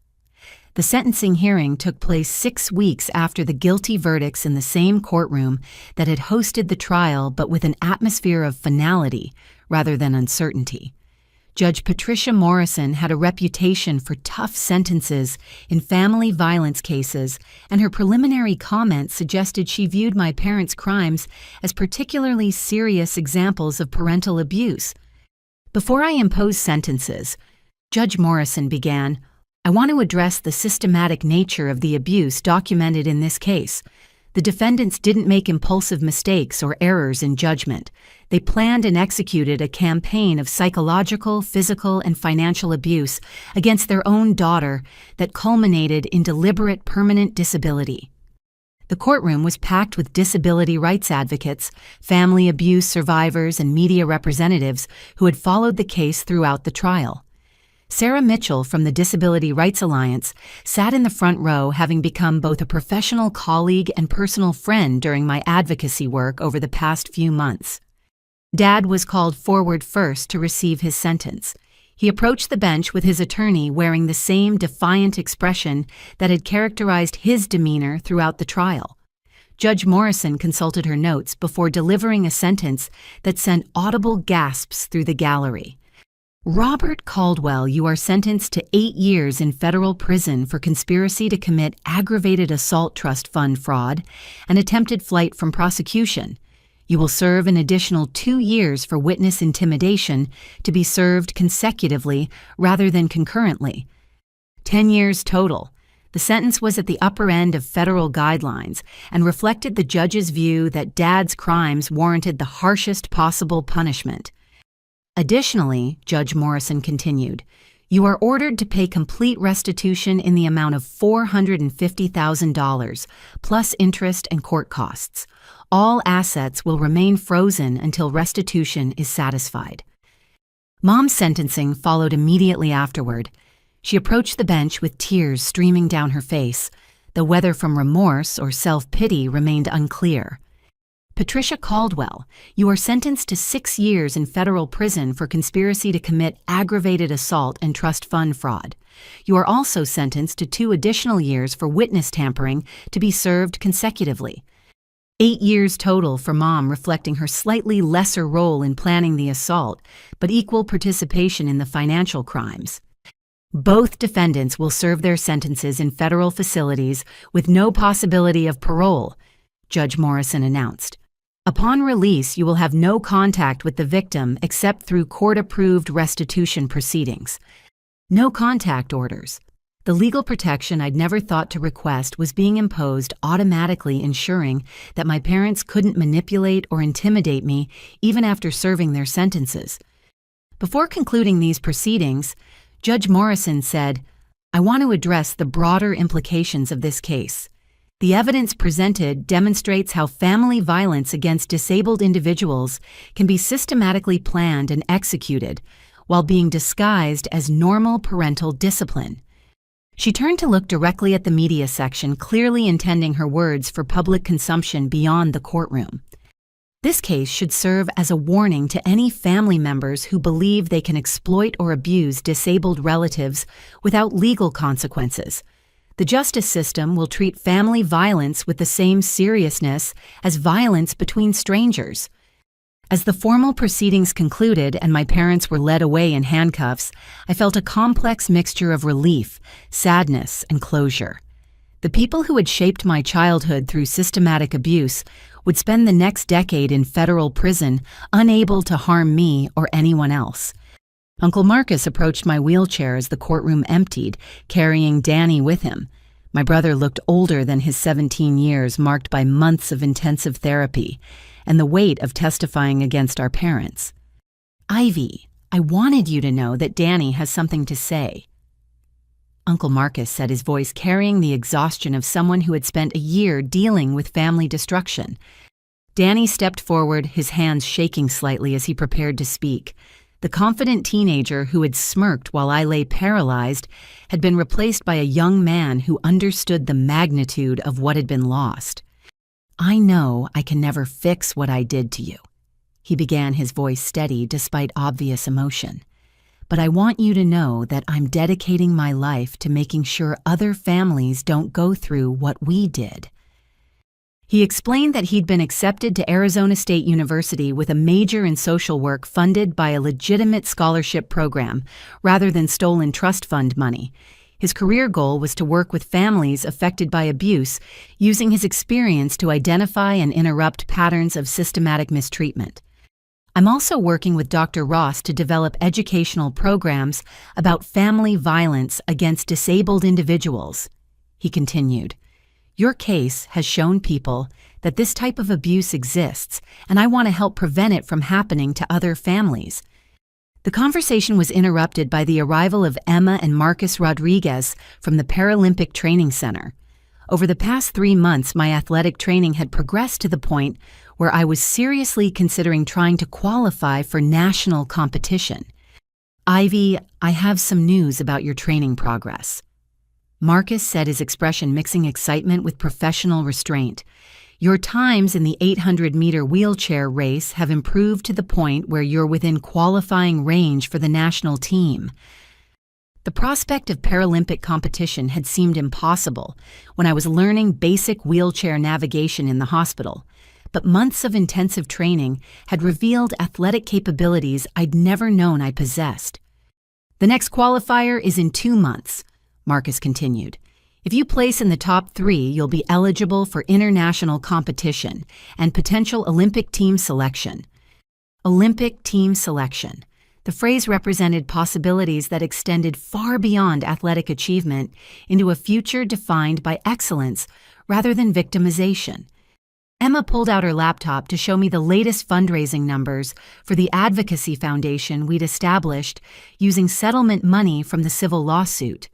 The sentencing hearing took place 6 weeks after the guilty verdicts in the same courtroom that had hosted the trial, but with an atmosphere of finality rather than uncertainty. Judge Patricia Morrison had a reputation for tough sentences in family violence cases, and her preliminary comments suggested she viewed my parents' crimes as particularly serious examples of parental abuse. Before I impose sentences, Judge Morrison began, I want to address the systematic nature of the abuse documented in this case. The defendants didn't make impulsive mistakes or errors in judgment. They planned and executed a campaign of psychological, physical, and financial abuse against their own daughter that culminated in deliberate permanent disability. The courtroom was packed with disability rights advocates, family abuse survivors, and media representatives who had followed the case throughout the trial. Sarah Mitchell from the Disability Rights Alliance sat in the front row, having become both a professional colleague and personal friend during my advocacy work over the past few months. Dad was called forward first to receive his sentence. He approached the bench with his attorney wearing the same defiant expression that had characterized his demeanor throughout the trial. Judge Morrison consulted her notes before delivering a sentence that sent audible gasps through the gallery. Robert Caldwell, you are sentenced to 8 years in federal prison for conspiracy to commit aggravated assault trust fund fraud and attempted flight from prosecution. You will serve an additional 2 years for witness intimidation to be served consecutively rather than concurrently. 10 years total. The sentence was at the upper end of federal guidelines and reflected the judge's view that Dad's crimes warranted the harshest possible punishment. Additionally, Judge Morrison continued, you are ordered to pay complete restitution in the amount of $450,000, plus interest and court costs. All assets will remain frozen until restitution is satisfied. Mom's sentencing followed immediately afterward. She approached the bench with tears streaming down her face, though whether from remorse or self-pity remained unclear. Patricia Caldwell, you are sentenced to 6 years in federal prison for conspiracy to commit aggravated assault and trust fund fraud. You are also sentenced to 2 additional years for witness tampering to be served consecutively. 8 years total for Mom, reflecting her slightly lesser role in planning the assault, but equal participation in the financial crimes. Both defendants will serve their sentences in federal facilities with no possibility of parole, Judge Morrison announced. Upon release, you will have no contact with the victim except through court-approved restitution proceedings. No contact orders. The legal protection I'd never thought to request was being imposed, automatically ensuring that my parents couldn't manipulate or intimidate me even after serving their sentences. Before concluding these proceedings, Judge Morrison said, I want to address the broader implications of this case. The evidence presented demonstrates how family violence against disabled individuals can be systematically planned and executed while being disguised as normal parental discipline. She turned to look directly at the media section, clearly intending her words for public consumption beyond the courtroom. This case should serve as a warning to any family members who believe they can exploit or abuse disabled relatives without legal consequences. The justice system will treat family violence with the same seriousness as violence between strangers. As the formal proceedings concluded and my parents were led away in handcuffs, I felt a complex mixture of relief, sadness, and closure. The people who had shaped my childhood through systematic abuse would spend the next decade in federal prison, unable to harm me or anyone else. Uncle Marcus approached my wheelchair as the courtroom emptied, carrying Danny with him. My brother looked older than his 17 years, marked by months of intensive therapy and the weight of testifying against our parents. Ivy, I wanted you to know that Danny has something to say. Uncle Marcus said, his voice carrying the exhaustion of someone who had spent a year dealing with family destruction. Danny stepped forward, his hands shaking slightly as he prepared to speak. The confident teenager who had smirked while I lay paralyzed had been replaced by a young man who understood the magnitude of what had been lost. I know I can never fix what I did to you. He began, his voice steady despite obvious emotion. but I want you to know that I'm dedicating my life to making sure other families don't go through what we did." He explained that he'd been accepted to Arizona State University with a major in social work funded by a legitimate scholarship program rather than stolen trust fund money. His career goal was to work with families affected by abuse, using his experience to identify and interrupt patterns of systematic mistreatment. "I'm also working with Dr. Ross to develop educational programs about family violence against disabled individuals," he continued. "Your case has shown people that this type of abuse exists, and I want to help prevent it from happening to other families." The conversation was interrupted by the arrival of Emma and Marcus Rodriguez from the Paralympic Training Center. Over the past 3 months, my athletic training had progressed to the point where I was seriously considering trying to qualify for national competition. "Ivy, I have some news about your training progress," Marcus said, his expression mixing excitement with professional restraint. "Your times in the 800-meter wheelchair race have improved to the point where you're within qualifying range for the national team." The prospect of Paralympic competition had seemed impossible when I was learning basic wheelchair navigation in the hospital, but months of intensive training had revealed athletic capabilities I'd never known I possessed. "The next qualifier is in 2 months," Marcus continued. "If you place in the top 3, you'll be eligible for international competition and potential Olympic team selection." Olympic team selection. The phrase represented possibilities that extended far beyond athletic achievement into a future defined by excellence rather than victimization. Emma pulled out her laptop to show me the latest fundraising numbers for the advocacy foundation we'd established using settlement money from the civil lawsuit.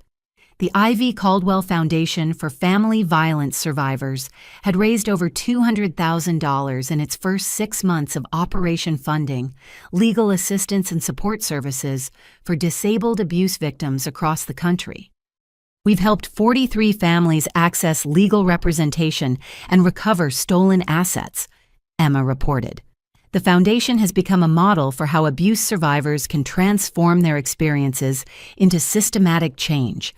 The Ivy Caldwell Foundation for Family Violence Survivors had raised over $200,000 in its first 6 months of operation funding, legal assistance and support services for disabled abuse victims across the country. "We've helped 43 families access legal representation and recover stolen assets," Emma reported. "The foundation has become a model for how abuse survivors can transform their experiences into systematic change."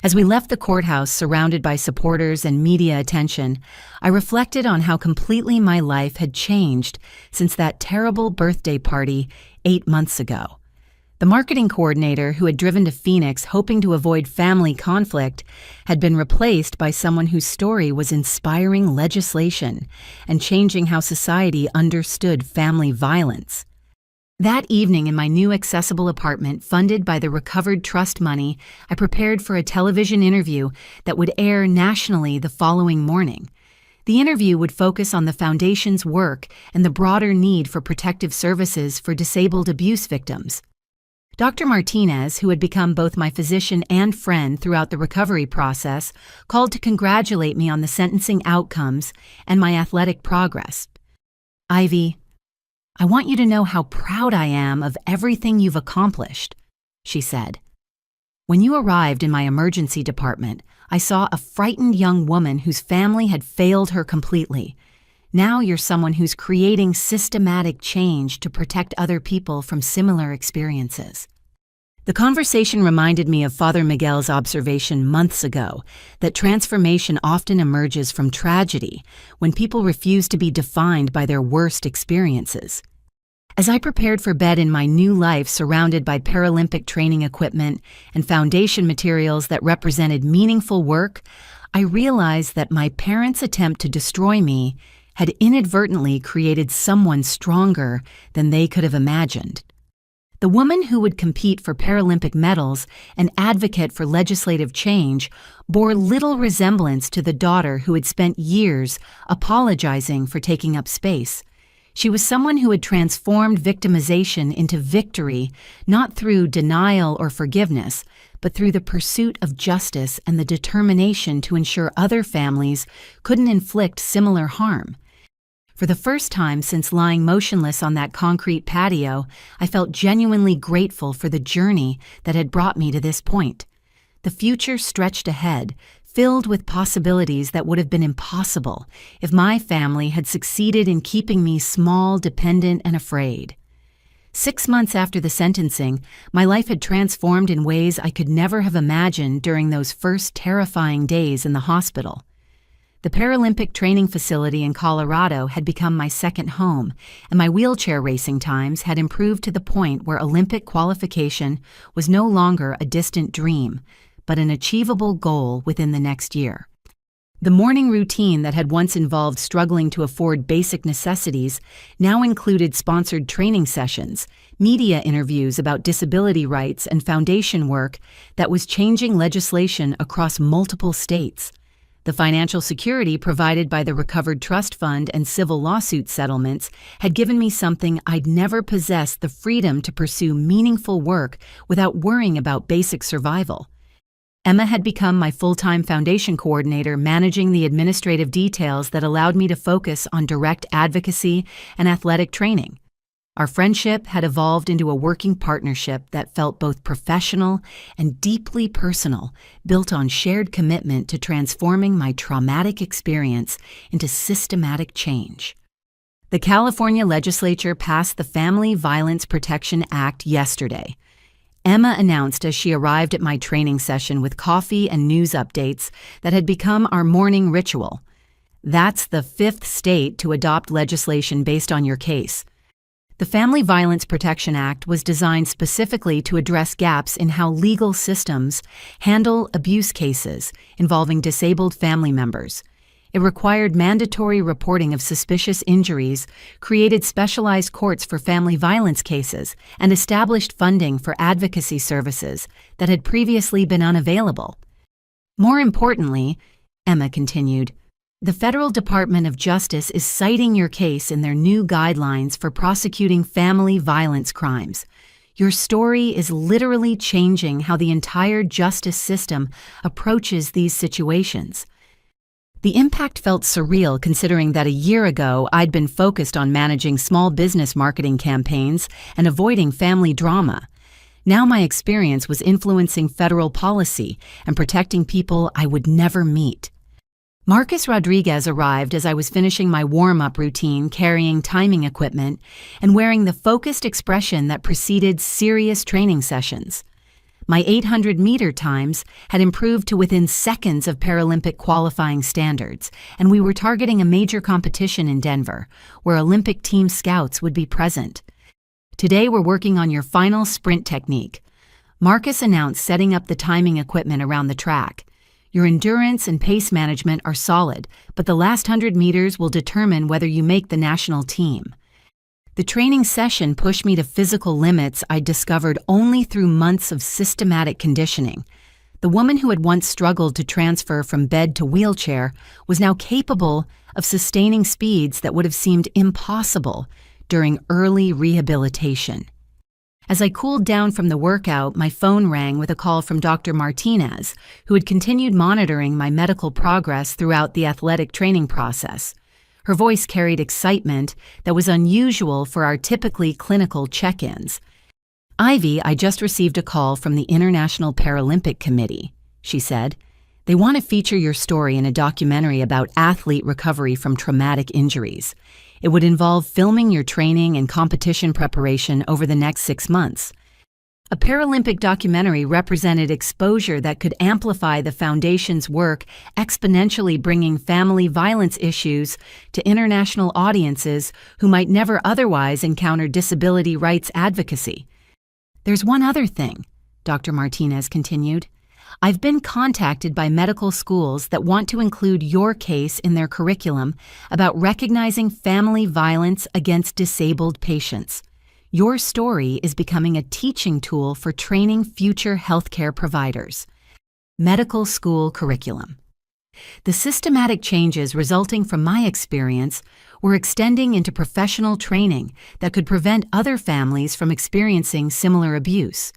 As we left the courthouse surrounded by supporters and media attention, I reflected on how completely my life had changed since that terrible birthday party 8 months ago. The marketing coordinator who had driven to Phoenix hoping to avoid family conflict had been replaced by someone whose story was inspiring legislation and changing how society understood family violence. That evening in my new accessible apartment funded by the recovered trust money, I prepared for a television interview that would air nationally the following morning. The interview would focus on the foundation's work and the broader need for protective services for disabled abuse victims. Dr. Martinez, who had become both my physician and friend throughout the recovery process, called to congratulate me on the sentencing outcomes and my athletic progress. "Ivy, I want you to know how proud I am of everything you've accomplished," she said. "When you arrived in my emergency department, I saw a frightened young woman whose family had failed her completely. Now you're someone who's creating systematic change to protect other people from similar experiences." The conversation reminded me of Father Miguel's observation months ago that transformation often emerges from tragedy when people refuse to be defined by their worst experiences. As I prepared for bed in my new life surrounded by Paralympic training equipment and foundation materials that represented meaningful work, I realized that my parents' attempt to destroy me had inadvertently created someone stronger than they could have imagined. The woman who would compete for Paralympic medals and advocate for legislative change bore little resemblance to the daughter who had spent years apologizing for taking up space. She was someone who had transformed victimization into victory, not through denial or forgiveness, but through the pursuit of justice and the determination to ensure other families couldn't inflict similar harm. For the first time since lying motionless on that concrete patio, I felt genuinely grateful for the journey that had brought me to this point. The future stretched ahead, filled with possibilities that would have been impossible if my family had succeeded in keeping me small, dependent, and afraid. 6 months after the sentencing, my life had transformed in ways I could never have imagined during those first terrifying days in the hospital. The Paralympic training facility in Colorado had become my second home, and my wheelchair racing times had improved to the point where Olympic qualification was no longer a distant dream, but an achievable goal within the next year. The morning routine that had once involved struggling to afford basic necessities now included sponsored training sessions, media interviews about disability rights, and foundation work that was changing legislation across multiple states. The financial security provided by the Recovered Trust Fund and civil lawsuit settlements had given me something I'd never possessed: the freedom to pursue meaningful work without worrying about basic survival. Emma had become my full-time foundation coordinator, managing the administrative details that allowed me to focus on direct advocacy and athletic training. Our friendship had evolved into a working partnership that felt both professional and deeply personal, built on shared commitment to transforming my traumatic experience into systematic change. The California legislature passed the Family Violence Protection Act yesterday. Emma announced as she arrived at my training session with coffee and news updates that had become our morning ritual. That's the 5th state to adopt legislation based on your case. The Family Violence Protection Act was designed specifically to address gaps in how legal systems handle abuse cases involving disabled family members. It required mandatory reporting of suspicious injuries, created specialized courts for family violence cases, and established funding for advocacy services that had previously been unavailable. More importantly, Emma continued, the Federal Department of Justice is citing your case in their new guidelines for prosecuting family violence crimes. Your story is literally changing how the entire justice system approaches these situations. The impact felt surreal, considering that a year ago I'd been focused on managing small business marketing campaigns and avoiding family drama. Now my experience was influencing federal policy and protecting people I would never meet. Marcus Rodriguez arrived as I was finishing my warm-up routine, carrying timing equipment and wearing the focused expression that preceded serious training sessions. My 800-meter times had improved to within seconds of Paralympic qualifying standards, and we were targeting a major competition in Denver, where Olympic team scouts would be present. Today we're working on your final sprint technique. Marcus announced, setting up the timing equipment around the track. Your endurance and pace management are solid, but the last 100 meters will determine whether you make the national team. The training session pushed me to physical limits I'd discovered only through months of systematic conditioning. The woman who had once struggled to transfer from bed to wheelchair was now capable of sustaining speeds that would have seemed impossible during early rehabilitation. As I cooled down from the workout, my phone rang with a call from Dr. Martinez, who had continued monitoring my medical progress throughout the athletic training process. Her voice carried excitement that was unusual for our typically clinical check-ins. Ivy, I just received a call from the International Paralympic Committee, she said. They want to feature your story in a documentary about athlete recovery from traumatic injuries. It would involve filming your training and competition preparation over the next 6 months. A Paralympic documentary represented exposure that could amplify the Foundation's work, exponentially bringing family violence issues to international audiences who might never otherwise encounter disability rights advocacy. There's one other thing, Dr. Martinez continued. I've been contacted by medical schools that want to include your case in their curriculum about recognizing family violence against disabled patients. Your story is becoming a teaching tool for training future healthcare providers. Medical school curriculum. The systematic changes resulting from my experience were extending into professional training that could prevent other families from experiencing similar abuse.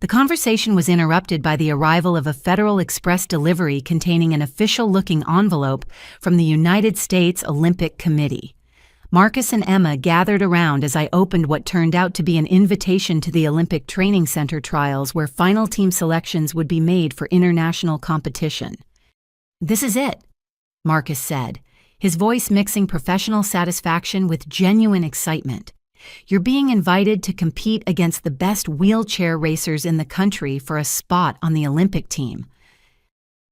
The conversation was interrupted by the arrival of a Federal Express delivery containing an official-looking envelope from the United States Olympic Committee. Marcus and Emma gathered around as I opened what turned out to be an invitation to the Olympic Training Center trials, where final team selections would be made for international competition. This is it, Marcus said, his voice mixing professional satisfaction with genuine excitement. You're being invited to compete against the best wheelchair racers in the country for a spot on the Olympic team.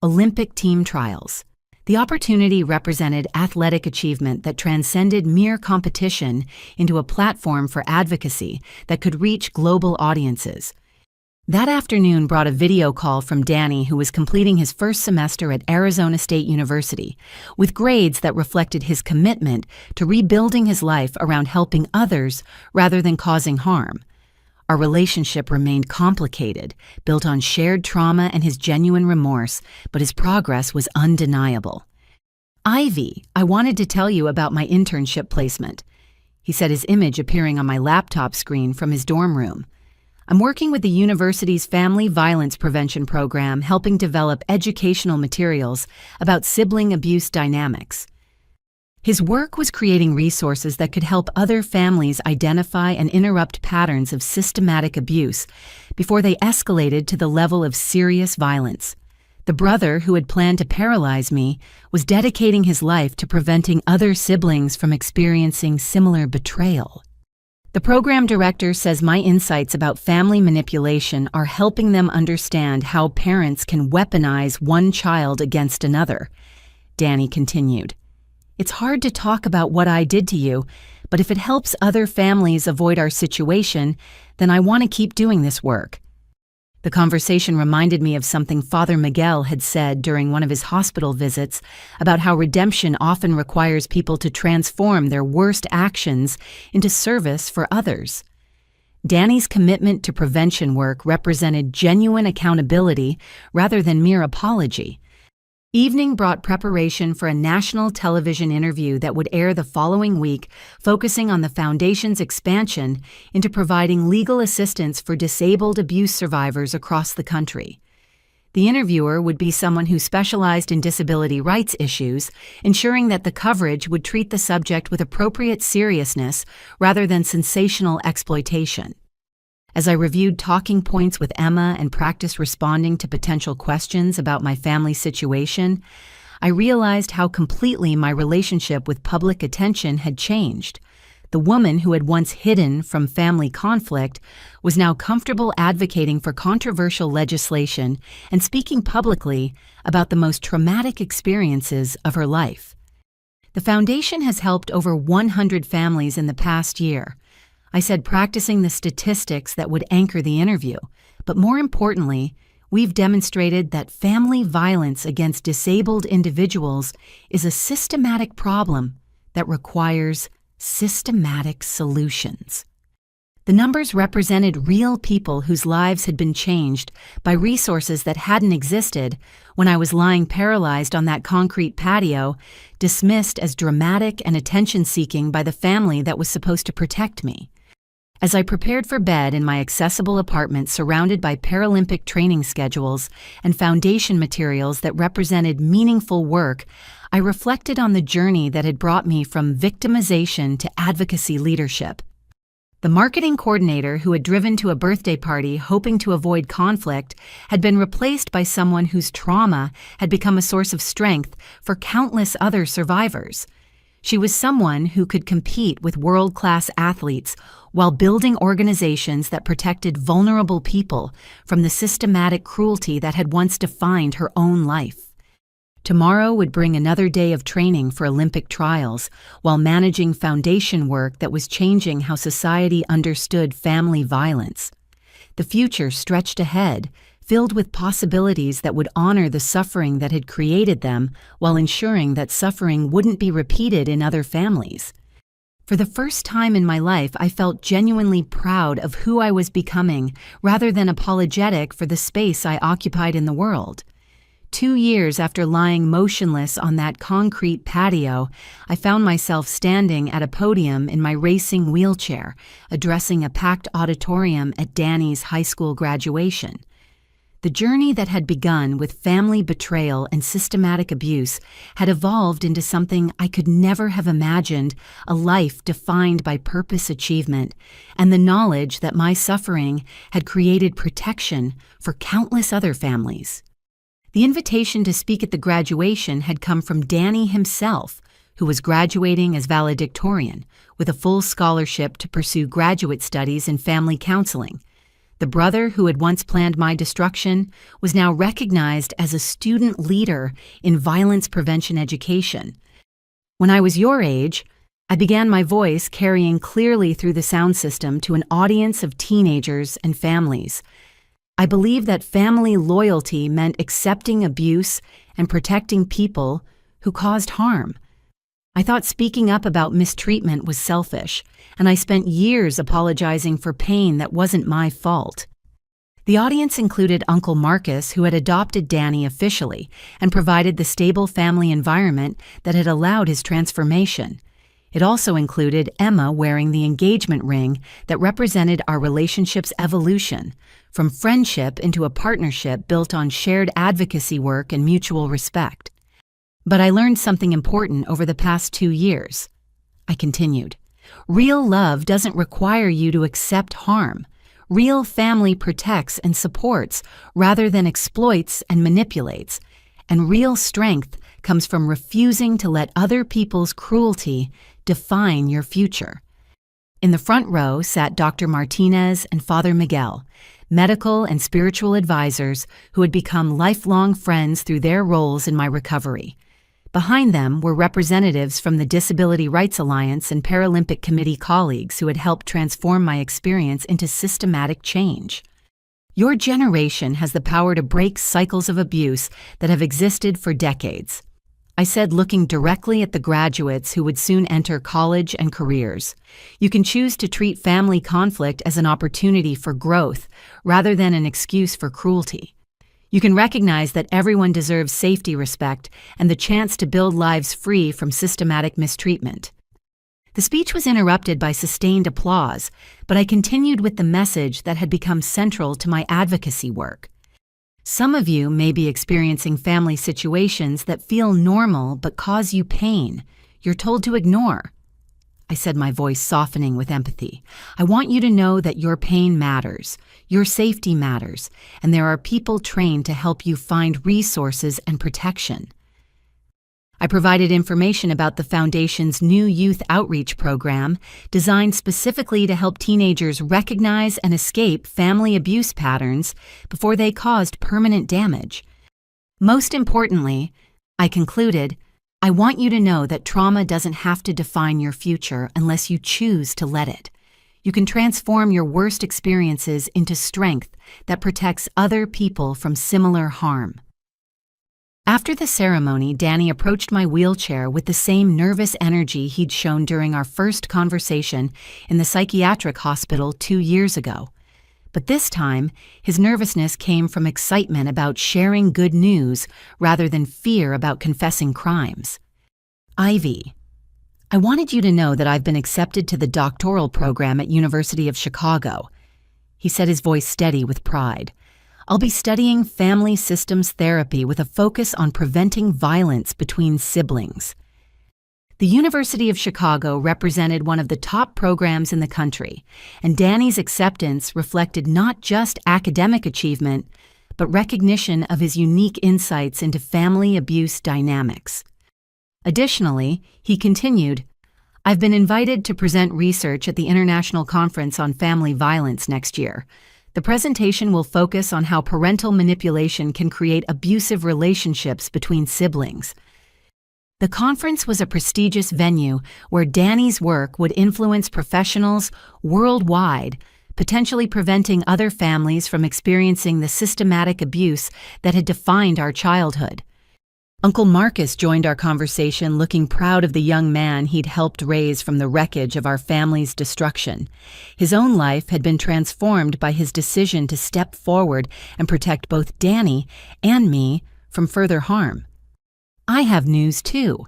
Olympic team trials. The opportunity represented athletic achievement that transcended mere competition into a platform for advocacy that could reach global audiences. That afternoon brought a video call from Danny, who was completing his first semester at Arizona State University, with grades that reflected his commitment to rebuilding his life around helping others rather than causing harm. Our relationship remained complicated, built on shared trauma and his genuine remorse, but his progress was undeniable. "Ivy, I wanted to tell you about my internship placement," he said, his image appearing on my laptop screen from his dorm room. "I'm working with the university's Family Violence Prevention Program, helping develop educational materials about sibling abuse dynamics." His work was creating resources that could help other families identify and interrupt patterns of systematic abuse before they escalated to the level of serious violence. The brother who had planned to paralyze me was dedicating his life to preventing other siblings from experiencing similar betrayal. The program director says my insights about family manipulation are helping them understand how parents can weaponize one child against another. Danny continued, "It's hard to talk about what I did to you, but if it helps other families avoid our situation, then I want to keep doing this work." The conversation reminded me of something Father Miguel had said during one of his hospital visits about how redemption often requires people to transform their worst actions into service for others. Danny's commitment to prevention work represented genuine accountability rather than mere apology. Evening brought preparation for a national television interview that would air the following week, focusing on the Foundation's expansion into providing legal assistance for disabled abuse survivors across the country. The interviewer would be someone who specialized in disability rights issues, ensuring that the coverage would treat the subject with appropriate seriousness rather than sensational exploitation. As I reviewed talking points with Emma and practiced responding to potential questions about my family situation, I realized how completely my relationship with public attention had changed. The woman who had once hidden from family conflict was now comfortable advocating for controversial legislation and speaking publicly about the most traumatic experiences of her life. The Foundation has helped over 100 families in the past year. I said, practicing the statistics that would anchor the interview, but more importantly, we've demonstrated that family violence against disabled individuals is a systematic problem that requires systematic solutions. The numbers represented real people whose lives had been changed by resources that hadn't existed when I was lying paralyzed on that concrete patio, dismissed as dramatic and attention-seeking by the family that was supposed to protect me. As I prepared for bed in my accessible apartment surrounded by Paralympic training schedules and foundation materials that represented meaningful work, I reflected on the journey that had brought me from victimization to advocacy leadership. The marketing coordinator who had driven to a birthday party hoping to avoid conflict had been replaced by someone whose trauma had become a source of strength for countless other survivors. She was someone who could compete with world-class athletes while building organizations that protected vulnerable people from the systematic cruelty that had once defined her own life. Tomorrow would bring another day of training for Olympic trials while managing foundation work that was changing how society understood family violence. The future stretched ahead, filled with possibilities that would honor the suffering that had created them while ensuring that suffering wouldn't be repeated in other families. For the first time in my life, I felt genuinely proud of who I was becoming rather than apologetic for the space I occupied in the world. 2 years after lying motionless on that concrete patio, I found myself standing at a podium in my racing wheelchair, addressing a packed auditorium at Danny's high school graduation. The journey that had begun with family betrayal and systematic abuse had evolved into something I could never have imagined, a life defined by purpose achievement and the knowledge that my suffering had created protection for countless other families. The invitation to speak at the graduation had come from Danny himself, who was graduating as valedictorian with a full scholarship to pursue graduate studies in family counseling. The brother who had once planned my destruction was now recognized as a student leader in violence prevention education. When I was your age, I began my voice carrying clearly through the sound system to an audience of teenagers and families. I believed that family loyalty meant accepting abuse and protecting people who caused harm. I thought speaking up about mistreatment was selfish, and I spent years apologizing for pain that wasn't my fault. The audience included Uncle Marcus, who had adopted Danny officially and provided the stable family environment that had allowed his transformation. It also included Emma wearing the engagement ring that represented our relationship's evolution, from friendship into a partnership built on shared advocacy work and mutual respect. But I learned something important over the past 2 years. I continued. Real love doesn't require you to accept harm. Real family protects and supports rather than exploits and manipulates. And real strength comes from refusing to let other people's cruelty define your future. In the front row sat Dr. Martinez and Father Miguel, medical and spiritual advisors who had become lifelong friends through their roles in my recovery. Behind them were representatives from the Disability Rights Alliance and Paralympic Committee colleagues who had helped transform my experience into systematic change. Your generation has the power to break cycles of abuse that have existed for decades, I said, looking directly at the graduates who would soon enter college and careers. You can choose to treat family conflict as an opportunity for growth rather than an excuse for cruelty. You can recognize that everyone deserves safety, respect, and the chance to build lives free from systematic mistreatment. The speech was interrupted by sustained applause, but I continued with the message that had become central to my advocacy work. Some of you may be experiencing family situations that feel normal but cause you pain you're told to ignore. I said, my voice softening with empathy. I want you to know that your pain matters, your safety matters, and there are people trained to help you find resources and protection. I provided information about the Foundation's new youth outreach program, designed specifically to help teenagers recognize and escape family abuse patterns before they caused permanent damage. Most importantly, I concluded, I want you to know that trauma doesn't have to define your future unless you choose to let it. You can transform your worst experiences into strength that protects other people from similar harm. After the ceremony, Danny approached my wheelchair with the same nervous energy he'd shown during our first conversation in the psychiatric hospital 2 years ago. But this time, his nervousness came from excitement about sharing good news rather than fear about confessing crimes. Ivy, I wanted you to know that I've been accepted to the doctoral program at University of Chicago. He said, his voice steady with pride. I'll be studying family systems therapy with a focus on preventing violence between siblings. The University of Chicago represented one of the top programs in the country, and Danny's acceptance reflected not just academic achievement, but recognition of his unique insights into family abuse dynamics. Additionally, he continued, I've been invited to present research at the International Conference on Family Violence next year. The presentation will focus on how parental manipulation can create abusive relationships between siblings. The conference was a prestigious venue where Danny's work would influence professionals worldwide, potentially preventing other families from experiencing the systematic abuse that had defined our childhood. Uncle Marcus joined our conversation looking proud of the young man he'd helped raise from the wreckage of our family's destruction. His own life had been transformed by his decision to step forward and protect both Danny and me from further harm. I have news too,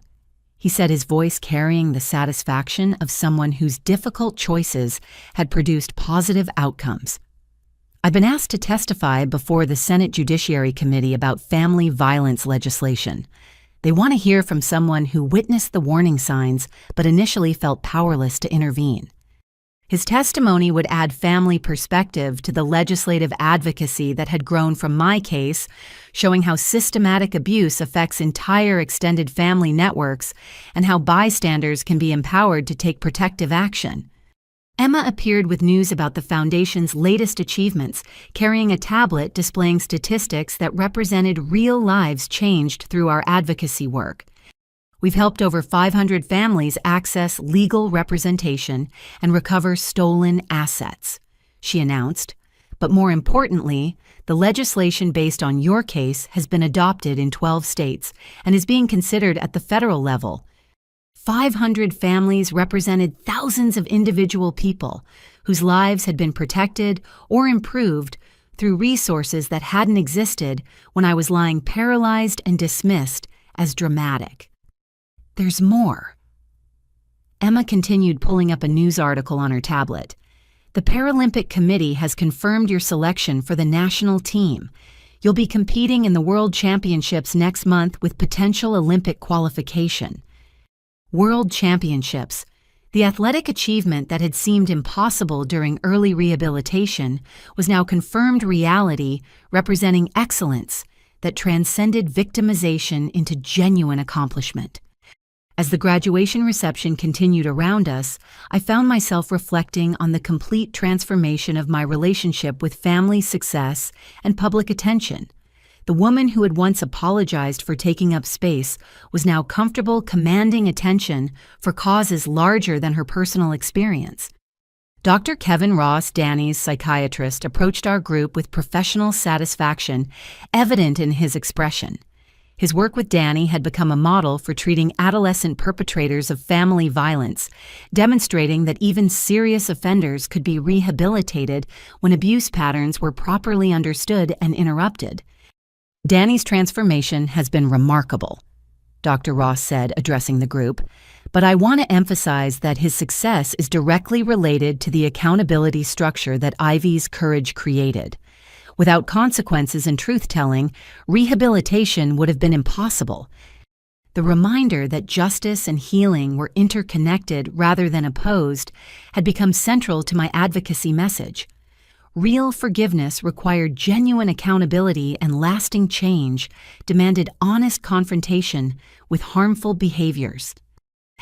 he said, his voice carrying the satisfaction of someone whose difficult choices had produced positive outcomes. I've been asked to testify before the Senate Judiciary Committee about family violence legislation. They want to hear from someone who witnessed the warning signs but initially felt powerless to intervene. His testimony would add family perspective to the legislative advocacy that had grown from my case, showing how systematic abuse affects entire extended family networks and how bystanders can be empowered to take protective action. Emma appeared with news about the Foundation's latest achievements, carrying a tablet displaying statistics that represented real lives changed through our advocacy work. We've helped over 500 families access legal representation and recover stolen assets, she announced. But more importantly, the legislation based on your case has been adopted in 12 states and is being considered at the federal level. 500 families represented thousands of individual people whose lives had been protected or improved through resources that hadn't existed when I was lying paralyzed and dismissed as dramatic. There's more. Emma continued pulling up a news article on her tablet. The Paralympic Committee has confirmed your selection for the national team. You'll be competing in the World Championships next month with potential Olympic qualification. World Championships, the athletic achievement that had seemed impossible during early rehabilitation, was now confirmed reality, representing excellence that transcended victimization into genuine accomplishment. As the graduation reception continued around us, I found myself reflecting on the complete transformation of my relationship with family success and public attention. The woman who had once apologized for taking up space was now comfortable commanding attention for causes larger than her personal experience. Dr. Kevin Ross, Danny's psychiatrist, approached our group with professional satisfaction evident in his expression. His work with Danny had become a model for treating adolescent perpetrators of family violence, demonstrating that even serious offenders could be rehabilitated when abuse patterns were properly understood and interrupted. Danny's transformation has been remarkable, Dr. Ross said, addressing the group, but I want to emphasize that his success is directly related to the accountability structure that Ivy's courage created. Without consequences and truth-telling, rehabilitation would have been impossible. The reminder that justice and healing were interconnected rather than opposed had become central to my advocacy message. Real forgiveness required genuine accountability, and lasting change demanded honest confrontation with harmful behaviors.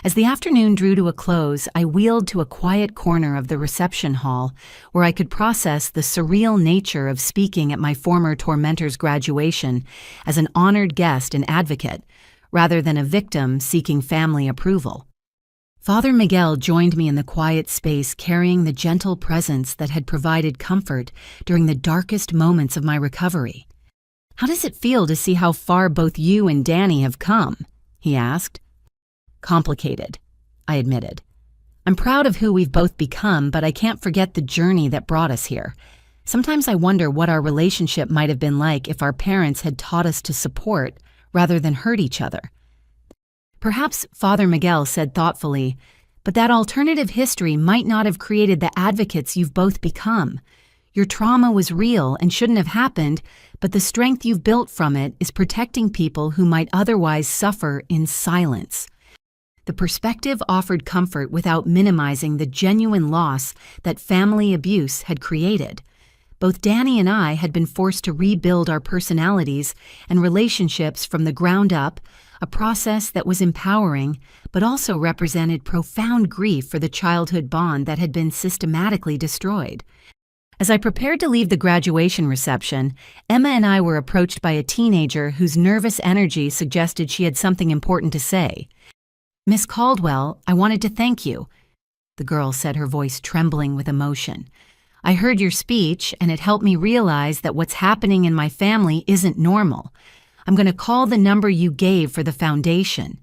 As the afternoon drew to a close, I wheeled to a quiet corner of the reception hall where I could process the surreal nature of speaking at my former tormentor's graduation as an honored guest and advocate, rather than a victim seeking family approval. Father Miguel joined me in the quiet space, carrying the gentle presence that had provided comfort during the darkest moments of my recovery. "How does it feel to see how far both you and Danny have come?" he asked. "Complicated," I admitted. "I'm proud of who we've both become, but I can't forget the journey that brought us here. Sometimes I wonder what our relationship might have been like if our parents had taught us to support rather than hurt each other." Perhaps, Father Miguel said thoughtfully, but that alternative history might not have created the advocates you've both become. Your trauma was real and shouldn't have happened, but the strength you've built from it is protecting people who might otherwise suffer in silence. The perspective offered comfort without minimizing the genuine loss that family abuse had created. Both Danny and I had been forced to rebuild our personalities and relationships from the ground up, a process that was empowering but also represented profound grief for the childhood bond that had been systematically destroyed. As I prepared to leave the graduation reception, Emma and I were approached by a teenager whose nervous energy suggested she had something important to say. "Miss Caldwell, I wanted to thank you," the girl said, her voice trembling with emotion. "I heard your speech, and it helped me realize that what's happening in my family isn't normal. I'm going to call the number you gave for the foundation."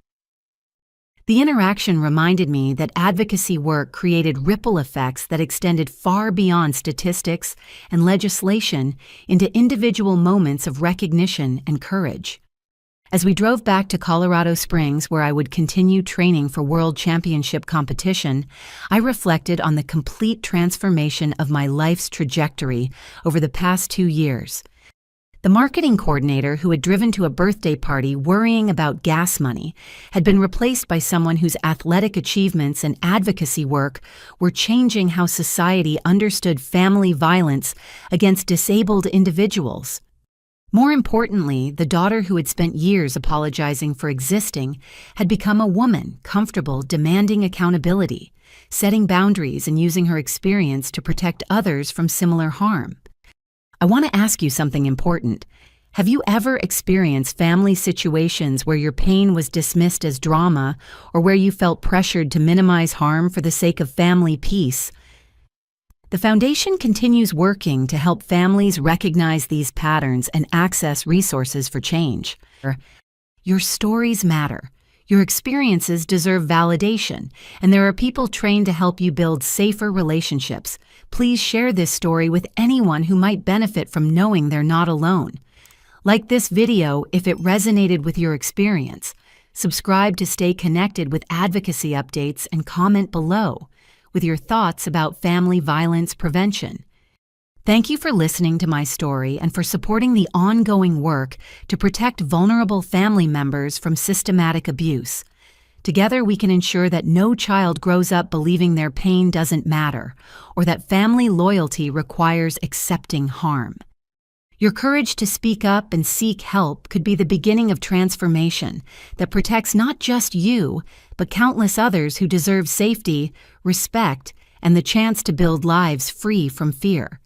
The interaction reminded me that advocacy work created ripple effects that extended far beyond statistics and legislation into individual moments of recognition and courage. As we drove back to Colorado Springs, where I would continue training for World Championship competition, I reflected on the complete transformation of my life's trajectory over the past 2 years. The marketing coordinator who had driven to a birthday party worrying about gas money had been replaced by someone whose athletic achievements and advocacy work were changing how society understood family violence against disabled individuals. More importantly, the daughter who had spent years apologizing for existing had become a woman comfortable demanding accountability, setting boundaries and using her experience to protect others from similar harm. I want to ask you something important. Have you ever experienced family situations where your pain was dismissed as drama or where you felt pressured to minimize harm for the sake of family peace? The Foundation continues working to help families recognize these patterns and access resources for change. Your stories matter. Your experiences deserve validation, and there are people trained to help you build safer relationships. Please share this story with anyone who might benefit from knowing they're not alone. Like this video if it resonated with your experience. Subscribe to stay connected with advocacy updates and comment below with your thoughts about family violence prevention. Thank you for listening to my story and for supporting the ongoing work to protect vulnerable family members from systematic abuse. Together, we can ensure that no child grows up believing their pain doesn't matter, or that family loyalty requires accepting harm. Your courage to speak up and seek help could be the beginning of transformation that protects not just you, but countless others who deserve safety, respect, and the chance to build lives free from fear.